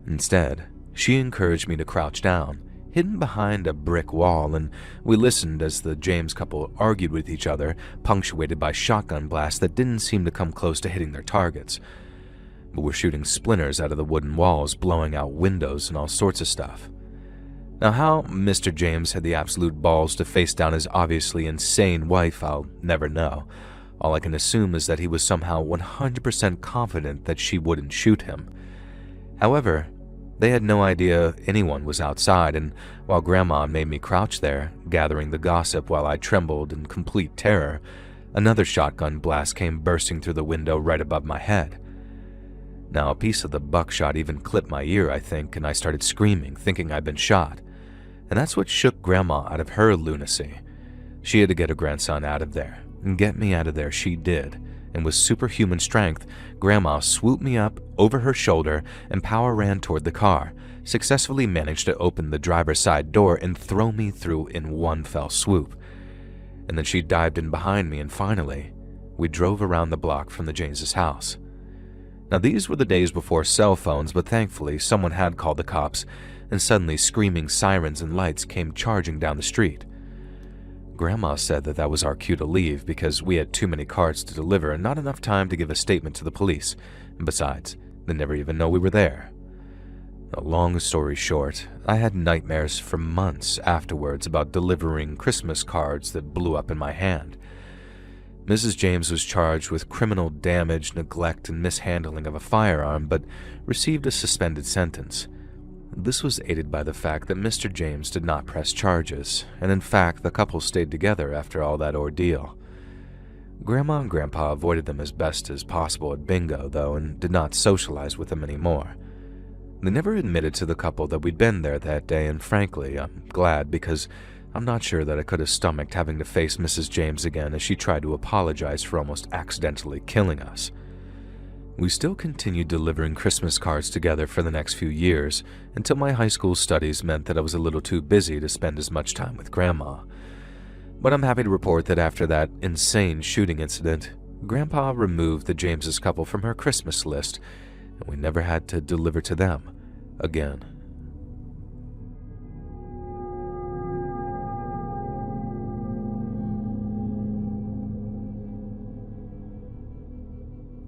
Instead, she encouraged me to crouch down, hidden behind a brick wall, and we listened as the James couple argued with each other, punctuated by shotgun blasts that didn't seem to come close to hitting their targets, but were shooting splinters out of the wooden walls, blowing out windows and all sorts of stuff. Now, how Mr. James had the absolute balls to face down his obviously insane wife, I'll never know. All I can assume is that he was somehow 100% confident that she wouldn't shoot him. However, they had no idea anyone was outside, and while Grandma made me crouch there, gathering the gossip while I trembled in complete terror, another shotgun blast came bursting through the window right above my head. Now, a piece of the buckshot even clipped my ear, I think, and I started screaming, thinking I'd been shot. And that's what shook Grandma out of her lunacy. She had to get her grandson out of there, and get me out of there she did. And with superhuman strength, Grandma swooped me up over her shoulder and power ran toward the car, successfully managed to open the driver's side door and throw me through in one fell swoop. And then she dived in behind me, and finally, we drove around the block from the James's house. Now, these were the days before cell phones, but thankfully someone had called the cops, and suddenly screaming sirens and lights came charging down the street. Grandma said that that was our cue to leave because we had too many cards to deliver and not enough time to give a statement to the police, and besides, they never even know we were there. A long story short, I had nightmares for months afterwards about delivering Christmas cards that blew up in my hand. Mrs. James was charged with criminal damage, neglect, and mishandling of a firearm, but received a suspended sentence. This was aided by the fact that Mr. James did not press charges, and in fact the couple stayed together after all that ordeal. Grandma and Grandpa avoided them as best as possible at bingo, though, and did not socialize with them anymore. They never admitted to the couple that we'd been there that day, and frankly, I'm glad because I'm not sure that I could have stomached having to face Mrs. James again as she tried to apologize for almost accidentally killing us. We still continued delivering Christmas cards together for the next few years until my high school studies meant that I was a little too busy to spend as much time with Grandma. But I'm happy to report that after that insane shooting incident, Grandpa removed the Jameses couple from her Christmas list, and we never had to deliver to them again.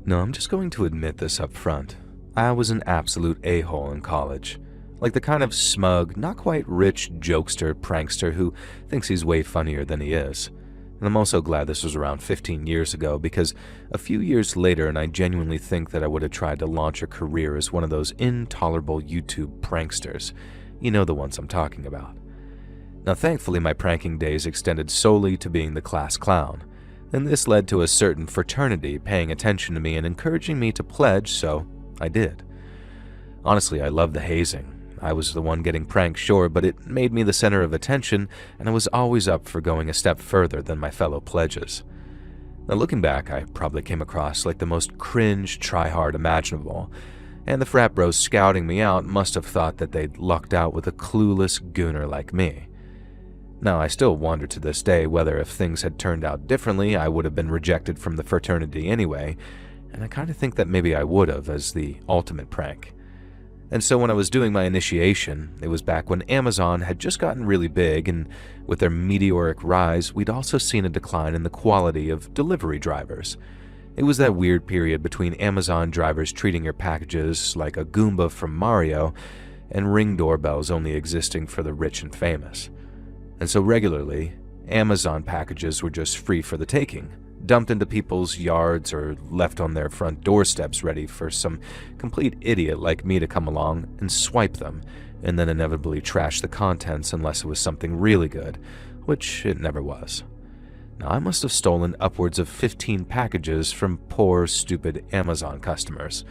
No, I'm just going to admit this up front. I was an absolute a-hole in college. Like the kind of smug, not quite rich jokester, prankster who thinks he's way funnier than he is. And I'm also glad this was around 15 years ago, because a few years later, and I genuinely think that I would have tried to launch a career as one of those intolerable YouTube pranksters. You know the ones I'm talking about. Now thankfully my pranking days extended solely to being the class clown, and this led to a certain fraternity paying attention to me and encouraging me to pledge, so I did. Honestly, I loved the hazing. I was the one getting pranked, sure, but it made me the center of attention, and I was always up for going a step further than my fellow pledges. Now looking back, I probably came across like the most cringe tryhard imaginable, and the frat bros scouting me out must have thought that they'd lucked out with a clueless gooner like me. Now, I still wonder to this day whether if things had turned out differently, I would have been rejected from the fraternity anyway, and I kind of think that maybe I would have as the ultimate prank. And so when I was doing my initiation, it was back when Amazon had just gotten really big, and with their meteoric rise, we'd also seen a decline in the quality of delivery drivers. It was that weird period between Amazon drivers treating your packages like a Goomba from Mario, and Ring doorbells only existing for the rich and famous. And so regularly, Amazon packages were just free for the taking, dumped into people's yards or left on their front doorsteps ready for some complete idiot like me to come along and swipe them, and then inevitably trash the contents unless it was something really good, which it never was. Now, I must have stolen upwards of 15 packages from poor, stupid Amazon customers.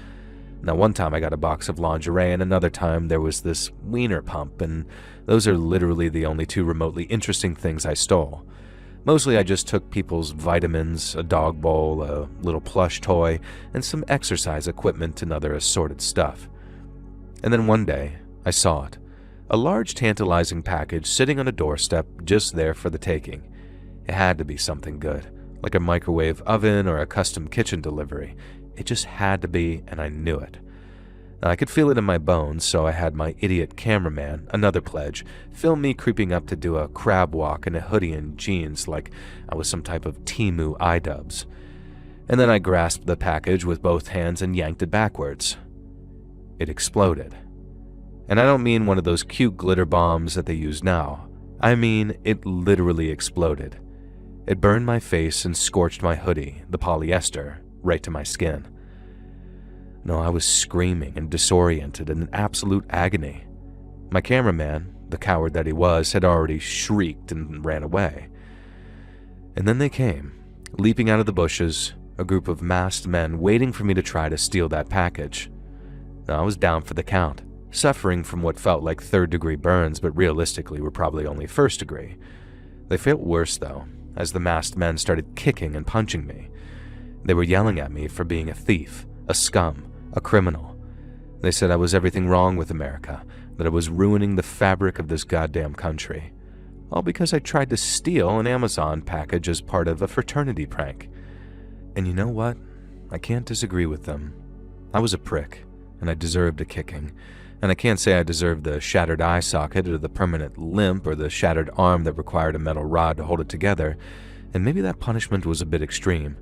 Now, one time I got a box of lingerie, and another time there was this wiener pump, and those are literally the only two remotely interesting things I stole. Mostly I just took people's vitamins, a dog bowl, a little plush toy, and some exercise equipment and other assorted stuff. And then one day, I saw it. A large tantalizing package sitting on a doorstep just there for the taking. It had to be something good, like a microwave oven or a custom kitchen delivery. It just had to be, and I knew it. Now, I could feel it in my bones, so I had my idiot cameraman, another pledge, film me creeping up to do a crab walk in a hoodie and jeans like I was some type of Temu iDubbbz. And then I grasped the package with both hands and yanked it backwards. It exploded. And I don't mean one of those cute glitter bombs that they use now. I mean, it literally exploded. It burned my face and scorched my hoodie, the polyester, right to my skin. No, I was screaming and disoriented in absolute agony. My cameraman, the coward that he was, had already shrieked and ran away. And then they came, leaping out of the bushes, a group of masked men waiting for me to try to steal that package. Now, I was down for the count, suffering from what felt like third-degree burns, but realistically were probably only first-degree. They felt worse, though, as the masked men started kicking and punching me. They were yelling at me for being a thief, a scum, a criminal. They said I was everything wrong with America, that I was ruining the fabric of this goddamn country. All because I tried to steal an Amazon package as part of a fraternity prank. And you know what? I can't disagree with them. I was a prick, and I deserved a kicking. And I can't say I deserved the shattered eye socket or the permanent limp or the shattered arm that required a metal rod to hold it together, and maybe that punishment was a bit extreme.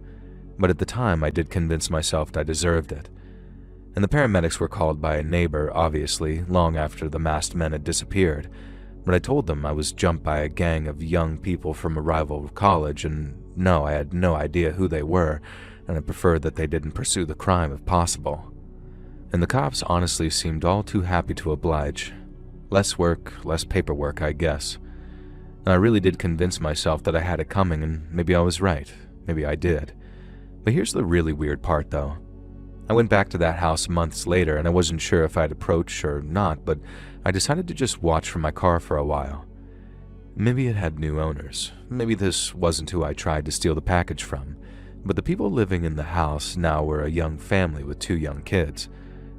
But at the time, I did convince myself I deserved it. And the paramedics were called by a neighbor, obviously, long after the masked men had disappeared. But I told them I was jumped by a gang of young people from a rival college, and no, I had no idea who they were, and I preferred that they didn't pursue the crime if possible. And the cops honestly seemed all too happy to oblige. Less work, less paperwork, I guess. And I really did convince myself that I had it coming, and maybe I was right. Maybe I did. But here's the really weird part, though. I went back to that house months later, and I wasn't sure if I'd approach or not, but I decided to just watch from my car for a while. Maybe it had new owners. Maybe this wasn't who I tried to steal the package from. but the people living in the house now were a young family with 2 young kids.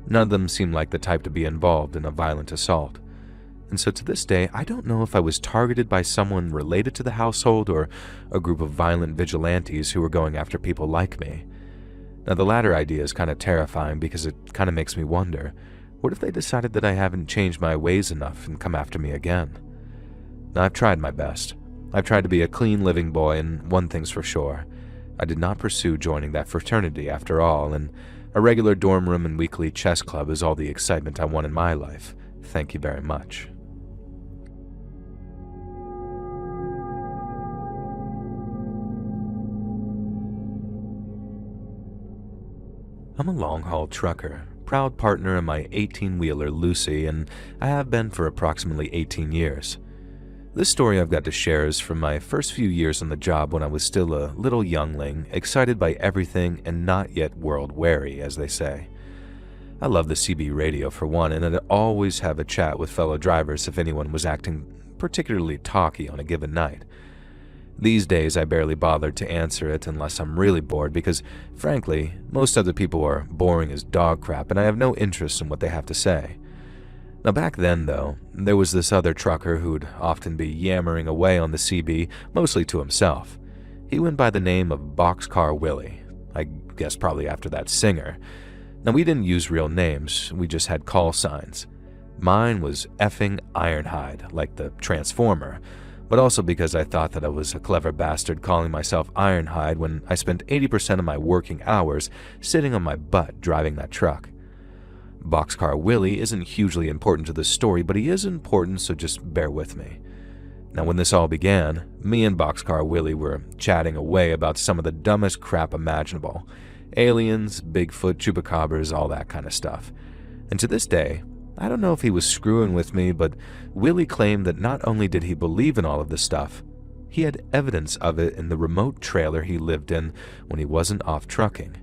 None of them seemed like the type to be involved in a violent assault. And so to this day, I don't know if I was targeted by someone related to the household or a group of violent vigilantes who were going after people like me. Now, the latter idea is kind of terrifying because it kind of makes me wonder, what if they decided that I haven't changed my ways enough and come after me again? Now, I've tried my best. I've tried to be a clean living boy, and one thing's for sure. I did not pursue joining that fraternity after all, and a regular dorm room and weekly chess club is all the excitement I want in my life. Thank you very much. I'm a long-haul trucker, proud partner in my 18-wheeler Lucy, and I have been for approximately 18 years. This story I've got to share is from my first few years on the job when I was still a little youngling, excited by everything and not yet world-weary, as they say. I love the CB radio for one, and I'd always have a chat with fellow drivers if anyone was acting particularly talky on a given night. These days, I barely bother to answer it unless I'm really bored because, frankly, most other people are boring as dog crap and I have no interest in what they have to say. Now back then, though, there was this other trucker who'd often be yammering away on the CB, mostly to himself. He went by the name of Boxcar Willie, I guess probably after that singer. Now we didn't use real names, we just had call signs. Mine was effing Ironhide, like the Transformer, but also because I thought that I was a clever bastard calling myself Ironhide when I spent 80% of my working hours sitting on my butt driving that truck. Boxcar Willie isn't hugely important to the story, but he is important, so just bear with me. Now, when this all began, me and Boxcar Willie were chatting away about some of the dumbest crap imaginable. Aliens, Bigfoot, chupacabras, all that kind of stuff. And to this day, I don't know if he was screwing with me, but Willie claimed that not only did he believe in all of this stuff, he had evidence of it in the remote trailer he lived in when he wasn't off trucking.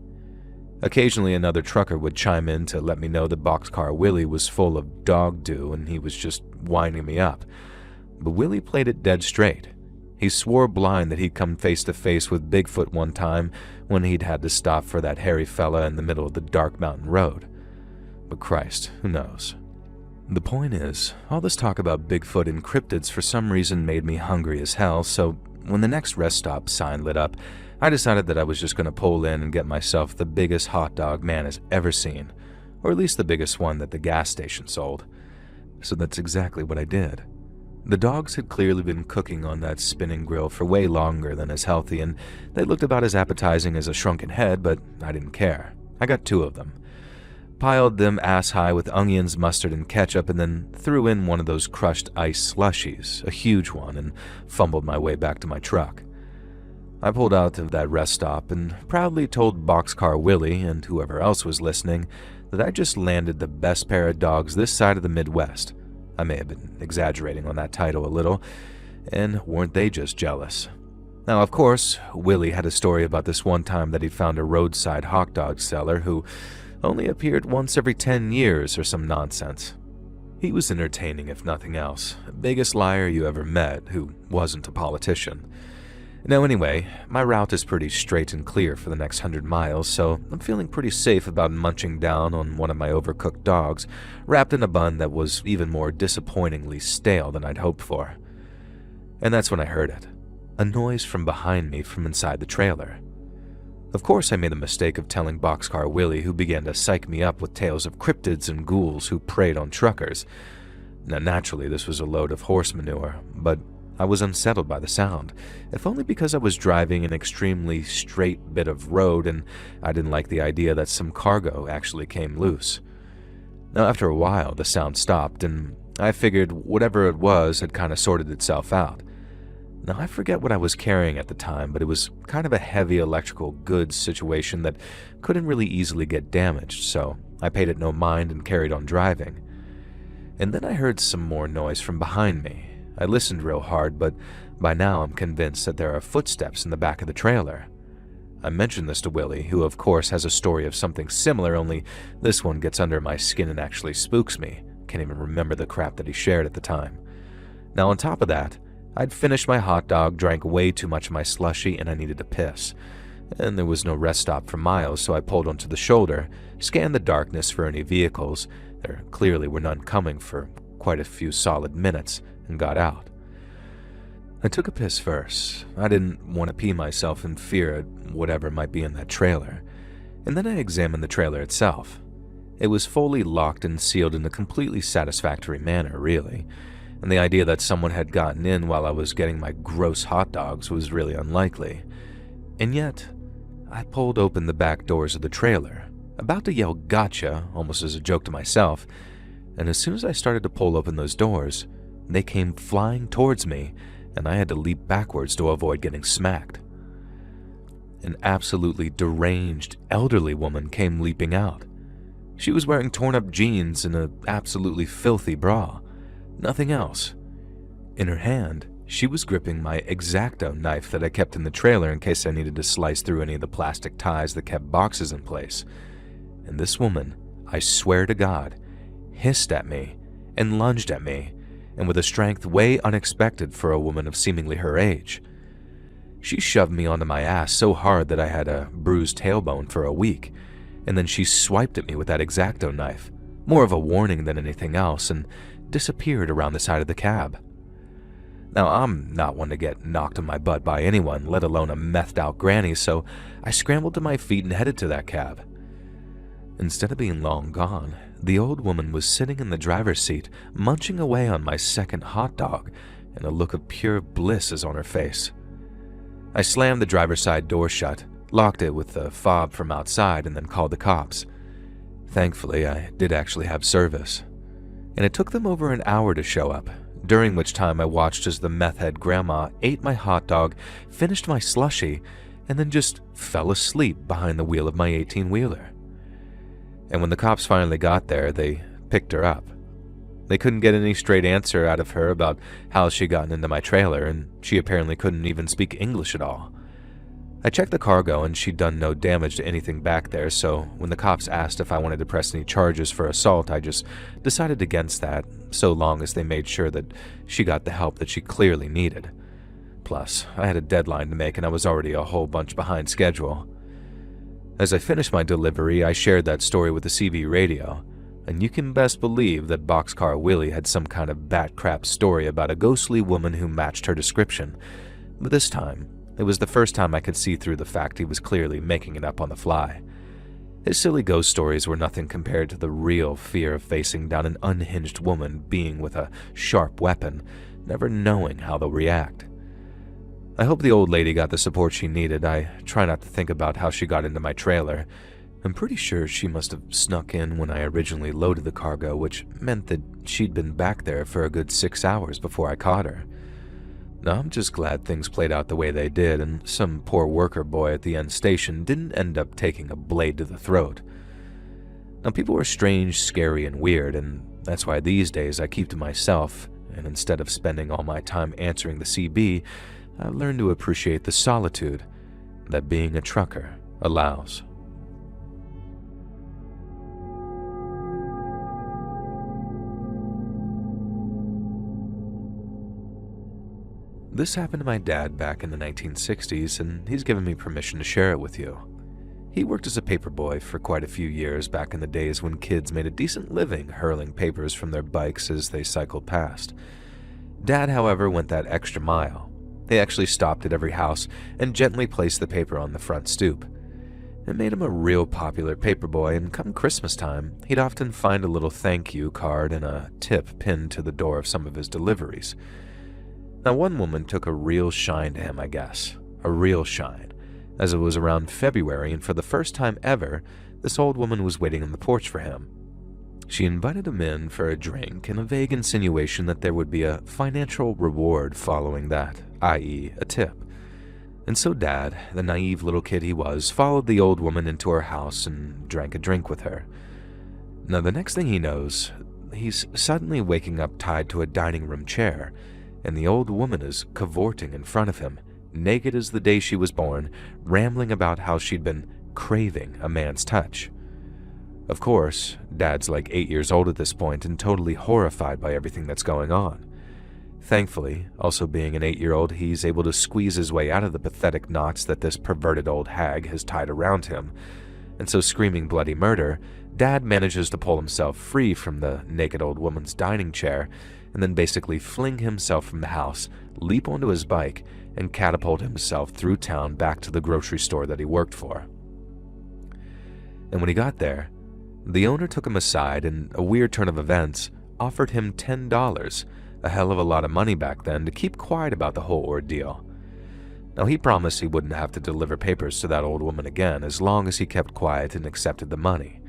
Occasionally another trucker would chime in to let me know that Boxcar Willie was full of dog do and he was just winding me up. But Willie played it dead straight. He swore blind that he'd come face to face with Bigfoot one time when he'd had to stop for that hairy fella in the middle of the dark mountain road. But Christ, who knows? The point is, all this talk about Bigfoot and cryptids for some reason made me hungry as hell, so when the next rest stop sign lit up, I decided that I was just going to pull in and get myself the biggest hot dog man has ever seen, or at least the biggest one that the gas station sold. So that's exactly what I did. The dogs had clearly been cooking on that spinning grill for way longer than is healthy, and they looked about as appetizing as a shrunken head, but I didn't care. I got 2 of them. Piled them ass-high with onions, mustard, and ketchup, and then threw in one of those crushed ice slushies, a huge one, and fumbled my way back to my truck. I pulled out of that rest stop and proudly told Boxcar Willie and whoever else was listening that I just landed the best pair of dogs this side of the Midwest. I may have been exaggerating on that title a little, and weren't they just jealous? Now, of course, Willie had a story about this one time that he found a roadside hot dog seller who only appeared once every 10 years or some nonsense. He was entertaining if nothing else, biggest liar you ever met who wasn't a politician. Now anyway, my route is pretty straight and clear for the next 100 miles, so I'm feeling pretty safe about munching down on one of my overcooked dogs, wrapped in a bun that was even more disappointingly stale than I'd hoped for. And that's when I heard it, a noise from behind me from inside the trailer. Of course I made the mistake of telling Boxcar Willie, who began to psych me up with tales of cryptids and ghouls who preyed on truckers. Now naturally this was a load of horse manure, but I was unsettled by the sound, if only because I was driving an extremely straight bit of road and I didn't like the idea that some cargo actually came loose. Now after a while the sound stopped and I figured whatever it was had kind of sorted itself out. Now I forget what I was carrying at the time, but it was kind of a heavy electrical goods situation that couldn't really easily get damaged, so I paid it no mind and carried on driving. And then I heard some more noise from behind me. I listened real hard, but by now I'm convinced that there are footsteps in the back of the trailer. I mentioned this to Willie, who of course has a story of something similar, only this one gets under my skin and actually spooks me. Can't even remember the crap that he shared at the time. Now on top of that, I'd finished my hot dog, drank way too much of my slushie, and I needed to piss. and there was no rest stop for miles, so I pulled onto the shoulder, scanned the darkness for any vehicles. There clearly were none coming for quite a few solid minutes, and got out. I took a piss first. I didn't want to pee myself in fear at whatever might be in that trailer. And then I examined the trailer itself. It was fully locked and sealed in a completely satisfactory manner, really, and the idea that someone had gotten in while I was getting my gross hot dogs was really unlikely. And yet, I pulled open the back doors of the trailer, about to yell gotcha, almost as a joke to myself, and as soon as I started to pull open those doors, they came flying towards me, and I had to leap backwards to avoid getting smacked. An absolutely deranged, elderly woman came leaping out. She was wearing torn-up jeans and an absolutely filthy bra. Nothing else. In her hand, she was gripping my X-Acto knife that I kept in the trailer in case I needed to slice through any of the plastic ties that kept boxes in place. And this woman, I swear to God, hissed at me and lunged at me, and with a strength way unexpected for a woman of seemingly her age. She shoved me onto my ass so hard that I had a bruised tailbone for a week, and then she swiped at me with that X-Acto knife, more of a warning than anything else, and disappeared around the side of the cab. Now, I'm not one to get knocked on my butt by anyone, let alone a methed-out granny, so I scrambled to my feet and headed to that cab. Instead of being long gone, the old woman was sitting in the driver's seat, munching away on my second hot dog, and a look of pure bliss is on her face. I slammed the driver's side door shut, locked it with the fob from outside, and then called the cops. Thankfully, I did actually have service. And it took them over an hour to show up, during which time I watched as the meth-head grandma ate my hot dog, finished my slushie, and then just fell asleep behind the wheel of my 18-wheeler. And when the cops finally got there, they picked her up. They couldn't get any straight answer out of her about how she'd gotten into my trailer, and she apparently couldn't even speak English at all. I checked the cargo, and she'd done no damage to anything back there, so when the cops asked if I wanted to press any charges for assault, I just decided against that, so long as they made sure that she got the help that she clearly needed. Plus, I had a deadline to make, and I was already a whole bunch behind schedule. As I finished my delivery, I shared that story with the CB radio, and you can best believe that Boxcar Willie had some kind of bat crap story about a ghostly woman who matched her description. But this time, it was the first time I could see through the fact he was clearly making it up on the fly. His silly ghost stories were nothing compared to the real fear of facing down an unhinged woman being with a sharp weapon, never knowing how they'll react. I hope the old lady got the support she needed. I try not to think about how she got into my trailer. I'm pretty sure she must have snuck in when I originally loaded the cargo, which meant that she'd been back there for a good 6 hours before I caught her. Now, I'm just glad things played out the way they did, and some poor worker boy at the end station didn't end up taking a blade to the throat. Now, people are strange, scary, and weird, and that's why these days I keep to myself, and instead of spending all my time answering the CB, I've learned to appreciate the solitude that being a trucker allows. This happened to my dad back in the 1960s, and he's given me permission to share it with you. He worked as a paperboy for quite a few years back in the days when kids made a decent living hurling papers from their bikes as they cycled past. Dad, however, went that extra mile. He actually stopped at every house and gently placed the paper on the front stoop. It made him a real popular paperboy, and come Christmas time, he'd often find a little thank you card and a tip pinned to the door of some of his deliveries. Now, one woman took a real shine to him, I guess. A real shine, as it was around February, and for the first time ever, this old woman was waiting on the porch for him. She invited him in for a drink and a vague insinuation that there would be a financial reward following that, i.e. a tip. And so Dad, the naive little kid he was, followed the old woman into her house and drank a drink with her. Now, the next thing he knows, he's suddenly waking up tied to a dining room chair, and the old woman is cavorting in front of him, naked as the day she was born, rambling about how she'd been craving a man's touch. Of course, Dad's like 8 years old at this point and totally horrified by everything that's going on. Thankfully, also being an 8-year-old, he's able to squeeze his way out of the pathetic knots that this perverted old hag has tied around him. And so, screaming bloody murder, Dad manages to pull himself free from the naked old woman's dining chair and then basically fling himself from the house, leap onto his bike, and catapult himself through town back to the grocery store that he worked for. And when he got there, the owner took him aside and, a weird turn of events, offered him $10, a hell of a lot of money back then, to keep quiet about the whole ordeal. Now, he promised he wouldn't have to deliver papers to that old woman again as long as he kept quiet and accepted the money.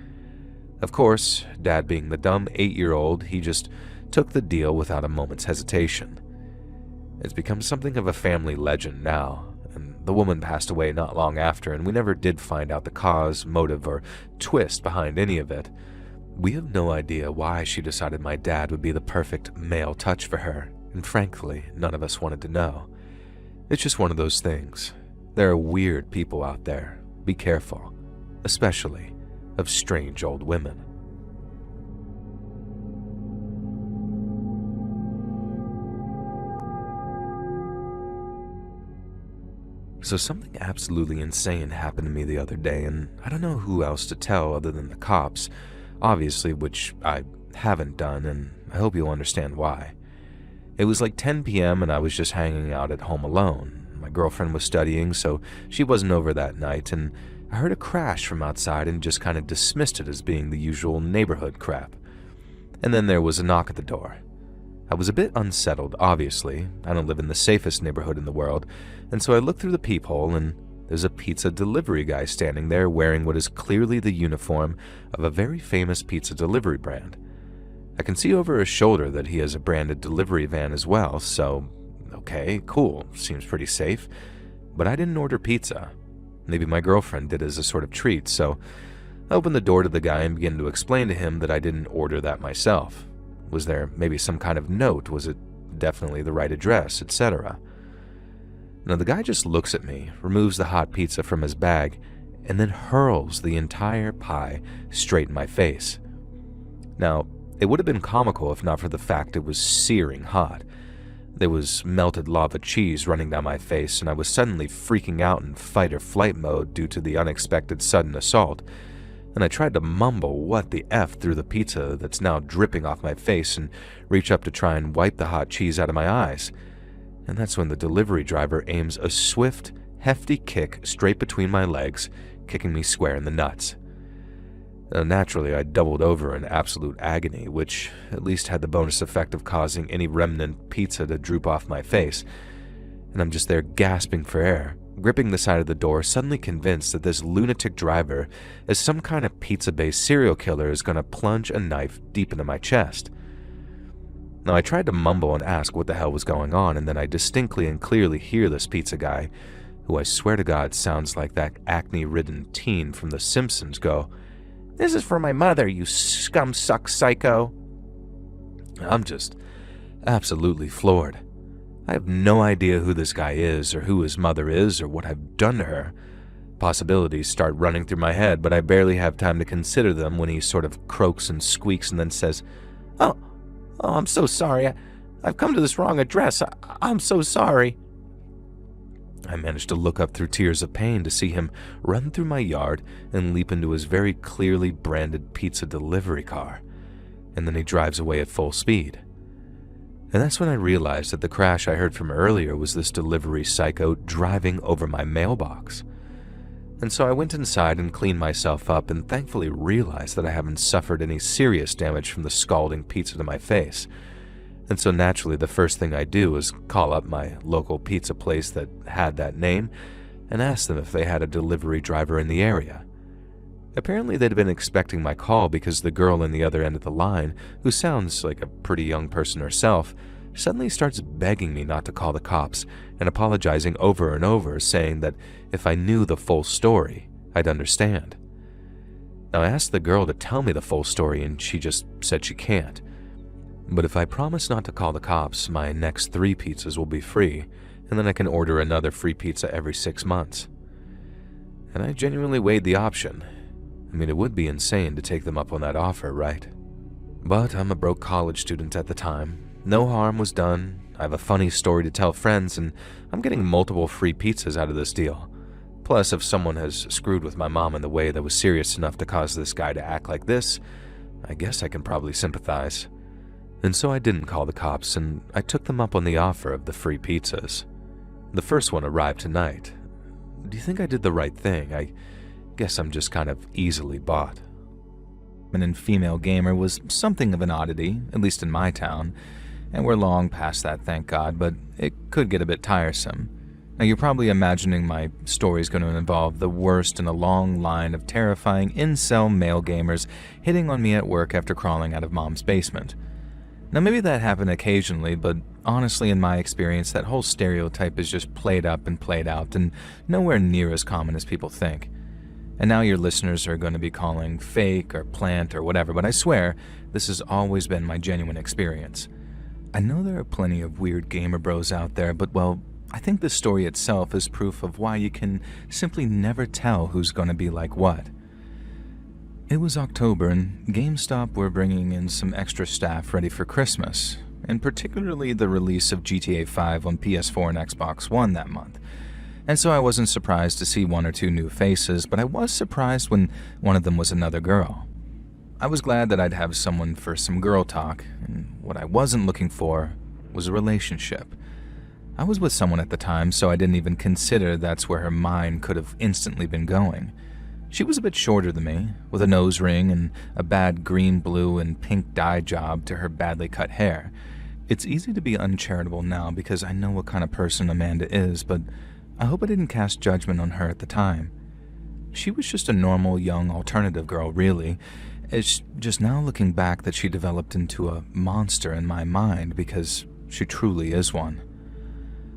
Of course, Dad being the dumb 8-year-old, he just took the deal without a moment's hesitation. It's become something of a family legend now, and the woman passed away not long after, and we never did find out the cause, motive, or twist behind any of it. We have no idea why she decided my dad would be the perfect male touch for her, and frankly, none of us wanted to know. It's just one of those things. There are weird people out there. Be careful, especially of strange old women. So something absolutely insane happened to me the other day, and I don't know who else to tell other than the cops, obviously, which I haven't done, and I hope you'll understand why. It was like 10 p.m. and I was just hanging out at home alone. My girlfriend was studying, so she wasn't over that night, and I heard a crash from outside and just kind of dismissed it as being the usual neighborhood crap. And then there was a knock at the door. I was a bit unsettled, obviously. I don't live in the safest neighborhood in the world, and so I looked through the peephole, and there's a pizza delivery guy standing there wearing what is clearly the uniform of a very famous pizza delivery brand. I can see over his shoulder that he has a branded delivery van as well, so okay, cool, seems pretty safe. But I didn't order pizza. Maybe my girlfriend did as a sort of treat, so I opened the door to the guy and began to explain to him that I didn't order that myself. Was there maybe some kind of note? Was it definitely the right address, etc.? Now the guy just looks at me, removes the hot pizza from his bag, and then hurls the entire pie straight in my face. Now, it would have been comical if not for the fact it was searing hot. There was melted lava cheese running down my face, and I was suddenly freaking out in fight or flight mode due to the unexpected sudden assault, and I tried to mumble what the F through the pizza that's now dripping off my face and reach up to try and wipe the hot cheese out of my eyes. And that's when the delivery driver aims a swift, hefty kick straight between my legs, kicking me square in the nuts. Naturally, I doubled over in absolute agony, which at least had the bonus effect of causing any remnant pizza to droop off my face, and I'm just there gasping for air, gripping the side of the door, suddenly convinced that this lunatic driver is some kind of pizza-based serial killer is going to plunge a knife deep into my chest. Now, I tried to mumble and ask what the hell was going on, and then I distinctly and clearly hear this pizza guy, who I swear to God sounds like that acne-ridden teen from The Simpsons, go, "This is for my mother, you scum-suck psycho." I'm just absolutely floored. I have no idea who this guy is, or who his mother is, or what I've done to her. Possibilities start running through my head, but I barely have time to consider them when he sort of croaks and squeaks and then says, Oh, I'm so sorry. I've come to this wrong address. I'm so sorry." I managed to look up through tears of pain to see him run through my yard and leap into his very clearly branded pizza delivery car, and then he drives away at full speed. And that's when I realized that the crash I heard from earlier was this delivery psycho driving over my mailbox. And so I went inside and cleaned myself up and thankfully realized that I haven't suffered any serious damage from the scalding pizza to my face. And so naturally the first thing I do is call up my local pizza place that had that name and ask them if they had a delivery driver in the area. Apparently they'd been expecting my call because the girl in the other end of the line, who sounds like a pretty young person herself, suddenly starts begging me not to call the cops and apologizing over and over, saying that if I knew the full story, I'd understand. Now I asked the girl to tell me the full story and she just said she can't. But if I promise not to call the cops, my next 3 pizzas will be free, and then I can order another free pizza every 6 months. And I genuinely weighed the option. I mean, it would be insane to take them up on that offer, right? But I'm a broke college student at the time, No harm was done. I have a funny story to tell friends, and I'm getting multiple free pizzas out of this deal. Plus, if someone has screwed with my mom in the way that was serious enough to cause this guy to act like this, I guess I can probably sympathize. And so I didn't call the cops, and I took them up on the offer of the free pizzas. The first one arrived tonight. Do you think I did the right thing? I guess I'm just kind of easily bought. And female gamer was something of an oddity, at least in my town, and we're long past that, thank God, but it could get a bit tiresome. Now, you're probably imagining my story is going to involve the worst in a long line of terrifying incel male gamers hitting on me at work after crawling out of mom's basement. Now, maybe that happened occasionally, but honestly, in my experience, that whole stereotype is just played up and played out and nowhere near as common as people think. And now your listeners are going to be calling fake or plant or whatever, but I swear, this has always been my genuine experience. I know there are plenty of weird gamer bros out there, but well, I think this story itself is proof of why you can simply never tell who's going to be like what. It was October, and GameStop were bringing in some extra staff ready for Christmas, and particularly the release of GTA 5 on PS4 and Xbox One that month. And so I wasn't surprised to see one or two new faces, but I was surprised when one of them was another girl. I was glad that I'd have someone for some girl talk, and what I wasn't looking for was a relationship. I was with someone at the time, so I didn't even consider that's where her mind could have instantly been going. She was a bit shorter than me, with a nose ring and a bad green, blue, and pink dye job to her badly cut hair. It's easy to be uncharitable now because I know what kind of person Amanda is, but I hope I didn't cast judgment on her at the time. She was just a normal, young, alternative girl, really. It's just now looking back that she developed into a monster in my mind because she truly is one.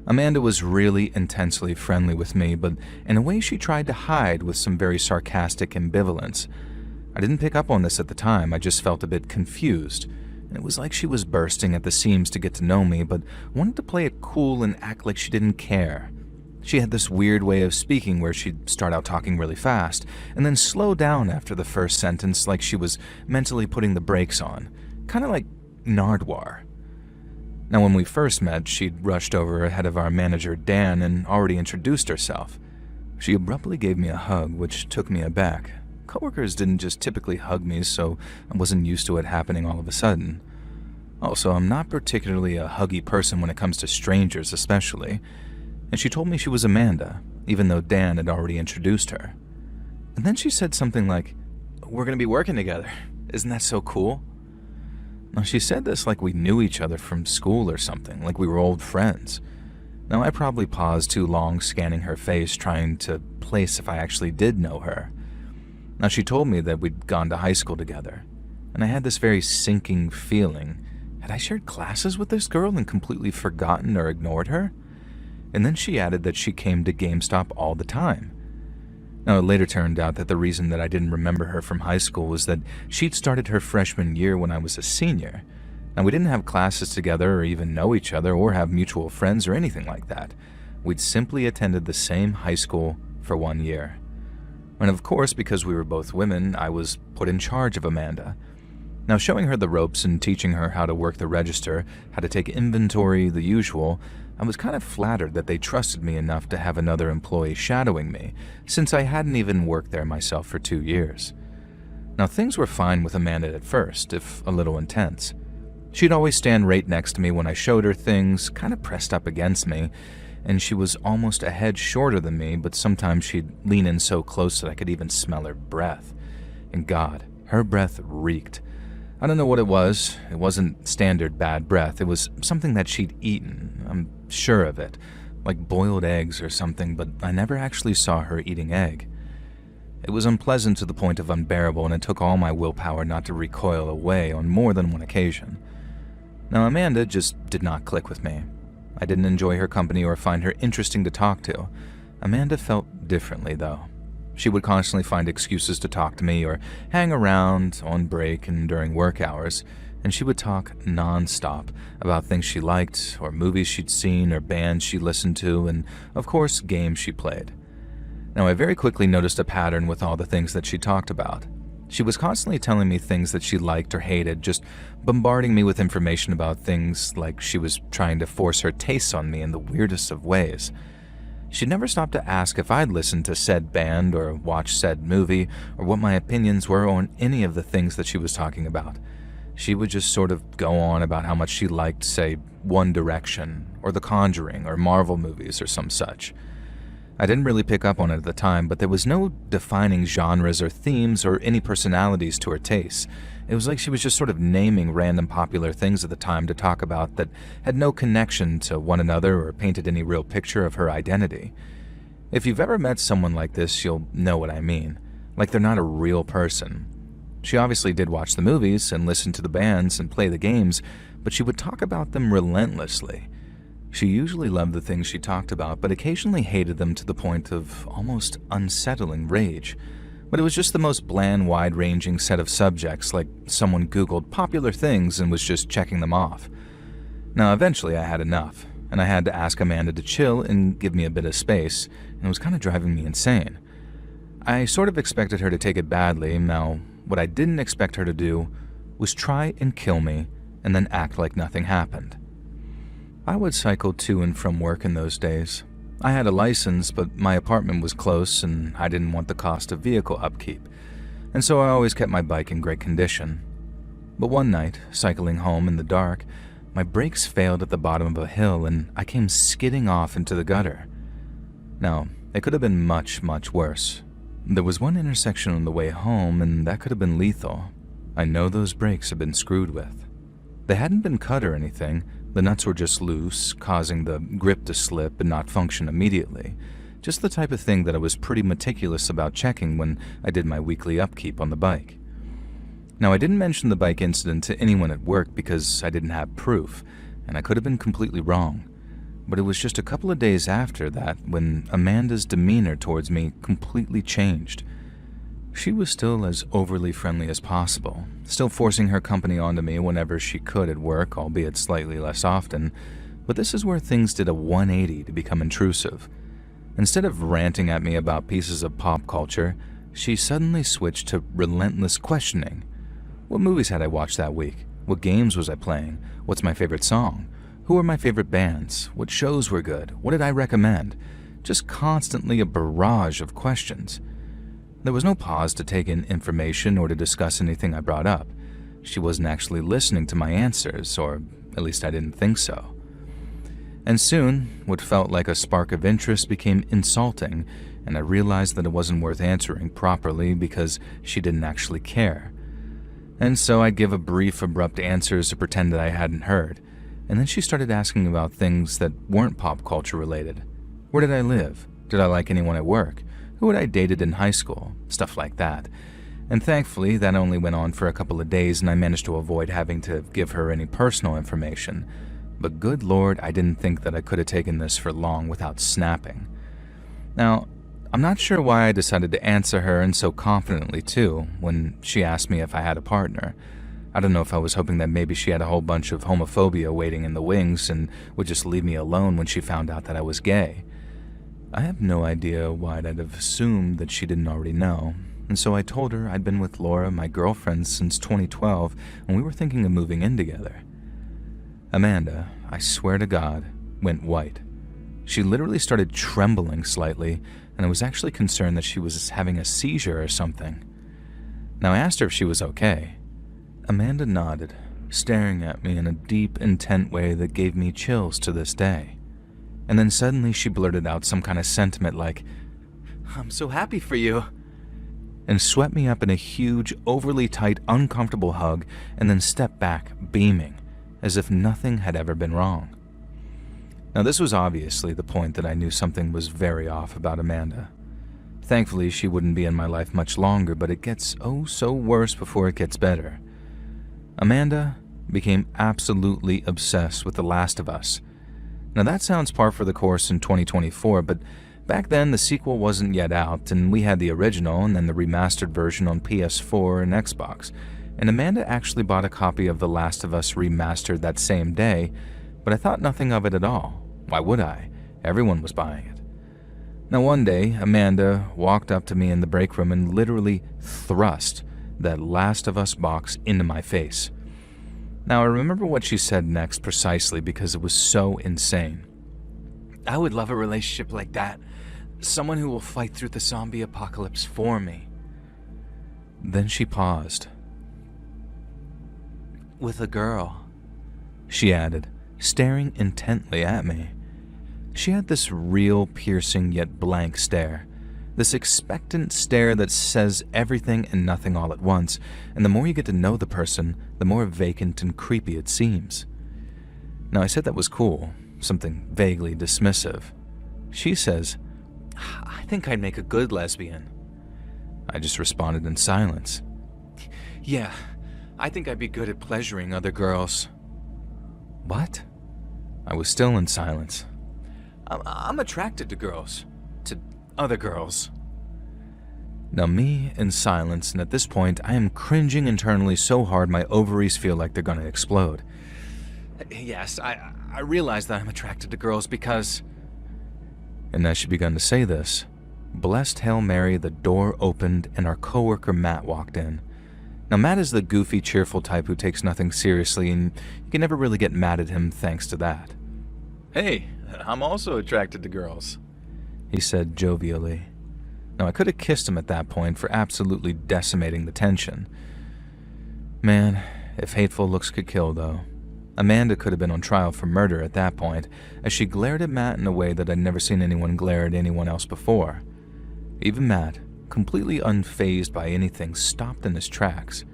Amanda was really intensely friendly with me, but in a way she tried to hide with some very sarcastic ambivalence. I didn't pick up on this at the time, I just felt a bit confused. It was like she was bursting at the seams to get to know me, but wanted to play it cool and act like she didn't care. She had this weird way of speaking where she'd start out talking really fast, and then slow down after the first sentence like she was mentally putting the brakes on. Kind of like Nardwuar. Now, when we first met, she'd rushed over ahead of our manager, Dan, and already introduced herself. She abruptly gave me a hug, which took me aback. Coworkers didn't just typically hug me, so I wasn't used to it happening all of a sudden. Also, I'm not particularly a huggy person when it comes to strangers, especially. And she told me she was Amanda, even though Dan had already introduced her. And then she said something like, "We're going to be working together. Isn't that so cool?" Now, she said this like we knew each other from school or something, like we were old friends. Now, I probably paused too long scanning her face, trying to place if I actually did know her. Now, she told me that we'd gone to high school together, and I had this very sinking feeling. Had I shared classes with this girl and completely forgotten or ignored her? And then she added that she came to GameStop all the time. Now, it later turned out that the reason that I didn't remember her from high school was that she'd started her freshman year when I was a senior. Now, we didn't have classes together or even know each other or have mutual friends or anything like that. We'd simply attended the same high school for 1 year. And of course, because we were both women, I was put in charge of Amanda. Now, showing her the ropes and teaching her how to work the register, how to take inventory, the usual, I was kind of flattered that they trusted me enough to have another employee shadowing me, since I hadn't even worked there myself for 2 years. Now, things were fine with Amanda at first, if a little intense. She'd always stand right next to me when I showed her things, kind of pressed up against me, and she was almost a head shorter than me, but sometimes she'd lean in so close that I could even smell her breath. And God, her breath reeked. I don't know what it was. It wasn't standard bad breath. It was something that she'd eaten. I'm sure of it. Like boiled eggs or something, but I never actually saw her eating egg. It was unpleasant to the point of unbearable, and it took all my willpower not to recoil away on more than one occasion. Now, Amanda just did not click with me. I didn't enjoy her company or find her interesting to talk to. Amanda felt differently, though. She would constantly find excuses to talk to me or hang around on break and during work hours, and she would talk non-stop about things she liked or movies she'd seen or bands she listened to and, of course, games she played. Now, I very quickly noticed a pattern with all the things that she talked about. She was constantly telling me things that she liked or hated, just bombarding me with information about things like she was trying to force her tastes on me in the weirdest of ways. She never stopped to ask if I'd listened to said band or watched said movie or what my opinions were on any of the things that she was talking about. She would just sort of go on about how much she liked, say, One Direction or The Conjuring or Marvel movies or some such. I didn't really pick up on it at the time, but there was no defining genres or themes or any personalities to her tastes. It was like she was just sort of naming random popular things at the time to talk about that had no connection to one another or painted any real picture of her identity. If you've ever met someone like this, you'll know what I mean. Like they're not a real person. She obviously did watch the movies and listen to the bands and play the games, but she would talk about them relentlessly. She usually loved the things she talked about, but occasionally hated them to the point of almost unsettling rage. But it was just the most bland, wide-ranging set of subjects, like someone Googled popular things and was just checking them off. Now, eventually I had enough, and I had to ask Amanda to chill and give me a bit of space, and it was kind of driving me insane. I sort of expected her to take it badly. Now, what I didn't expect her to do was try and kill me and then act like nothing happened. I would cycle to and from work in those days. I had a license, but my apartment was close and I didn't want the cost of vehicle upkeep, and so I always kept my bike in great condition. But one night, cycling home in the dark, my brakes failed at the bottom of a hill and I came skidding off into the gutter. Now, it could have been much, much worse. There was one intersection on the way home and that could have been lethal. I know those brakes had been screwed with. They hadn't been cut or anything. The nuts were just loose, causing the grip to slip and not function immediately. Just the type of thing that I was pretty meticulous about checking when I did my weekly upkeep on the bike. Now, I didn't mention the bike incident to anyone at work because I didn't have proof, and I could have been completely wrong. But it was just a couple of days after that when Amanda's demeanor towards me completely changed. She was still as overly friendly as possible, still forcing her company onto me whenever she could at work, albeit slightly less often, but this is where things did a 180 to become intrusive. Instead of ranting at me about pieces of pop culture, she suddenly switched to relentless questioning. What movies had I watched that week? What games was I playing? What's my favorite song? Who are my favorite bands? What shows were good? What did I recommend? Just constantly a barrage of questions. There was no pause to take in information or to discuss anything I brought up. She wasn't actually listening to my answers, or at least I didn't think so. And soon, what felt like a spark of interest became insulting, and I realized that it wasn't worth answering properly because she didn't actually care. And so I'd give a brief, abrupt answers to pretend that I hadn't heard, and then she started asking about things that weren't pop culture related. Where did I live? Did I like anyone at work? Who had I dated in high school? Stuff like that. And thankfully, that only went on for a couple of days and I managed to avoid having to give her any personal information. But good Lord, I didn't think that I could have taken this for long without snapping. Now, I'm not sure why I decided to answer her, and so confidently too, when she asked me if I had a partner. I don't know if I was hoping that maybe she had a whole bunch of homophobia waiting in the wings and would just leave me alone when she found out that I was gay. I have no idea why I'd have assumed that she didn't already know, and so I told her I'd been with Laura, my girlfriend, since 2012, and we were thinking of moving in together. Amanda, I swear to God, went white. She literally started trembling slightly, and I was actually concerned that she was having a seizure or something. Now I asked her if she was okay. Amanda nodded, staring at me in a deep, intent way that gave me chills to this day. And then suddenly she blurted out some kind of sentiment like, "I'm so happy for you," and swept me up in a huge, overly tight, uncomfortable hug and then stepped back, beaming, as if nothing had ever been wrong. Now this was obviously the point that I knew something was very off about Amanda. Thankfully, she wouldn't be in my life much longer, but it gets oh so worse before it gets better. Amanda became absolutely obsessed with The Last of Us. Now that sounds par for the course in 2024, but back then the sequel wasn't yet out, and we had the original and then the remastered version on PS4 and Xbox, and Amanda actually bought a copy of The Last of Us remastered that same day, but I thought nothing of it at all. Why would I? Everyone was buying it. Now one day, Amanda walked up to me in the break room and literally thrust that Last of Us box into my face. Now, I remember what she said next precisely because it was so insane. "I would love a relationship like that. Someone who will fight through the zombie apocalypse for me." Then she paused. "With a girl," she added, staring intently at me. She had this real piercing yet blank stare, this expectant stare that says everything and nothing all at once, and the more you get to know the person, the more vacant and creepy it seems. Now, I said that was cool, something vaguely dismissive. She says, "I think I'd make a good lesbian." I just responded in silence. "Yeah, I think I'd be good at pleasuring other girls." "What?" I was still in silence. I'm attracted to girls. To other girls." Now, me in silence, and at this point, I am cringing internally so hard my ovaries feel like they're gonna explode. "Yes, I realize that I'm attracted to girls because..." And as she began to say this, blessed Hail Mary, the door opened and our coworker Matt walked in. Now, Matt is the goofy, cheerful type who takes nothing seriously, and you can never really get mad at him thanks to that. "Hey, I'm also attracted to girls," he said jovially. Now, I could have kissed him at that point for absolutely decimating the tension. Man, if hateful looks could kill, though. Amanda could have been on trial for murder at that point, as she glared at Matt in a way that I'd never seen anyone glare at anyone else before. Even Matt, completely unfazed by anything, stopped in his tracks.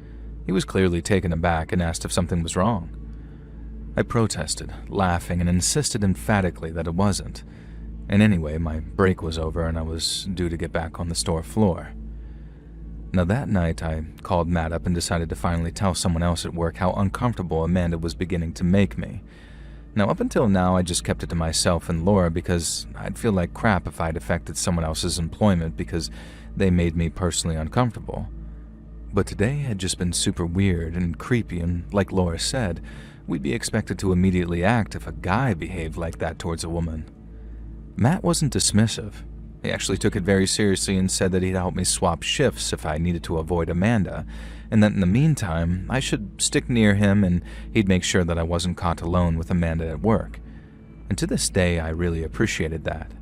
He was clearly taken aback and asked if something was wrong. I protested, laughing, and insisted emphatically that it wasn't. And anyway, my break was over and I was due to get back on the store floor. Now, that night, I called Matt up and decided to finally tell someone else at work how uncomfortable Amanda was beginning to make me. Now, up until now, I just kept it to myself and Laura because I'd feel like crap if I'd affected someone else's employment because they made me personally uncomfortable. But today had just been super weird and creepy, and like Laura said, we'd be expected to immediately act if a guy behaved like that towards a woman. Matt wasn't dismissive. He actually took it very seriously and said that he'd help me swap shifts if I needed to avoid Amanda, and that in the meantime, I should stick near him and he'd make sure that I wasn't caught alone with Amanda at work. And to this day, I really appreciated that.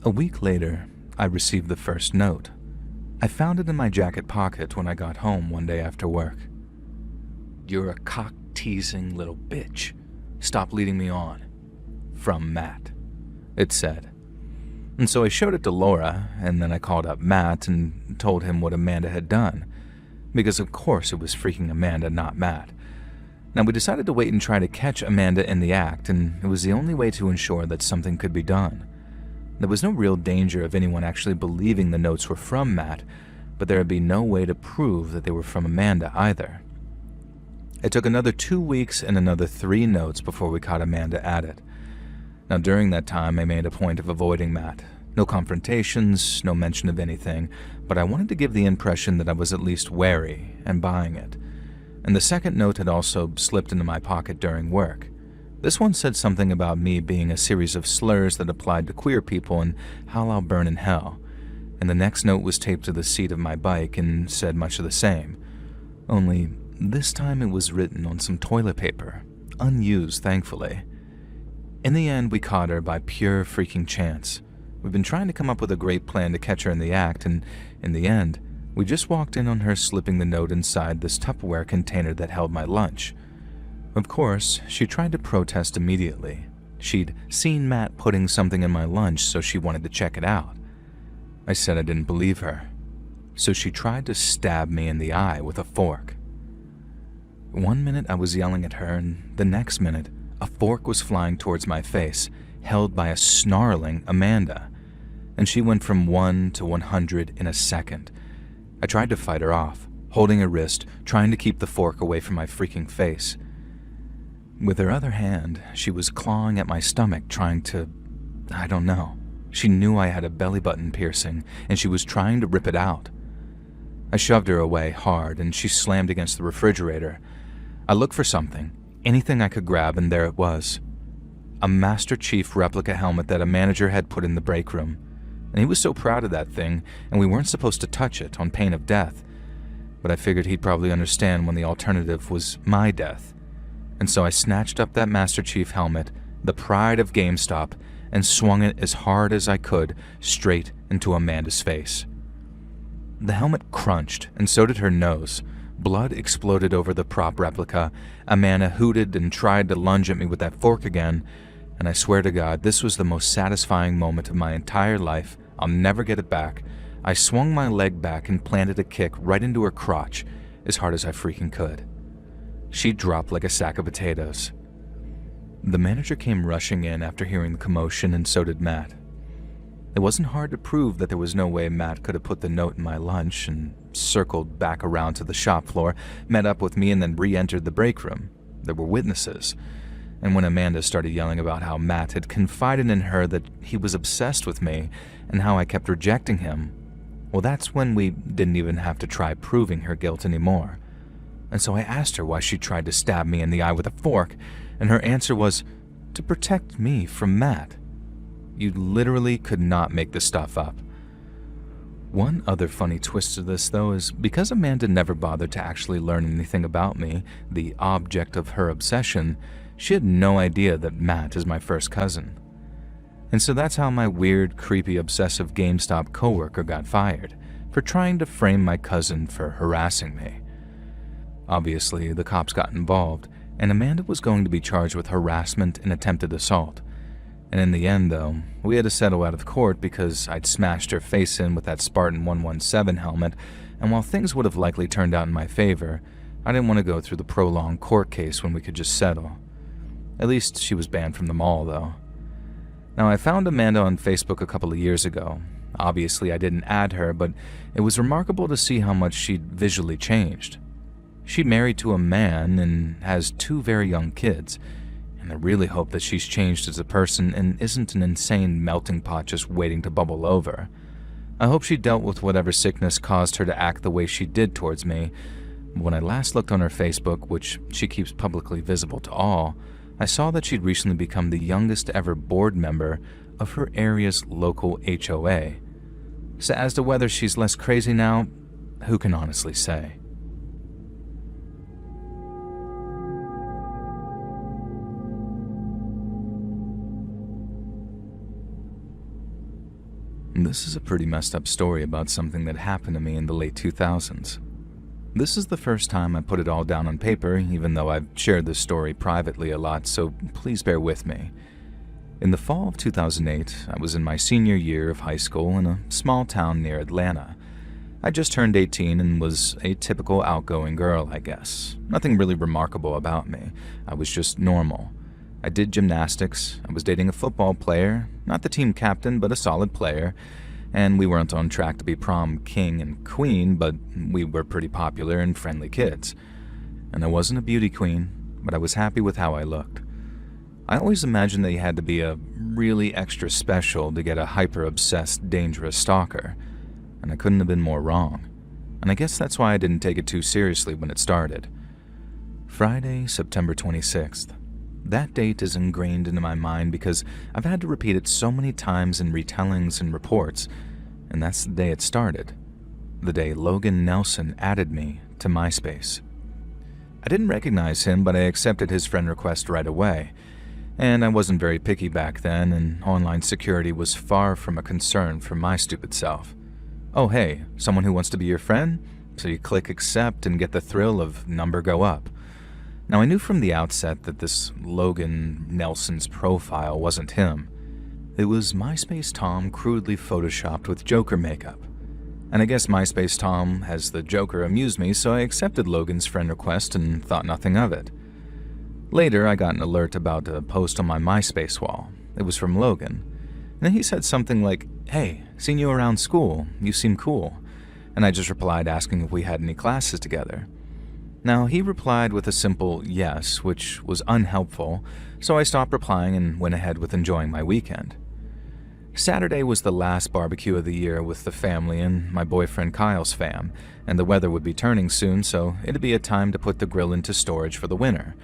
A week later, I received the first note. I found it in my jacket pocket when I got home one day after work. "You're a cock-teasing little bitch. Stop leading me on. From Matt," it said. And so I showed it to Laura, and then I called up Matt and told him what Amanda had done. Because of course it was freaking Amanda, not Matt. Now, we decided to wait and try to catch Amanda in the act, and it was the only way to ensure that something could be done. There was no real danger of anyone actually believing the notes were from Matt, but there would be no way to prove that they were from Amanda either. It took another 2 weeks and another 3 notes before we caught Amanda at it. Now, during that time, I made a point of avoiding Matt. No confrontations, no mention of anything, but I wanted to give the impression that I was at least wary and buying it. And the second note had also slipped into my pocket during work. This one said something about me being a series of slurs that applied to queer people and how I'll burn in hell. And the next note was taped to the seat of my bike and said much of the same. Only this time it was written on some toilet paper, unused thankfully. In the end, we caught her by pure freaking chance. We've been trying to come up with a great plan to catch her in the act, and in the end, we just walked in on her slipping the note inside this Tupperware container that held my lunch. Of course, she tried to protest immediately. She'd seen Matt putting something in my lunch, so she wanted to check it out. I said I didn't believe her, so she tried to stab me in the eye with a fork. One minute I was yelling at her, and the next minute, a fork was flying towards my face, held by a snarling Amanda, and she went from 1 to 100 in a second. I tried to fight her off, holding her wrist, trying to keep the fork away from my freaking face. With her other hand, she was clawing at my stomach, trying to... I don't know. She knew I had a belly button piercing, and she was trying to rip it out. I shoved her away hard, and she slammed against the refrigerator. I looked for something, anything I could grab, and there it was. A Master Chief replica helmet that a manager had put in the break room. And he was so proud of that thing, and we weren't supposed to touch it on pain of death. but I figured he'd probably understand when the alternative was my death. And so I snatched up that Master Chief helmet, the pride of GameStop, and swung it as hard as I could straight into Amanda's face. The helmet crunched, and so did her nose. Blood exploded over the prop replica. Amanda hooted and tried to lunge at me with that fork again, and I swear to God, this was the most satisfying moment of my entire life. I'll never get it back. I swung my leg back and planted a kick right into her crotch as hard as I freaking could. She dropped like a sack of potatoes. The manager came rushing in after hearing the commotion, and so did Matt. It wasn't hard to prove that there was no way Matt could have put the note in my lunch, and circled back around to the shop floor, met up with me, and then re-entered the break room. There were witnesses. And when Amanda started yelling about how Matt had confided in her that he was obsessed with me and how I kept rejecting him, well, that's when we didn't even have to try proving her guilt anymore. And so I asked her why she tried to stab me in the eye with a fork, and her answer was, to protect me from Matt. You literally could not make this stuff up. One other funny twist to this, though, is because Amanda never bothered to actually learn anything about me, the object of her obsession, she had no idea that Matt is my first cousin. And so that's how my weird, creepy, obsessive GameStop coworker got fired, for trying to frame my cousin for harassing me. Obviously, the cops got involved, and Amanda was going to be charged with harassment and attempted assault. And in the end, though, we had to settle out of court because I'd smashed her face in with that Spartan 117 helmet, and while things would have likely turned out in my favor, I didn't want to go through the prolonged court case when we could just settle. At least she was banned from the mall, though. Now, I found Amanda on Facebook a couple of years ago. Obviously, I didn't add her, but it was remarkable to see how much she'd visually changed. She married to a man and has 2 very young kids, and I really hope that she's changed as a person and isn't an insane melting pot just waiting to bubble over. I hope she dealt with whatever sickness caused her to act the way she did towards me. When I last looked on her Facebook, which she keeps publicly visible to all, I saw that she'd recently become the youngest ever board member of her area's local HOA. So as to whether she's less crazy now, who can honestly say? This is a pretty messed up story about something that happened to me in the late 2000s. This is the first time I put it all down on paper, even though I've shared this story privately a lot, so please bear with me. In the fall of 2008, I was in my senior year of high school in a small town near Atlanta. I just turned 18 and was a typical outgoing girl, I guess. Nothing really remarkable about me. I was just normal. I did gymnastics, I was dating a football player, not the team captain, but a solid player, and we weren't on track to be prom king and queen, but we were pretty popular and friendly kids. And I wasn't a beauty queen, but I was happy with how I looked. I always imagined that you had to be a really extra special to get a hyper-obsessed, dangerous stalker, and I couldn't have been more wrong. And I guess that's why I didn't take it too seriously when it started. Friday, September 26th. That date is ingrained into my mind because I've had to repeat it so many times in retellings and reports, and that's the day it started. The day Logan Nelson added me to MySpace. I didn't recognize him, but I accepted his friend request right away. And I wasn't very picky back then, and online security was far from a concern for my stupid self. Oh hey, someone who wants to be your friend? So you click accept and get the thrill of number go up. Now, I knew from the outset that this Logan Nelson's profile wasn't him. It was MySpace Tom crudely photoshopped with Joker makeup. And I guess MySpace Tom has the Joker amused me, so I accepted Logan's friend request and thought nothing of it. Later, I got an alert about a post on my MySpace wall. It was from Logan. And he said something like, "Hey, seen you around school, you seem cool." And I just replied asking if we had any classes together. Now, he replied with a simple yes, which was unhelpful, so I stopped replying and went ahead with enjoying my weekend. Saturday was the last barbecue of the year with the family and my boyfriend Kyle's fam, and the weather would be turning soon, so it'd be a time to put the grill into storage for the winter.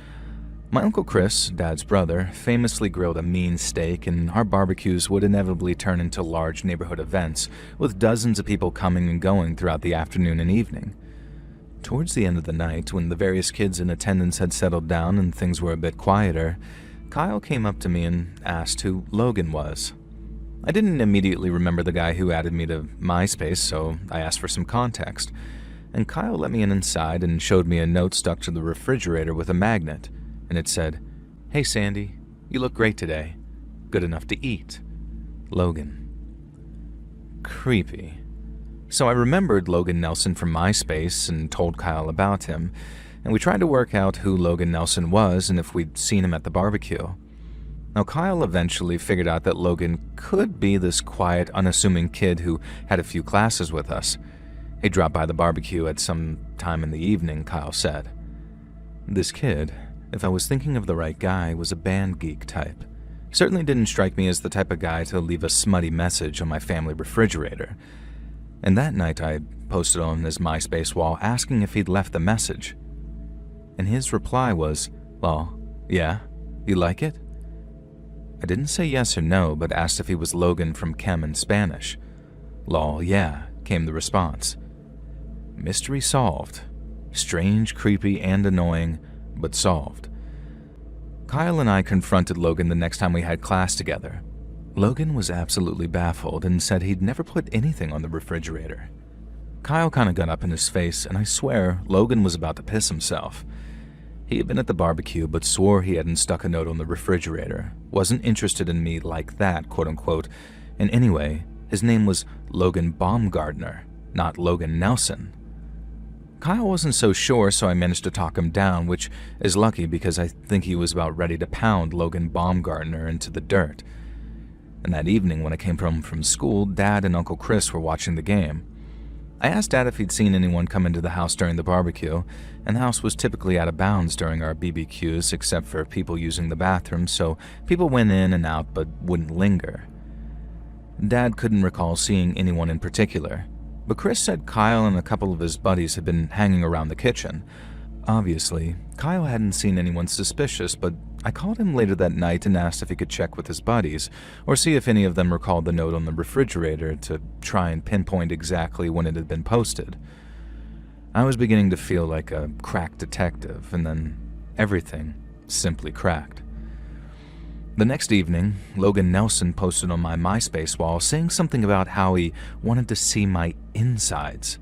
My Uncle Chris, Dad's brother, famously grilled a mean steak, and our barbecues would inevitably turn into large neighborhood events, with dozens of people coming and going throughout the afternoon and evening. Towards the end of the night, when the various kids in attendance had settled down and things were a bit quieter, Kyle came up to me and asked who Logan was. I didn't immediately remember the guy who added me to MySpace, so I asked for some context, and Kyle let me in inside and showed me a note stuck to the refrigerator with a magnet, and it said, "Hey Sandy, you look great today. Good enough to eat. Logan." Creepy. So I remembered Logan Nelson from MySpace and told Kyle about him, and we tried to work out who Logan Nelson was and if we'd seen him at the barbecue. Now, Kyle eventually figured out that Logan could be this quiet, unassuming kid who had a few classes with us. He dropped by the barbecue at some time in the evening, Kyle said. This kid, if I was thinking of the right guy, was a band geek type. Certainly didn't strike me as the type of guy to leave a smutty message on my family refrigerator. And that night I posted on his MySpace wall asking if he'd left the message. And his reply was, "Well, yeah, you like it?" I didn't say yes or no, but asked if he was Logan from Chem in Spanish. "Lol, yeah," came the response. Mystery solved. Strange, creepy, and annoying, but solved. Kyle and I confronted Logan the next time we had class together. Logan was absolutely baffled and said he'd never put anything on the refrigerator. Kyle kind of got up in his face, and I swear Logan was about to piss himself. He had been at the barbecue but swore he hadn't stuck a note on the refrigerator, wasn't interested in me like that, quote-unquote, and anyway, his name was Logan Baumgartner, not Logan Nelson. Kyle wasn't so sure, so I managed to talk him down, which is lucky because I think he was about ready to pound Logan Baumgartner into the dirt. And that evening when I came home from school, Dad and Uncle Chris were watching the game. I asked Dad if he'd seen anyone come into the house during the barbecue, and the house was typically out of bounds during our BBQs except for people using the bathroom, so people went in and out but wouldn't linger. Dad couldn't recall seeing anyone in particular, but Chris said Kyle and a couple of his buddies had been hanging around the kitchen. Obviously, Kyle hadn't seen anyone suspicious, but I called him later that night and asked if he could check with his buddies, or see if any of them recalled the note on the refrigerator to try and pinpoint exactly when it had been posted. I was beginning to feel like a crack detective, and then everything simply cracked. The next evening, Logan Nelson posted on my MySpace wall saying something about how he wanted to see my insides.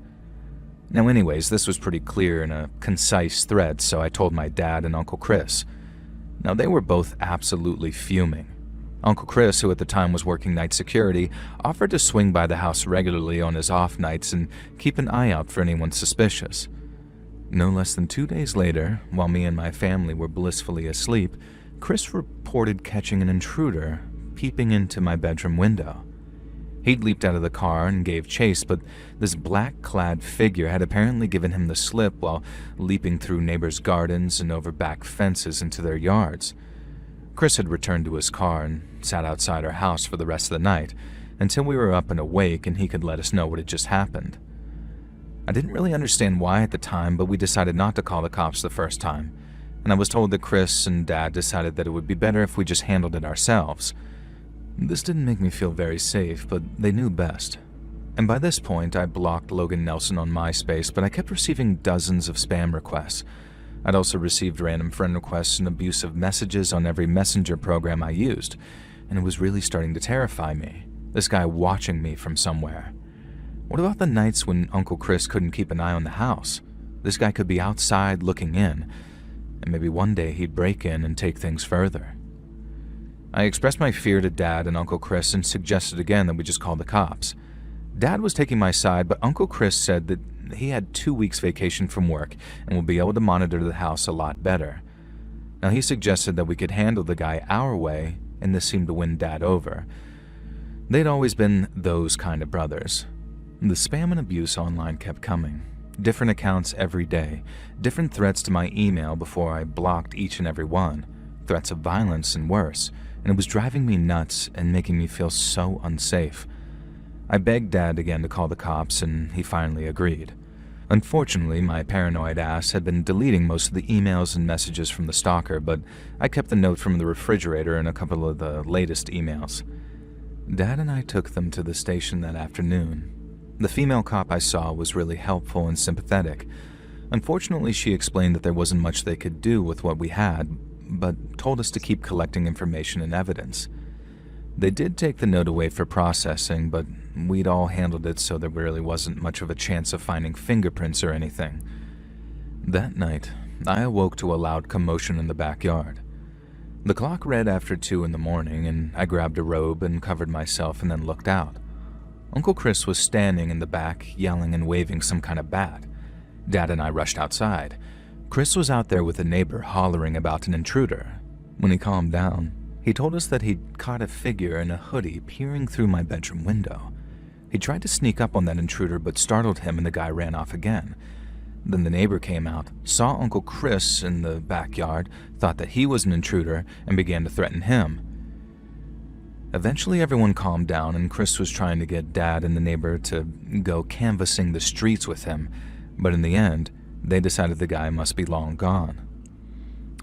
Now anyways, this was pretty clear in a concise thread, so I told my dad and Uncle Chris. Now they were both absolutely fuming. Uncle Chris, who at the time was working night security, offered to swing by the house regularly on his off nights and keep an eye out for anyone suspicious. No less than 2 days later, while me and my family were blissfully asleep, Chris reported catching an intruder peeping into my bedroom window. He'd leaped out of the car and gave chase, but this black-clad figure had apparently given him the slip while leaping through neighbors' gardens and over back fences into their yards. Chris had returned to his car and sat outside our house for the rest of the night, until we were up and awake and he could let us know what had just happened. I didn't really understand why at the time, but we decided not to call the cops the first time, and I was told that Chris and Dad decided that it would be better if we just handled it ourselves. This didn't make me feel very safe, but they knew best. And by this point, I blocked Logan Nelson on MySpace, but I kept receiving dozens of spam requests. I'd also received random friend requests and abusive messages on every messenger program I used, and it was really starting to terrify me, this guy watching me from somewhere. What about the nights when Uncle Chris couldn't keep an eye on the house? This guy could be outside looking in, and maybe one day he'd break in and take things further. I expressed my fear to Dad and Uncle Chris and suggested again that we just call the cops. Dad was taking my side, but Uncle Chris said that he had 2 weeks vacation from work and would be able to monitor the house a lot better. Now he suggested that we could handle the guy our way, and this seemed to win Dad over. They'd always been those kind of brothers. The spam and abuse online kept coming. Different accounts every day, different threats to my email before I blocked each and every one, threats of violence and worse, and it was driving me nuts and making me feel so unsafe. I begged Dad again to call the cops, and he finally agreed. Unfortunately, my paranoid ass had been deleting most of the emails and messages from the stalker, but I kept the note from the refrigerator and a couple of the latest emails. Dad and I took them to the station that afternoon. The female cop I saw was really helpful and sympathetic. Unfortunately, she explained that there wasn't much they could do with what we had, but told us to keep collecting information and evidence. They did take the note away for processing, but we'd all handled it so there really wasn't much of a chance of finding fingerprints or anything. That night, I awoke to a loud commotion in the backyard. The clock read after 2 in the morning, and I grabbed a robe and covered myself and then looked out. Uncle Chris was standing in the back, yelling and waving some kind of bat. Dad and I rushed outside. Chris was out there with a neighbor hollering about an intruder. When he calmed down, he told us that he'd caught a figure in a hoodie peering through my bedroom window. He tried to sneak up on that intruder but startled him and the guy ran off again. Then the neighbor came out, saw Uncle Chris in the backyard, thought that he was an intruder, and began to threaten him. Eventually everyone calmed down and Chris was trying to get Dad and the neighbor to go canvassing the streets with him, but in the end, they decided the guy must be long gone.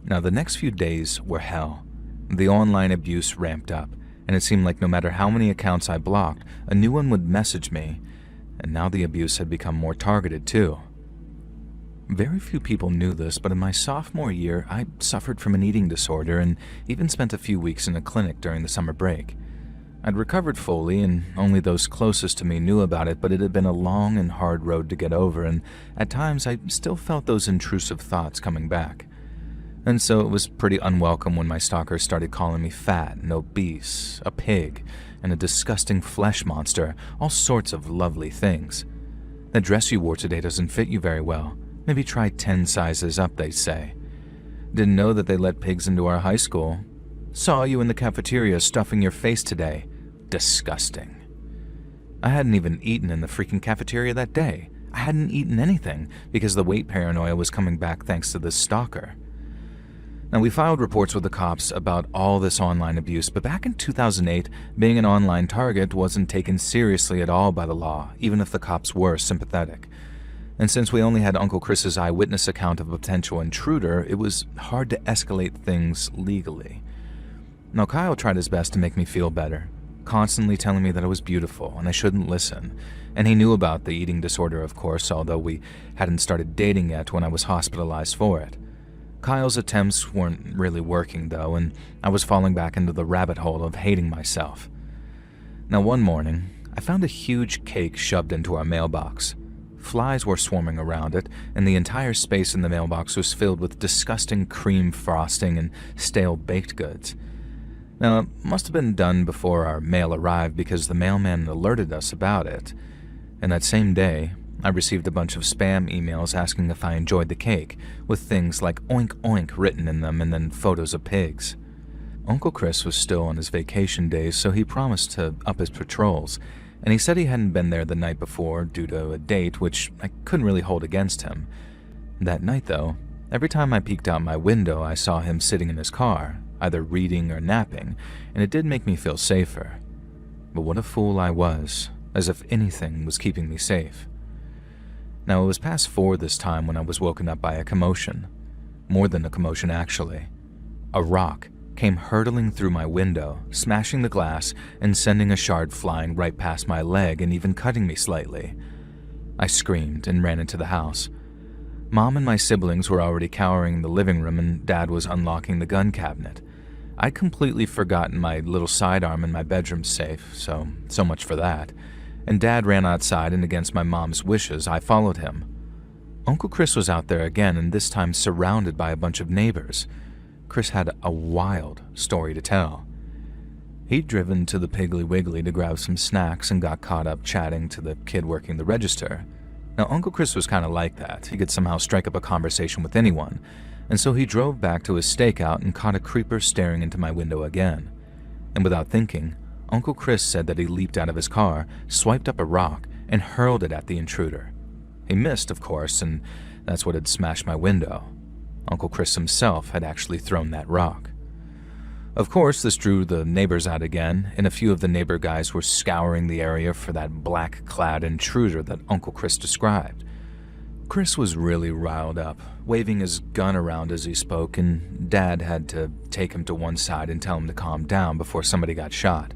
Now the next few days were hell. The online abuse ramped up, and it seemed like no matter how many accounts I blocked, a new one would message me, and now the abuse had become more targeted too. Very few people knew this, but in my sophomore year, I suffered from an eating disorder and even spent a few weeks in a clinic during the summer break. I'd recovered fully, and only those closest to me knew about it, but it had been a long and hard road to get over, and at times I still felt those intrusive thoughts coming back. And so it was pretty unwelcome when my stalkers started calling me fat and obese, a pig, and a disgusting flesh monster, all sorts of lovely things. The dress you wore today doesn't fit you very well. Maybe try 10 sizes up, they say. Didn't know that they let pigs into our high school. Saw you in the cafeteria stuffing your face today. Disgusting. I hadn't even eaten in the freaking cafeteria that day. I hadn't eaten anything because the weight paranoia was coming back thanks to this stalker. Now, we filed reports with the cops about all this online abuse, but back in 2008, being an online target wasn't taken seriously at all by the law, even if the cops were sympathetic. And since we only had Uncle Chris's eyewitness account of a potential intruder, it was hard to escalate things legally. Now, Kyle tried his best to make me feel better, constantly telling me that I was beautiful and I shouldn't listen. And he knew about the eating disorder, of course, although we hadn't started dating yet when I was hospitalized for it. Kyle's attempts weren't really working, though, and I was falling back into the rabbit hole of hating myself. Now, one morning, I found a huge cake shoved into our mailbox. Flies were swarming around it, and the entire space in the mailbox was filled with disgusting cream frosting and stale baked goods. Now, it must have been done before our mail arrived because the mailman alerted us about it. And that same day, I received a bunch of spam emails asking if I enjoyed the cake, with things like oink oink written in them and then photos of pigs. Uncle Chris was still on his vacation days, so he promised to up his patrols, and he said he hadn't been there the night before due to a date, which I couldn't really hold against him. That night, though, every time I peeked out my window, I saw him sitting in his car, either reading or napping, and it did make me feel safer. But what a fool I was, as if anything was keeping me safe. Now, it was past 4 this time when I was woken up by a commotion. More than a commotion, actually. A rock came hurtling through my window, smashing the glass and sending a shard flying right past my leg and even cutting me slightly. I screamed and ran into the house. Mom and my siblings were already cowering in the living room and Dad was unlocking the gun cabinet. I'd completely forgotten my little sidearm in my bedroom safe, so much for that. And Dad ran outside, and against my mom's wishes, I followed him. Uncle Chris was out there again, and this time surrounded by a bunch of neighbors. Chris had a wild story to tell. He'd driven to the Piggly Wiggly to grab some snacks and got caught up chatting to the kid working the register. Now, Uncle Chris was kind of like that. He could somehow strike up a conversation with anyone, and so he drove back to his stakeout and caught a creeper staring into my window again. And without thinking, Uncle Chris said that he leaped out of his car, swiped up a rock, and hurled it at the intruder. He missed, of course, and that's what had smashed my window. Uncle Chris himself had actually thrown that rock. Of course, this drew the neighbors out again, and a few of the neighbor guys were scouring the area for that black-clad intruder that Uncle Chris described. Chris was really riled up, waving his gun around as he spoke, and Dad had to take him to one side and tell him to calm down before somebody got shot.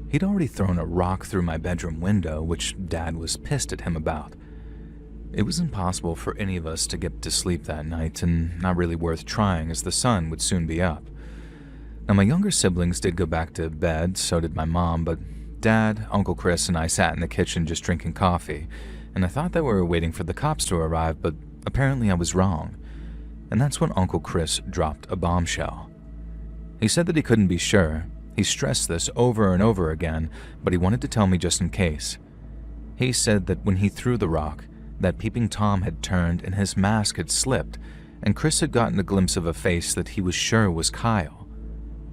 He'd already thrown a rock through my bedroom window, which Dad was pissed at him about. It was impossible for any of us to get to sleep that night, and not really worth trying as the sun would soon be up. Now, my younger siblings did go back to bed, so did my mom, but Dad, Uncle Chris, and I sat in the kitchen just drinking coffee, and I thought that we were waiting for the cops to arrive, but apparently I was wrong. And that's when Uncle Chris dropped a bombshell. He said that he couldn't be sure. He stressed this over and over again, but he wanted to tell me just in case. He said that when he threw the rock, that peeping Tom had turned and his mask had slipped, and Chris had gotten a glimpse of a face that he was sure was Kyle.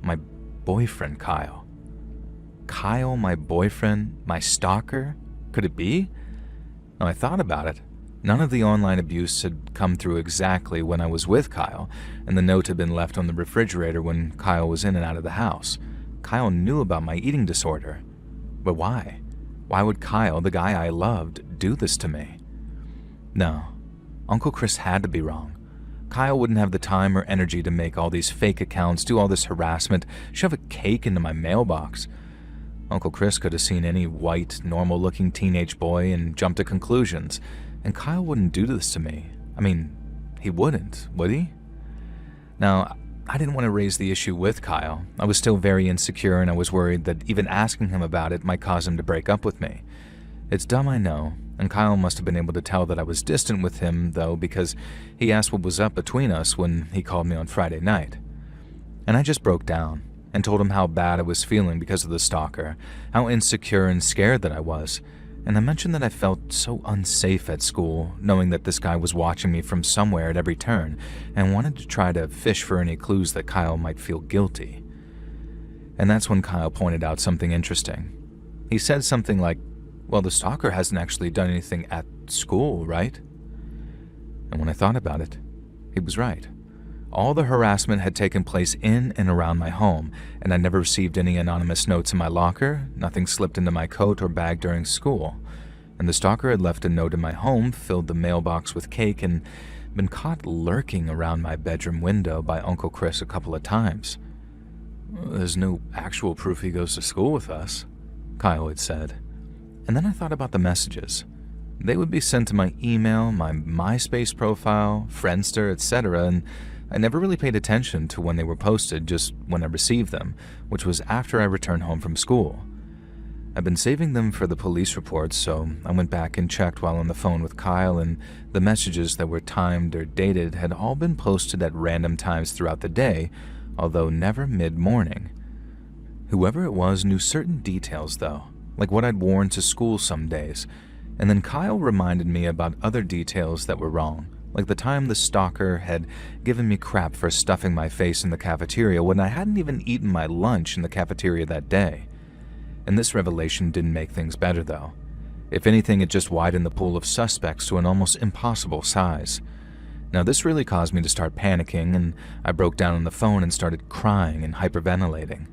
My boyfriend, Kyle. Kyle, my boyfriend, my stalker? Could it be? Now, I thought about it. None of the online abuse had come through exactly when I was with Kyle, and the note had been left on the refrigerator when Kyle was in and out of the house. Kyle knew about my eating disorder. But why? Why would Kyle, the guy I loved, do this to me? No, Uncle Chris had to be wrong. Kyle wouldn't have the time or energy to make all these fake accounts, do all this harassment, shove a cake into my mailbox. Uncle Chris could have seen any white, normal-looking teenage boy and jumped to conclusions, and Kyle wouldn't do this to me. I mean, he wouldn't, would he? Now, I didn't want to raise the issue with Kyle. I was still very insecure, and I was worried that even asking him about it might cause him to break up with me. It's dumb, I know, and Kyle must have been able to tell that I was distant with him, though, because he asked what was up between us when he called me on Friday night. And I just broke down and told him how bad I was feeling because of the stalker, how insecure and scared that I was, and I mentioned that I felt so unsafe at school, knowing that this guy was watching me from somewhere at every turn, and wanted to try to fish for any clues that Kyle might feel guilty. And that's when Kyle pointed out something interesting. He said something like, "Well, the stalker hasn't actually done anything at school, right?" And when I thought about it, he was right. All the harassment had taken place in and around my home, and I never received any anonymous notes in my locker, nothing slipped into my coat or bag during school. And the stalker had left a note in my home, filled the mailbox with cake, and been caught lurking around my bedroom window by Uncle Chris a couple of times. "There's no actual proof he goes to school with us," Kyle had said. And then I thought about the messages. They would be sent to my email, my MySpace profile, Friendster, etc., and I never really paid attention to when they were posted, just when I received them, which was after I returned home from school. I've been saving them for the police reports, so I went back and checked while on the phone with Kyle, and the messages that were timed or dated had all been posted at random times throughout the day, although never mid-morning. Whoever it was knew certain details, though, like what I'd worn to school some days, and then Kyle reminded me about other details that were wrong, like the time the stalker had given me crap for stuffing my face in the cafeteria when I hadn't even eaten my lunch in the cafeteria that day. And this revelation didn't make things better, though. If anything, it just widened the pool of suspects to an almost impossible size. Now, this really caused me to start panicking, and I broke down on the phone and started crying and hyperventilating.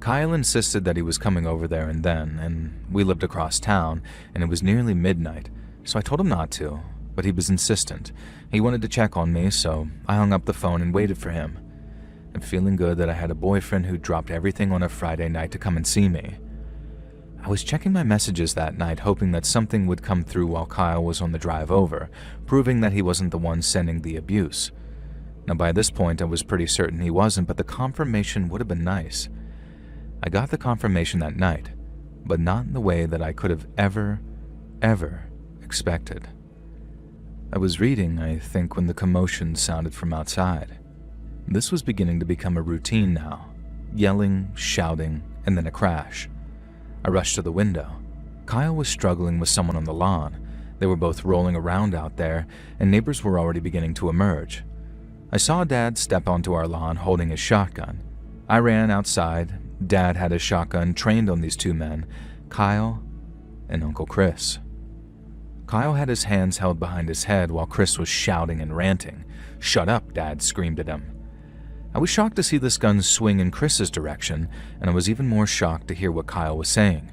Kyle insisted that he was coming over there and then, and we lived across town, and it was nearly midnight, so I told him not to, but he was insistent. He wanted to check on me, so I hung up the phone and waited for him. I'm feeling good that I had a boyfriend who dropped everything on a Friday night to come and see me. I was checking my messages that night, hoping that something would come through while Kyle was on the drive over, proving that he wasn't the one sending the abuse. Now, by this point, I was pretty certain he wasn't, but the confirmation would have been nice. I got the confirmation that night, but not in the way that I could have ever expected. I was reading, I think, when the commotion sounded from outside. This was beginning to become a routine now. Yelling, shouting, and then a crash. I rushed to the window. Kyle was struggling with someone on the lawn. They were both rolling around out there, and neighbors were already beginning to emerge. I saw Dad step onto our lawn holding his shotgun. I ran outside. Dad had his shotgun trained on these two men, Kyle and Uncle Chris. Kyle had his hands held behind his head while Chris was shouting and ranting. "Shut up," Dad screamed at him. I was shocked to see this gun swing in Chris's direction, and I was even more shocked to hear what Kyle was saying.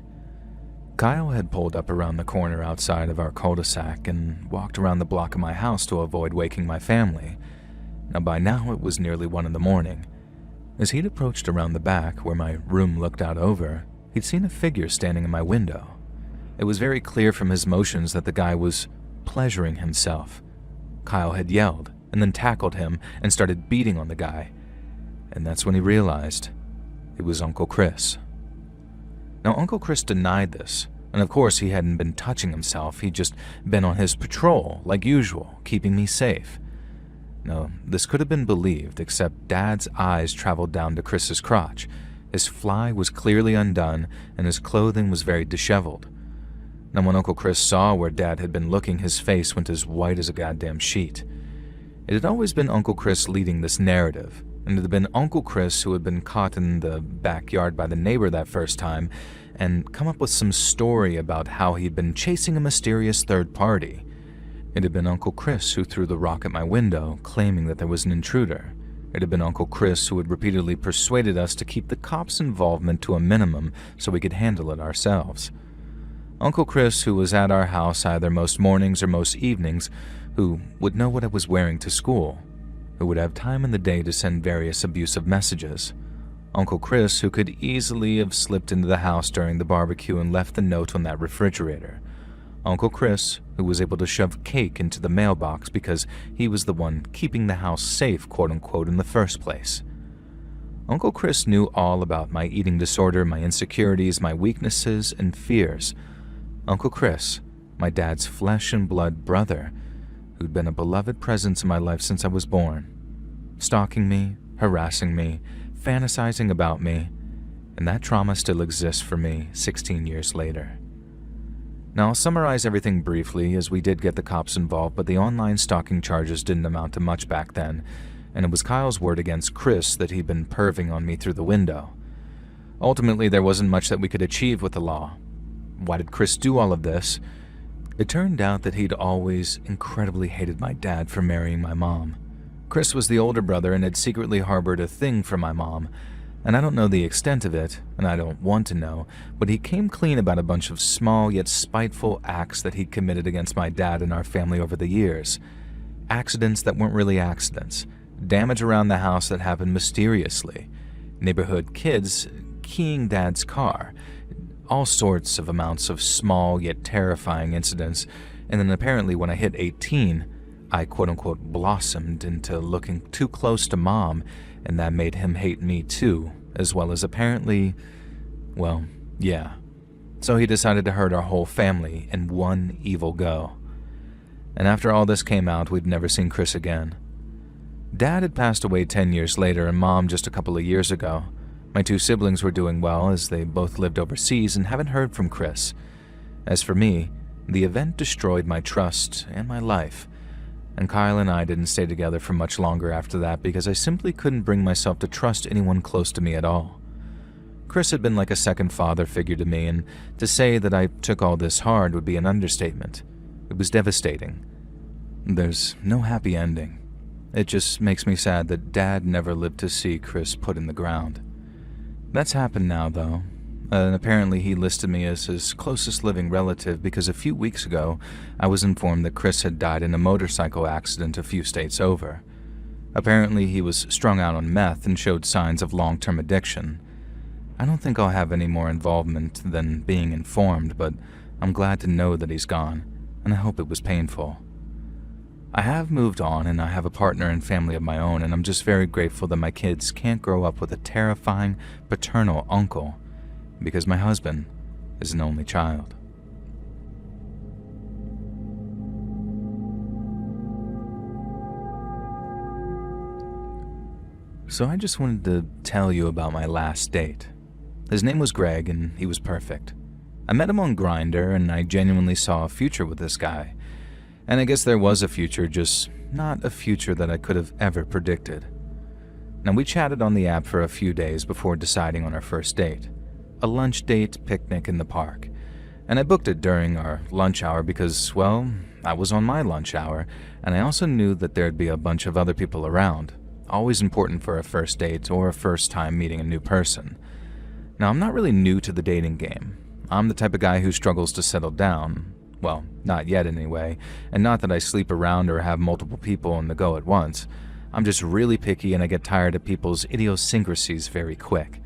Kyle had pulled up around the corner outside of our cul-de-sac and walked around the block of my house to avoid waking my family. Now, by now it was nearly 1 a.m. As he'd approached around the back, where my room looked out over, he'd seen a figure standing in my window. It was very clear from his motions that the guy was pleasuring himself. Kyle had yelled and then tackled him and started beating on the guy. And that's when he realized it was Uncle Chris. Now, Uncle Chris denied this, and of course he hadn't been touching himself. He'd just been on his patrol, like usual, keeping me safe. No, this could have been believed, except Dad's eyes traveled down to Chris's crotch. His fly was clearly undone, and his clothing was very disheveled. Now, when Uncle Chris saw where Dad had been looking, his face went as white as a goddamn sheet. It had always been Uncle Chris leading this narrative, and it had been Uncle Chris who had been caught in the backyard by the neighbor that first time and come up with some story about how he'd been chasing a mysterious third party. It had been Uncle Chris who threw the rock at my window, claiming that there was an intruder. It had been Uncle Chris who had repeatedly persuaded us to keep the cops' involvement to a minimum so we could handle it ourselves. Uncle Chris, who was at our house either most mornings or most evenings, who would know what I was wearing to school, who would have time in the day to send various abusive messages. Uncle Chris, who could easily have slipped into the house during the barbecue and left the note on that refrigerator. Uncle Chris, who was able to shove cake into the mailbox because he was the one keeping the house safe, quote-unquote, in the first place. Uncle Chris knew all about my eating disorder, my insecurities, my weaknesses, and fears. Uncle Chris, my dad's flesh and blood brother, who'd been a beloved presence in my life since I was born, stalking me, harassing me, fantasizing about me, and that trauma still exists for me 16 years later. Now, I'll summarize everything briefly, as we did get the cops involved, but the online stalking charges didn't amount to much back then, and it was Kyle's word against Chris that he'd been perving on me through the window. Ultimately, there wasn't much that we could achieve with the law. Why did Chris do all of this? It turned out that he'd always incredibly hated my dad for marrying my mom. Chris was the older brother and had secretly harbored a thing for my mom, and I don't know the extent of it, and I don't want to know, but he came clean about a bunch of small yet spiteful acts that he'd committed against my dad and our family over the years. Accidents that weren't really accidents, damage around the house that happened mysteriously, neighborhood kids keying Dad's car, all sorts of amounts of small yet terrifying incidents, and then apparently when I hit 18, I quote-unquote blossomed into looking too close to Mom, and that made him hate me too, as well as apparently, well, yeah. So he decided to hurt our whole family in one evil go. And after all this came out, we'd never seen Chris again. Dad had passed away 10 years later and Mom just a couple of years ago. My two siblings were doing well as they both lived overseas and haven't heard from Chris. As for me, the event destroyed my trust and my life, and Kyle and I didn't stay together for much longer after that because I simply couldn't bring myself to trust anyone close to me at all. Chris had been like a second father figure to me, and to say that I took all this hard would be an understatement. It was devastating. There's no happy ending. It just makes me sad that Dad never lived to see Chris put in the ground. That's happened now, though, and apparently he listed me as his closest living relative because a few weeks ago I was informed that Chris had died in a motorcycle accident a few states over. Apparently he was strung out on meth and showed signs of long-term addiction. I don't think I'll have any more involvement than being informed, but I'm glad to know that he's gone, and I hope it was painful. I have moved on, and I have a partner and family of my own, and I'm just very grateful that my kids can't grow up with a terrifying paternal uncle, because my husband is an only child. So I just wanted to tell you about my last date. His name was Greg, and he was perfect. I met him on Grindr, and I genuinely saw a future with this guy. And I guess there was a future, just not a future that I could have ever predicted. Now, we chatted on the app for a few days before deciding on our first date. A lunch date picnic in the park. And I booked it during our lunch hour because, well, I was on my lunch hour, and I also knew that there'd be a bunch of other people around. Always important for a first date or a first time meeting a new person. Now, I'm not really new to the dating game. I'm the type of guy who struggles to settle down. Well, not yet anyway, and not that I sleep around or have multiple people on the go at once. I'm just really picky and I get tired of people's idiosyncrasies very quick.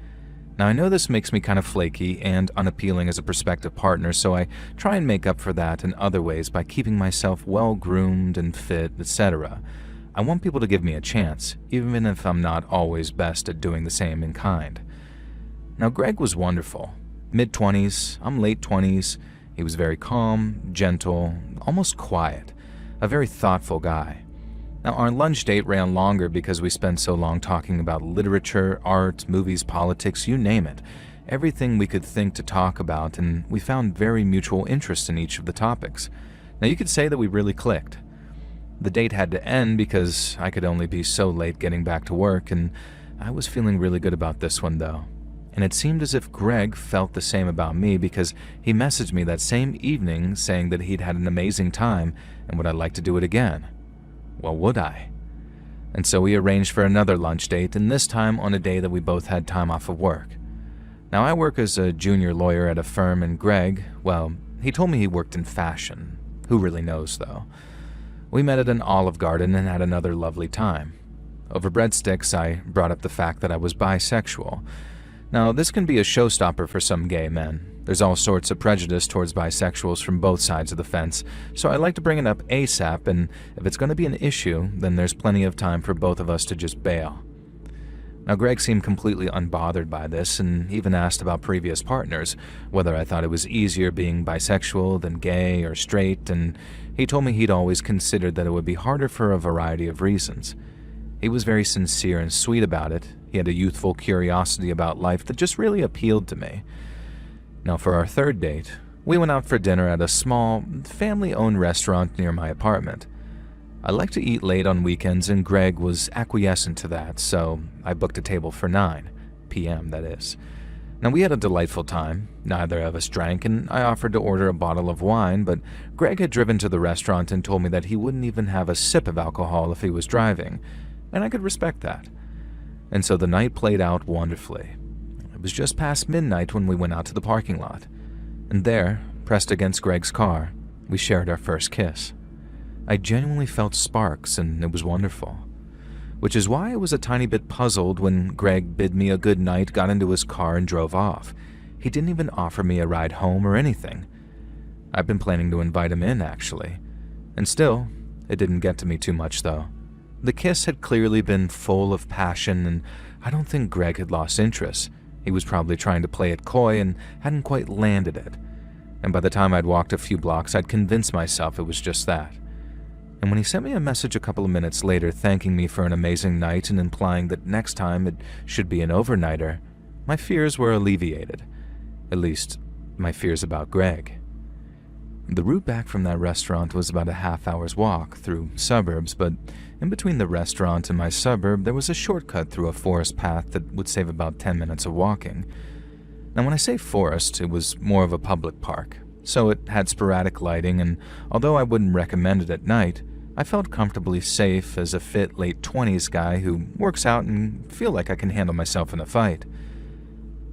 Now, I know this makes me kind of flaky and unappealing as a prospective partner, so I try and make up for that in other ways by keeping myself well-groomed and fit, etc. I want people to give me a chance, even if I'm not always best at doing the same in kind. Now, Greg was wonderful. Mid-20s, I'm late 20s. He was very calm, gentle, almost quiet. A very thoughtful guy. Now, our lunch date ran longer because we spent so long talking about literature, art, movies, politics, you name it. Everything we could think to talk about, and we found very mutual interest in each of the topics. Now, you could say that we really clicked. The date had to end because I could only be so late getting back to work, and I was feeling really good about this one, though. And it seemed as if Greg felt the same about me because he messaged me that same evening saying that he'd had an amazing time and would I like to do it again. Well, would I? And so we arranged for another lunch date, and this time on a day that we both had time off of work. Now, I work as a junior lawyer at a firm, and Greg, well, he told me he worked in fashion. Who really knows, though? We met at an Olive Garden and had another lovely time. Over breadsticks, I brought up the fact that I was bisexual. Now, this can be a showstopper for some gay men. There's all sorts of prejudice towards bisexuals from both sides of the fence, so I like to bring it up ASAP, and if it's going to be an issue, then there's plenty of time for both of us to just bail. Now, Greg seemed completely unbothered by this, and even asked about previous partners, whether I thought it was easier being bisexual than gay or straight, and he told me he'd always considered that it would be harder for a variety of reasons. He was very sincere and sweet about it. He had a youthful curiosity about life that just really appealed to me. Now, for our third date, we went out for dinner at a small, family-owned restaurant near my apartment. I like to eat late on weekends, and Greg was acquiescent to that, so I booked a table for 9 p.m., that is. Now, we had a delightful time. Neither of us drank, and I offered to order a bottle of wine, but Greg had driven to the restaurant and told me that he wouldn't even have a sip of alcohol if he was driving, and I could respect that. And so the night played out wonderfully. It was just past midnight when we went out to the parking lot, and there, pressed against Greg's car, we shared our first kiss. I genuinely felt sparks, and it was wonderful. Which is why I was a tiny bit puzzled when Greg bid me a good night, got into his car, and drove off. He didn't even offer me a ride home or anything. I've been planning to invite him in, actually. And still, it didn't get to me too much, though. The kiss had clearly been full of passion, and I don't think Greg had lost interest. He was probably trying to play it coy and hadn't quite landed it. And by the time I'd walked a few blocks, I'd convinced myself it was just that. And when he sent me a message a couple of minutes later thanking me for an amazing night and implying that next time it should be an overnighter, my fears were alleviated. At least, my fears about Greg. The route back from that restaurant was about a half-hour's walk through suburbs, but in between the restaurant and my suburb, there was a shortcut through a forest path that would save about 10 minutes of walking. Now, when I say forest, it was more of a public park, so it had sporadic lighting, and although I wouldn't recommend it at night, I felt comfortably safe as a fit late 20s guy who works out and feel like I can handle myself in a fight.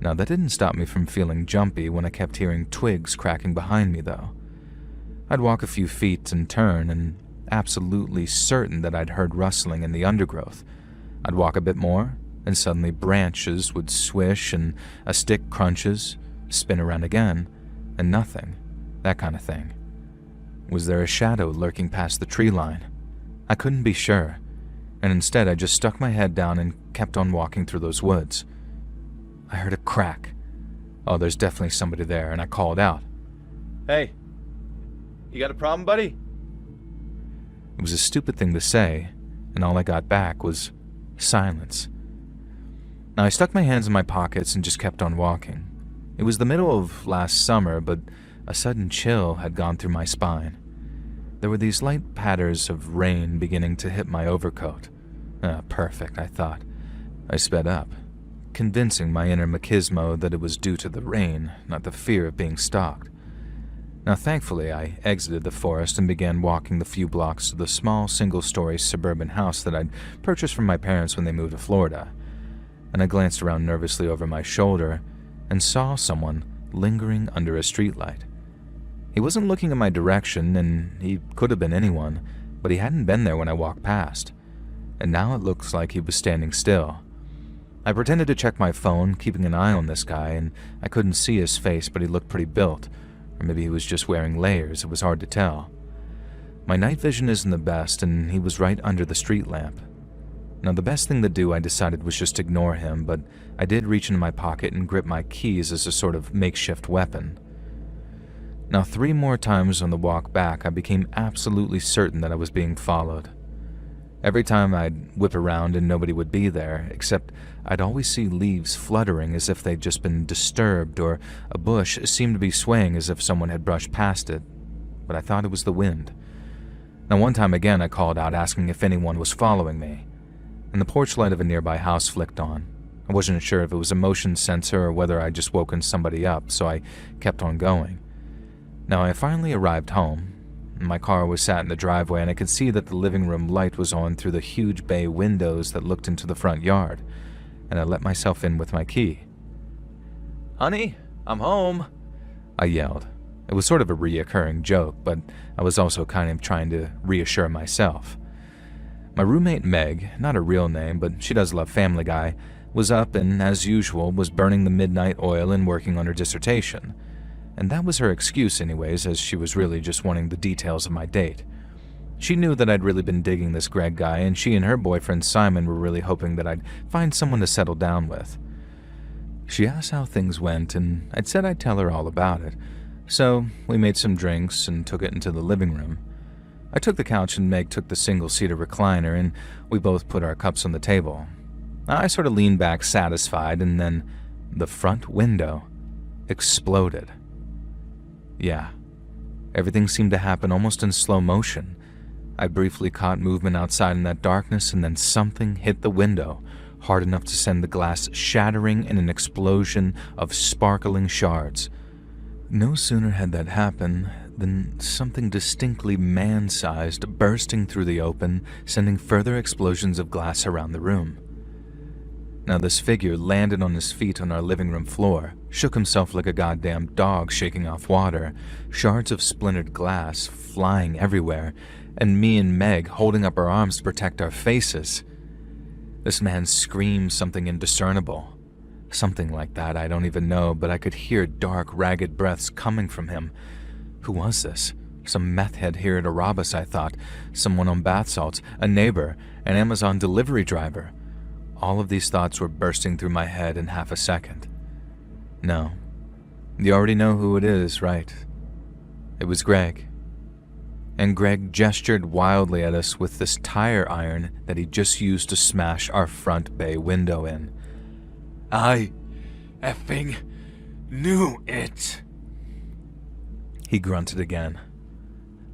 Now, that didn't stop me from feeling jumpy when I kept hearing twigs cracking behind me, though. I'd walk a few feet and turn, and absolutely certain that I'd heard rustling in the undergrowth. I'd walk a bit more, and suddenly branches would swish and a stick crunches, spin around again, and nothing. That kind of thing. Was there a shadow lurking past the tree line? I couldn't be sure, and instead I just stuck my head down and kept on walking through those woods. I heard a crack. Oh, there's definitely somebody there, and I called out. "Hey, you got a problem, buddy?" It was a stupid thing to say, and all I got back was silence. Now, I stuck my hands in my pockets and just kept on walking. It was the middle of last summer, but a sudden chill had gone through my spine. There were these light patters of rain beginning to hit my overcoat. Perfect, I thought. I sped up, convincing my inner machismo that it was due to the rain, not the fear of being stalked. Now, thankfully, I exited the forest and began walking the few blocks to the small, single-story suburban house that I'd purchased from my parents when they moved to Florida. And I glanced around nervously over my shoulder and saw someone lingering under a streetlight. He wasn't looking in my direction, and he could have been anyone, but he hadn't been there when I walked past. And now it looks like he was standing still. I pretended to check my phone, keeping an eye on this guy, and I couldn't see his face, but he looked pretty built. Or maybe he was just wearing layers, it was hard to tell. My night vision isn't the best, and he was right under the street lamp. Now, the best thing to do, I decided, was just ignore him, but I did reach into my pocket and grip my keys as a sort of makeshift weapon. Now, 3 more times on the walk back, I became absolutely certain that I was being followed. Every time I'd whip around and nobody would be there, except I'd always see leaves fluttering as if they'd just been disturbed, or a bush seemed to be swaying as if someone had brushed past it, but I thought it was the wind. Now, one time again, I called out asking if anyone was following me, and the porch light of a nearby house flicked on. I wasn't sure if it was a motion sensor or whether I'd just woken somebody up, so I kept on going. Now, I finally arrived home. My car was sat in the driveway, and I could see that the living room light was on through the huge bay windows that looked into the front yard, and I let myself in with my key. "Honey, I'm home," I yelled. It was sort of a reoccurring joke, but I was also kind of trying to reassure myself. My roommate Meg, not her real name, but she does love Family Guy, was up and, as usual, was burning the midnight oil and working on her dissertation. And that was her excuse anyways, as she was really just wanting the details of my date. She knew that I'd really been digging this Greg guy, and she and her boyfriend Simon were really hoping that I'd find someone to settle down with. She asked how things went, and I'd said I'd tell her all about it. So we made some drinks and took it into the living room. I took the couch and Meg took the single-seater recliner, and we both put our cups on the table. I sort of leaned back satisfied, and then the front window exploded. Yeah, everything seemed to happen almost in slow motion. I briefly caught movement outside in that darkness, and then something hit the window, hard enough to send the glass shattering in an explosion of sparkling shards. No sooner had that happen than something distinctly man-sized bursting through the open, sending further explosions of glass around the room. Now this figure landed on his feet on our living room floor, shook himself like a goddamn dog shaking off water, shards of splintered glass flying everywhere, and me and Meg holding up our arms to protect our faces. This man screamed something indiscernible. Something like that, I don't even know, but I could hear dark, ragged breaths coming from him. Who was this? Some meth head here to rob us, I thought. Someone on bath salts, a neighbor, an Amazon delivery driver. All of these thoughts were bursting through my head in half a second. No. You already know who it is, right? It was Greg. And Greg gestured wildly at us with this tire iron that he just used to smash our front bay window in. "I effing knew it," he grunted again.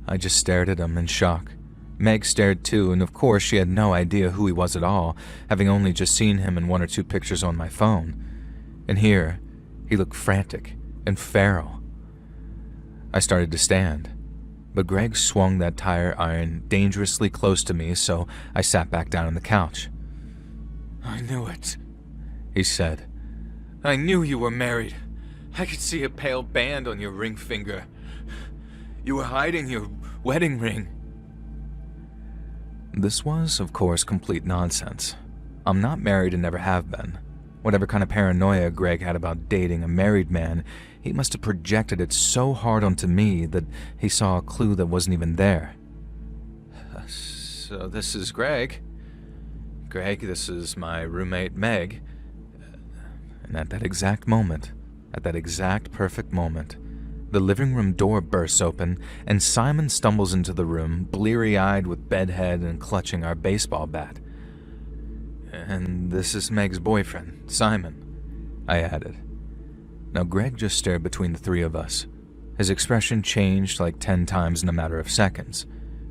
I just stared at him in shock. Meg stared too, and of course she had no idea who he was at all, having only just seen him in 1 or 2 pictures on my phone. And here, he looked frantic and feral. I started to stand, but Greg swung that tire iron dangerously close to me, so I sat back down on the couch. "I knew it," he said. "I knew you were married. I could see a pale band on your ring finger. You were hiding your wedding ring." This was, of course, complete nonsense. I'm not married and never have been. Whatever kind of paranoia Greg had about dating a married man, he must have projected it so hard onto me that he saw a clue that wasn't even there. "So this is Greg. Greg, this is my roommate Meg." And at that exact moment, at that exact perfect moment, the living room door bursts open, and Simon stumbles into the room, bleary-eyed with bedhead and clutching our baseball bat. "And this is Meg's boyfriend, Simon," I added. Now Greg just stared between the 3 of us. His expression changed like 10 times in a matter of seconds.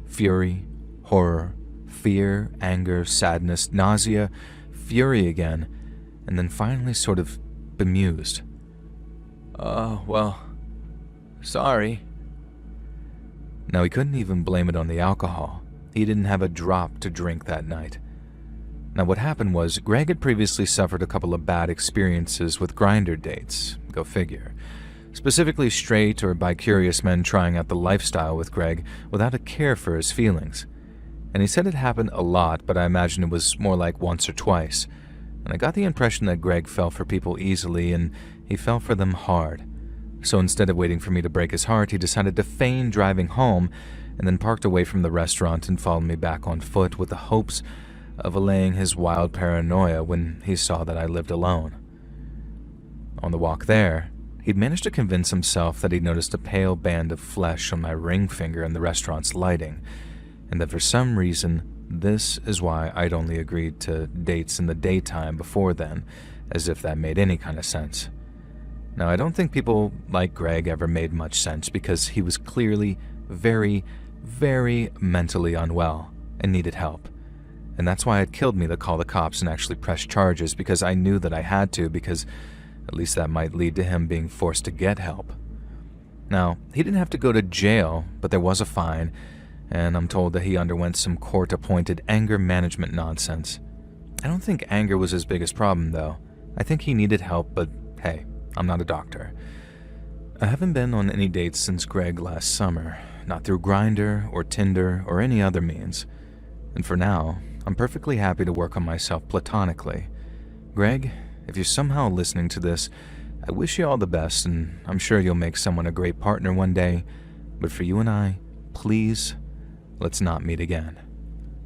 Fury, horror, fear, anger, sadness, nausea, fury again, and then finally sort of bemused. "Oh, well, sorry." Now he couldn't even blame it on the alcohol. He didn't have a drop to drink that night. Now what happened was, Greg had previously suffered a couple of bad experiences with grinder dates, go figure. Specifically straight or bi-curious men trying out the lifestyle with Greg without a care for his feelings. And he said it happened a lot, but I imagine it was more like once or twice. and I got the impression that Greg fell for people easily and he fell for them hard. So instead of waiting for me to break his heart, he decided to feign driving home and then parked away from the restaurant and followed me back on foot with the hopes of allaying his wild paranoia when he saw that I lived alone. On the walk there, he'd managed to convince himself that he'd noticed a pale band of flesh on my ring finger in the restaurant's lighting, and that for some reason, this is why I'd only agreed to dates in the daytime before then, as if that made any kind of sense. Now, I don't think people like Greg ever made much sense because he was clearly very, very mentally unwell and needed help. And that's why it killed me to call the cops and actually press charges, because I knew that I had to, because at least that might lead to him being forced to get help. Now, he didn't have to go to jail, but there was a fine, and I'm told that he underwent some court-appointed anger management nonsense. I don't think anger was his biggest problem, though. I think he needed help, but hey, I'm not a doctor. I haven't been on any dates since Greg last summer, not through Grindr or Tinder or any other means. And for now, I'm perfectly happy to work on myself platonically. Greg, if you're somehow listening to this, I wish you all the best, and I'm sure you'll make someone a great partner one day. But for you and I, please, let's not meet again.